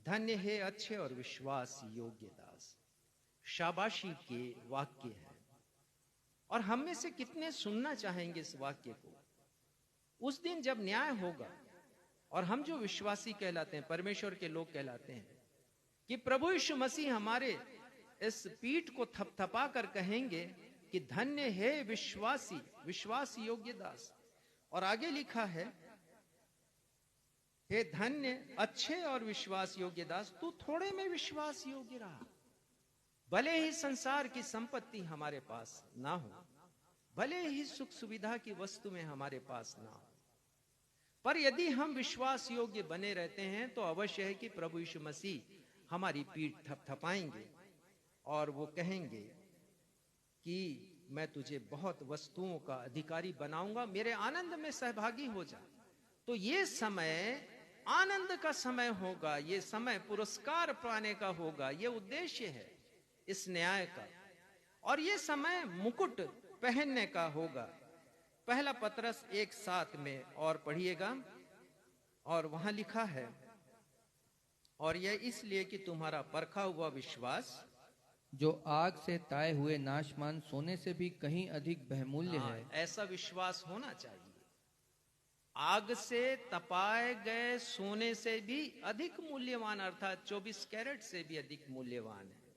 धन्य है अच्छे और विश्वास योग्य दास। शाबाशी के वाक्य है। और हम में से कितने सुनना चाहेंगे इस वाक्य को? उस दिन जब न्याय होगा और हम जो विश्वासी कहलाते हैं, परमेश्वर के लोग कहलाते हैं, कि प्रभु यीशु मसीह हमारे इस पीठ को थपथपा कर कहेंगे कि धन्य है विश्वासी, विश्वास योग्य दास। और आगे लिखा है, हे धन्य अच्छे और विश्वास योग्य दास, तू थोड़े में विश्वास योग्य रहा। भले ही संसार की संपत्ति हमारे पास ना हो, भले ही सुख सुविधा की वस्तु में हमारे पास ना हो, पर यदि हम विश्वास योग्य बने रहते हैं तो अवश्य है कि प्रभु यीशु मसीह हमारी पीठ थपथपाएंगे और वो कहेंगे कि मैं तुझे बहुत वस्तुओं का अधिकारी बनाऊंगा, मेरे आनंद में सहभागी हो जा। तो ये समय आनंद का समय होगा, ये समय पुरस्कार पाने का होगा, ये उद्देश्य है इस न्याय का। और ये समय मुकुट पहनने का होगा। पहला पत्रस 1:7 में और पढ़िएगा, और वहां लिखा है, और यह इसलिए कि तुम्हारा परखा हुआ विश्वास जो आग से ताए हुए नाशमान सोने से भी कहीं अधिक बहुमूल्य है। ऐसा विश्वास होना चाहिए। आग से तपाए गए सोने से भी अधिक मूल्यवान, अर्थात 24 कैरेट से भी अधिक मूल्यवान है।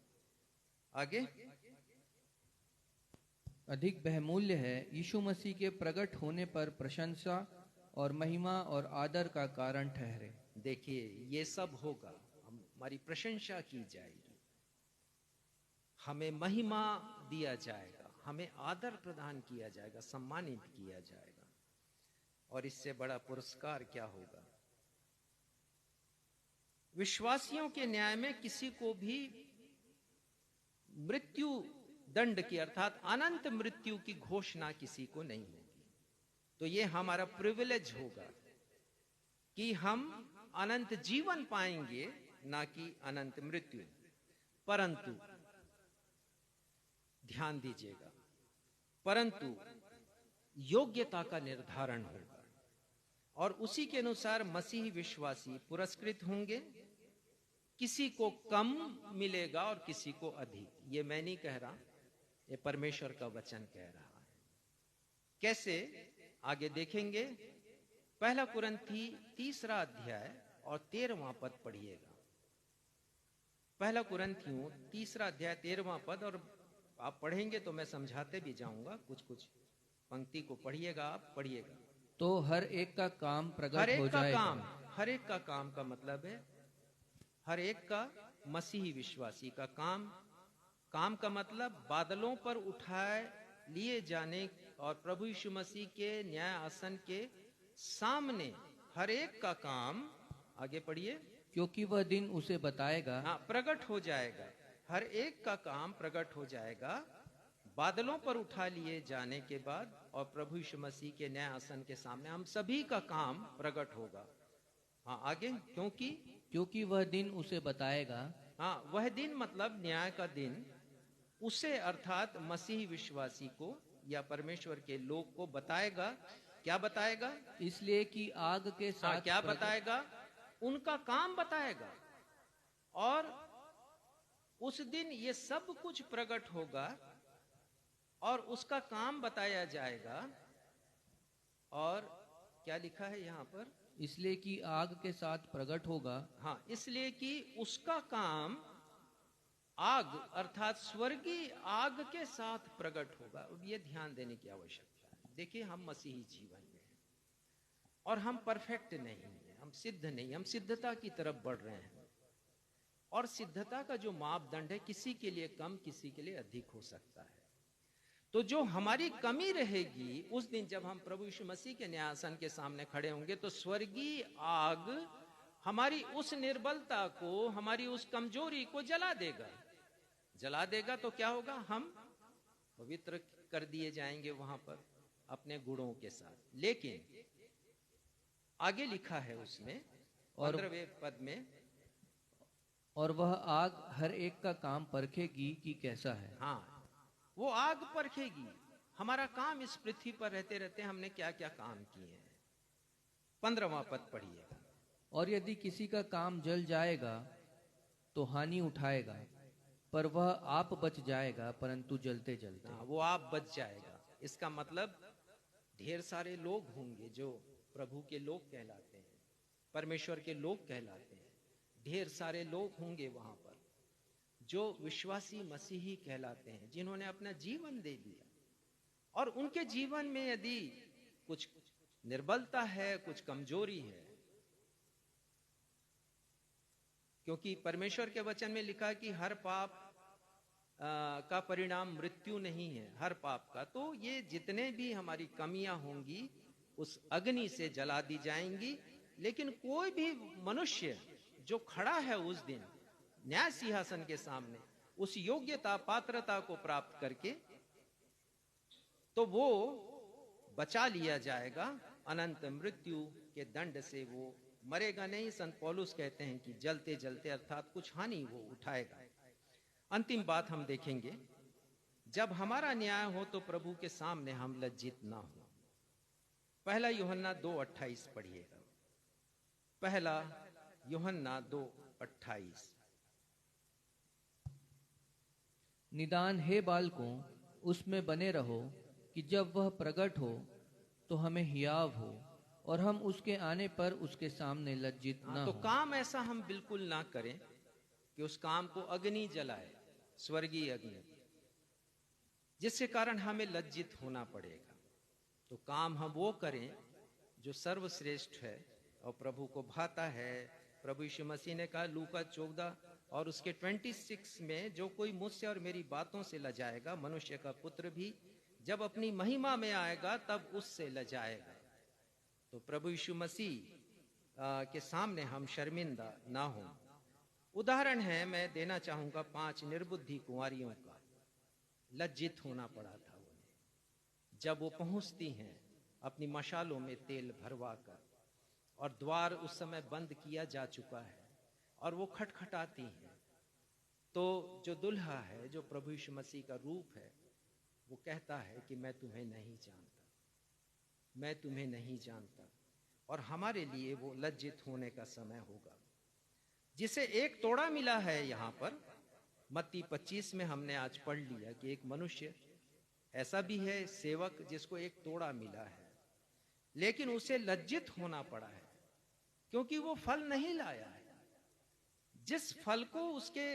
आगे, अधिक बहुमूल्य है, यीशु मसीह के प्रकट होने पर प्रशंसा और महिमा और आदर का कारण ठहरे। देखिए, ये सब होगा, हमारी प्रशंसा की जाएगी, हमें महिमा दिया जाएगा, हमें आदर प्रदान किया जाएगा, सम्मानित किया जाएगा। और इससे बड़ा पुरस्कार क्या होगा? विश्वासियों के न्याय में किसी को भी मृत्यु दंड की, अर्थात अनंत मृत्यु की घोषणा किसी को नहीं होगी। तो ये हमारा प्रिविलेज होगा कि हम अनंत जीवन पाएंगे, ना कि अनंत मृत्यु। परंतु ध्यान दीजिएगा, परंतु योग्यता का निर्धारण होगा, और उसी के अनुसार मसीही विश्वासी पुरस्कृत होंगे। किसी को कम मिलेगा और किसी को अधिक। ये मैं नहीं कह रहा, ये परमेश्वर का वचन कह रहा है। कैसे? आगे देखेंगे। पहला कुरिन्थी 3 अध्याय और 13वां पद पढ़िएगा। पहला कुरिन्थियों 3 अध्याय 13वां पद, और आप पढ़ेंगे तो मैं समझाते भी जाऊंगा, कुछ कुछ पंक्ति को पढ़िएगा, आप पढ़िएगा। तो हर एक का काम प्रकट हो हर एक का जाएगा। काम, हर एक का काम का मतलब है हर एक का, मसीही विश्वासी का काम। काम का मतलब बादलों पर उठाए लिए जाने और प्रभु यीशु मसीह के न्याय आसन के सामने हर एक का काम। आगे पढ़िए। क्योंकि वह दिन उसे बताएगा। हाँ, प्रकट हो जाएगा, हर एक का काम प्रकट हो जाएगा बादलों पर उठा लिए जाने के बाद, और प्रभु यीशु मसीह के न्याय आसन के सामने हम सभी का काम प्रकट होगा। हाँ, आगे। क्योंकि वह दिन उसे बताएगा। हाँ, वह दिन मतलब न्याय का दिन उसे, अर्थात मसीही विश्वासी को या परमेश्वर के लोग को बताएगा। क्या बताएगा? इसलिए कि आग के साथ क्या बताएगा? उनका काम बताएगा। और उस दिन ये सब कुछ प्रकट होगा और उसका काम बताया जाएगा। और क्या लिखा है यहाँ पर? इसलिए कि आग के साथ प्रकट होगा। हाँ, इसलिए कि उसका काम आग, अर्थात स्वर्गीय आग के साथ प्रकट होगा। अब ये ध्यान देने की आवश्यकता है। देखिए, हम मसीही जीवन में हैं और हम परफेक्ट नहीं हैं, हम सिद्ध नहीं, हम सिद्धता की तरफ बढ़ रहे हैं। और सिद्धता का जो मापदंड है, किसी के लिए कम, किसी के लिए अधिक हो सकता है। तो जो हमारी कमी रहेगी, उस दिन जब हम प्रभु यीशु मसीह के न्यायासन के सामने खड़े होंगे, तो स्वर्गीय आग हमारी उस निर्बलता को, हमारी उस कमजोरी को जला देगा। जला देगा तो क्या होगा? हम पवित्र कर दिए जाएंगे वहां पर अपने गुणों के साथ। लेकिन आगे लिखा है उसमें 15वें पद में, और वह आग हर एक का काम परखेगी कि कैसा है। हाँ, वो आग परखेगी हमारा काम। इस पृथ्वी पर रहते रहते हमने क्या क्या काम किए हैं। 15वां पद पढ़िएगा। और यदि किसी का काम जल जाएगा तो हानि उठाएगा, पर वह आप बच जाएगा, परंतु जलते जलते। वो आप बच जाएगा। इसका मतलब ढेर सारे लोग होंगे जो प्रभु के लोग कहलाते हैं, परमेश्वर के लोग कहलाते हैं। ढेर सारे लोग होंगे वहां पर जो विश्वासी मसीही कहलाते हैं, जिन्होंने अपना जीवन दे दिया। और उनके जीवन में यदि कुछ निर्बलता है, कुछ कमजोरी है, क्योंकि परमेश्वर के वचन में लिखा कि हर पाप का परिणाम मृत्यु नहीं है, हर पाप का। तो ये जितने भी हमारी कमियां होंगी उस अग्नि से जला दी जाएंगी। लेकिन कोई भी मनुष्य जो खड़ा है उस दिन न्याय सिंहासन के सामने, उस योग्यता, पात्रता को प्राप्त करके तो वो बचा लिया जाएगा, अनंत मृत्यु के दंड से वो मरेगा नहीं। संत पौलुस कहते हैं कि जलते जलते अर्थात कुछ हानि वो उठाएगा। अंतिम बात हम देखेंगे, जब हमारा न्याय हो तो प्रभु के सामने हम लज्जित ना हो। पहला यूहन्ना 2:28 पढ़िएगा। पहला यूहन्ना 2:28। निदान हे बालकों, उसमें बने रहो कि जब वह प्रकट हो तो हमें हियाव हो और हम उसके आने पर उसके सामने लज्जित न तो हो। काम ऐसा हम बिल्कुल ना करें कि उस काम को अग्नि जलाए, स्वर्गीय अग्नि, जिसके कारण हमें लज्जित होना पड़ेगा। तो काम हम वो करें जो सर्वश्रेष्ठ है और प्रभु को भाता है। प्रभु यीशु मसीह ने कहा लूका 14 और उसके 26 में, जो कोई मुझसे और मेरी बातों से लजाएगा, मनुष्य का पुत्र भी जब अपनी महिमा में आएगा तब उससे लजाएगा। तो प्रभु यीशु मसीह के सामने हम शर्मिंदा ना हो। उदाहरण है, मैं देना चाहूंगा 5 निर्बुद्धि कुंवारियों का। लज्जित होना पड़ा था उन्हें जब वो पहुंचती हैं अपनी मशालों में तेल भरवा कर, और द्वार उस समय बंद किया जा चुका है और वो खटखटाती हैं। तो जो दुल्हा है, जो प्रभु यीशु मसीह का रूप है, वो कहता है कि मैं तुम्हें नहीं जानता, मैं तुम्हें नहीं जानता। और हमारे लिए वो लज्जित होने का समय होगा। जिसे एक तोड़ा मिला है, यहाँ पर मत्ती 25 में हमने आज पढ़ लिया कि एक मनुष्य ऐसा भी है, सेवक, जिसको एक तोड़ा मिला है, लेकिन उसे लज्जित होना पड़ा है क्योंकि वो फल नहीं लाया है। जिस फल को उसके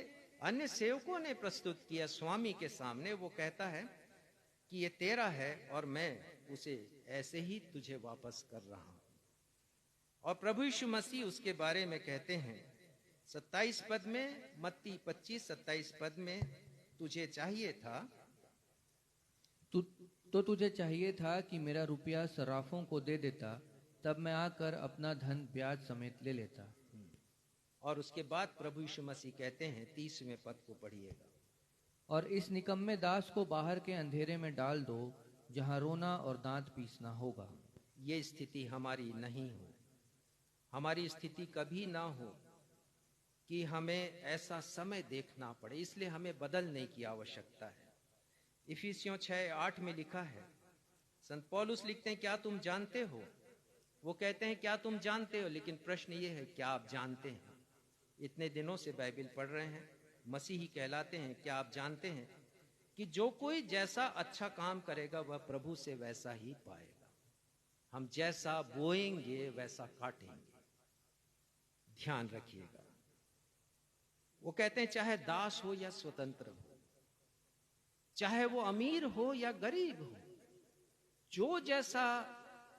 अन्य सेवकों ने प्रस्तुत किया स्वामी के सामने, वो कहता है कि ये तेरा है और मैं उसे ऐसे ही तुझे वापस कर रहा हूं। और प्रभु यीशु मसीह उसके बारे में कहते हैं 27 पद में, मत्ती 25:27 पद में, तुझे चाहिए था तो तुझे चाहिए था कि मेरा रुपया सराफों को दे देता, तब मैं आकर अपना धन ब्याज समेत ले लेता। और उसके बाद प्रभु यीशु मसीह कहते हैं 30वें पद को पढ़िएगा। और इस निकम्मे दास को बाहर के अंधेरे में डाल दो, जहां रोना और दांत पीसना होगा। ये स्थिति हमारी नहीं हो, हमारी स्थिति कभी ना हो कि हमें ऐसा समय देखना पड़े। इसलिए हमें बदलने की आवश्यकता है। इफिसियों 6:8 में लिखा है, संत पौलुस लिखते हैं, क्या तुम जानते हो? वो कहते हैं क्या तुम जानते हो, लेकिन प्रश्न ये है क्या आप जानते हैं? इतने दिनों से बाइबल पढ़ रहे हैं, मसीही कहलाते हैं, क्या आप जानते हैं कि जो कोई जैसा अच्छा काम करेगा वह प्रभु से वैसा ही पाएगा। हम जैसा बोएंगे वैसा काटेंगे, ध्यान रखिएगा। वो कहते हैं चाहे दास हो या स्वतंत्र हो, चाहे वो अमीर हो या गरीब हो, जो जैसा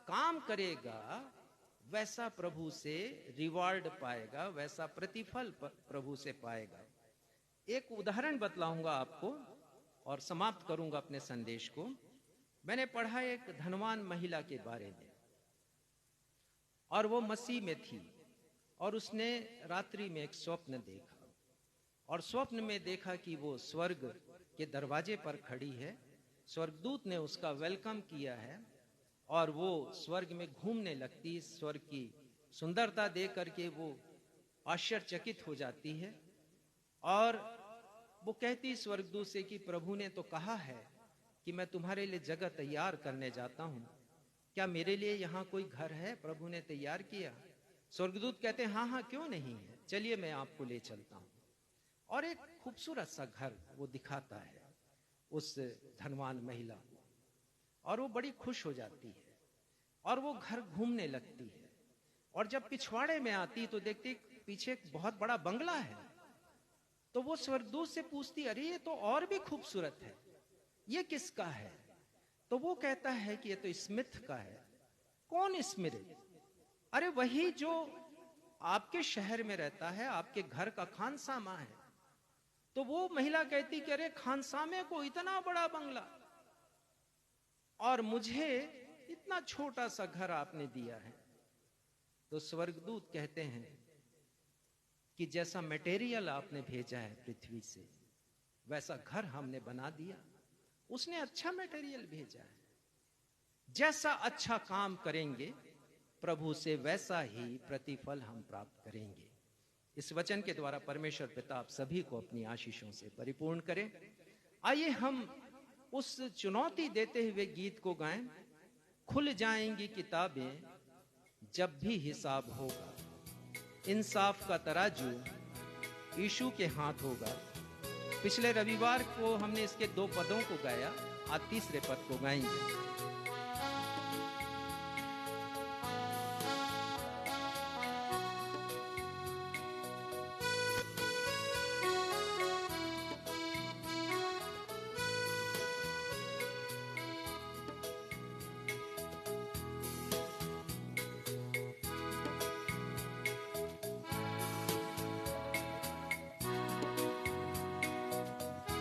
काम करेगा वैसा प्रभु से रिवार्ड पाएगा, वैसा प्रतिफल प्रभु से पाएगा। एक उदाहरण बतलाऊंगा आपको और समाप्त करूंगा अपने संदेश को। मैंने पढ़ा एक धनवान महिला के बारे में, और वो मसीह में थी, और उसने रात्रि में एक स्वप्न देखा, और स्वप्न में देखा कि वो स्वर्ग के दरवाजे पर खड़ी है। स्वर्गदूत ने उसका वेलकम किया है और वो स्वर्ग में घूमने लगती। स्वर्ग की सुंदरता देख करके वो आश्चर्यचकित हो जाती है, और वो कहती स्वर्गदूत से कि प्रभु ने तो कहा है कि मैं तुम्हारे लिए जगह तैयार करने जाता हूं, क्या मेरे लिए यहाँ कोई घर है? प्रभु ने तैयार किया। स्वर्गदूत कहते हैं हाँ हाँ, क्यों नहीं है, चलिए मैं आपको ले चलता हूं। और एक खूबसूरत सा घर वो दिखाता है उस धनवान महिला को, और वो बड़ी खुश हो जाती है और वो घर घूमने लगती है। और जब पिछवाड़े में आती तो देखती पीछे एक बहुत बड़ा बंगला है। तो वो स्वर्गदूत से पूछती, अरे ये तो और भी खूबसूरत है, ये किसका है? तो वो कहता है कि ये तो स्मिथ का है। कौन स्मिथ? अरे वही जो आपके शहर में रहता है, आपके घर का खानसामा है। तो वो महिला कहती कि अरे खानसामे को इतना बड़ा बंगला और मुझे इतना छोटा सा घर आपने दिया है। तो स्वर्गदूत कहते हैं कि जैसा मटेरियल आपने भेजा है पृथ्वी से, वैसा घर हमने बना दिया। उसने अच्छा मटेरियल भेजा है, जैसा अच्छा काम करेंगे प्रभु से वैसा ही प्रतिफल हम प्राप्त करेंगे। इस वचन के द्वारा परमेश्वर पिता आप सभी को अपनी आशीषों से परिपूर्ण करें। आइए हम उस चुनौती देते हुए गीत को गाएं, खुल जाएंगी किताबें जब भी हिसाब होगा, इंसाफ का तराजू यीशु के हाथ होगा। पिछले रविवार को हमने इसके 2 पदों को गाया, आज तीसरे पद को गाएंगे।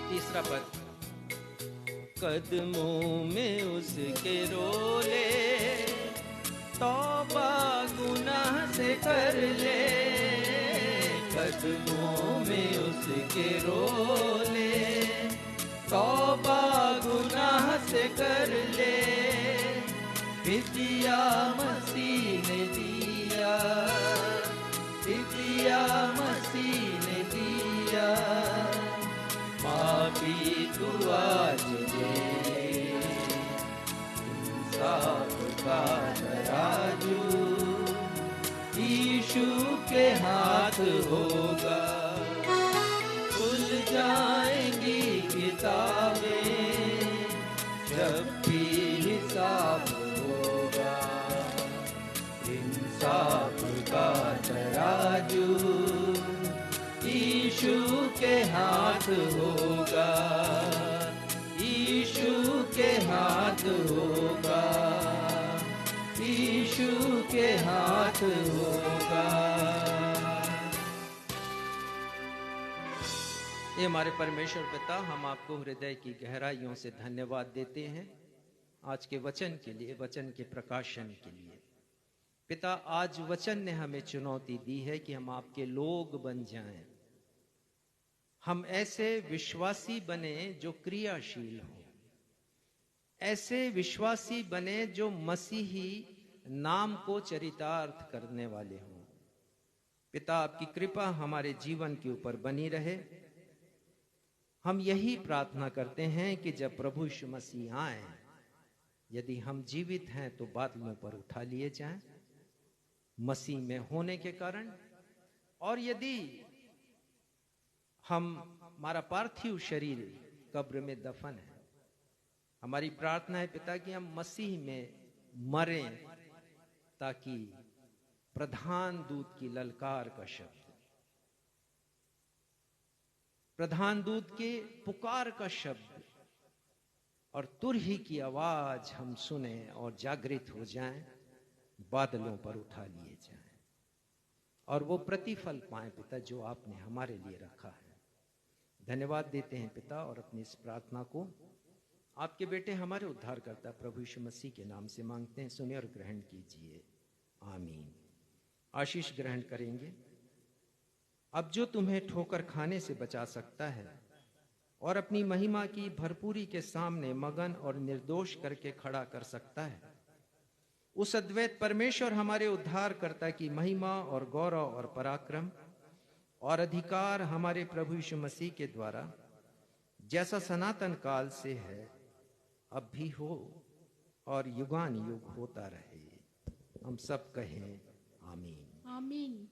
तीसरा पद, कदमों में उसके रोले, तौबा गुनाह से कर ले। कदमों में उसके रोले, तौबा गुनाह से कर ले। फिदिया मसीह ने दिया, फिदिया मसीह ने दिया, माफी तू आज दे। इंसाफ का तराजू यीशु के हाथ होगा। खुल जाएंगी किताबें जब भी हिसाब होगा। इंसाफ का तराजू यीशु के हाथ होगा, यीशु के हाथ होगा, यीशु के हाथ होगा। ये हमारे परमेश्वर पिता, हम आपको हृदय की गहराइयों से धन्यवाद देते हैं आज के वचन के लिए, वचन के प्रकाशन के लिए। पिता, आज वचन ने हमें चुनौती दी है कि हम आपके लोग बन जाएं। हम ऐसे विश्वासी बने जो क्रियाशील हो, ऐसे विश्वासी बने जो मसीही नाम को चरितार्थ करने वाले हों। पिता, आपकी कृपा हमारे जीवन के ऊपर बनी रहे। हम यही प्रार्थना करते हैं कि जब प्रभु यीशु मसीह आए, यदि हम जीवित हैं तो बादलों पर उठा लिए जाएं मसीह में होने के कारण, और यदि हमारा पार्थिव शरीर कब्र में दफन है, हमारी प्रार्थना है पिता कि हम मसीह में मरें, ताकि प्रधान दूत की ललकार का शब्द, प्रधान दूत के पुकार का शब्द और तुरही की आवाज हम सुने और जागृत हो जाएं, बादलों पर उठा लिए जाएं और वो प्रतिफल पाएं पिता जो आपने हमारे लिए रखा है। धन्यवाद देते हैं पिता, और अपनी इस प्रार्थना को आपके बेटे हमारे उद्धारकर्ता प्रभु यीशु मसीह के नाम से मांगते हैं। सुनिए और ग्रहण कीजिए, आमीन। आशीष ग्रहण करेंगे। अब जो तुम्हें ठोकर खाने से बचा सकता है और अपनी महिमा की भरपूरी के सामने मगन और निर्दोष करके खड़ा कर सकता है, उस अद्वैत परमेश्वर हमारे उद्धारकर्ता की महिमा और गौरव और पराक्रम और अधिकार हमारे प्रभु यीशु मसीह के द्वारा, जैसा सनातन काल से है, अब भी हो और युगान युग होता रहे। हम सब कहें आमीन। आमीन।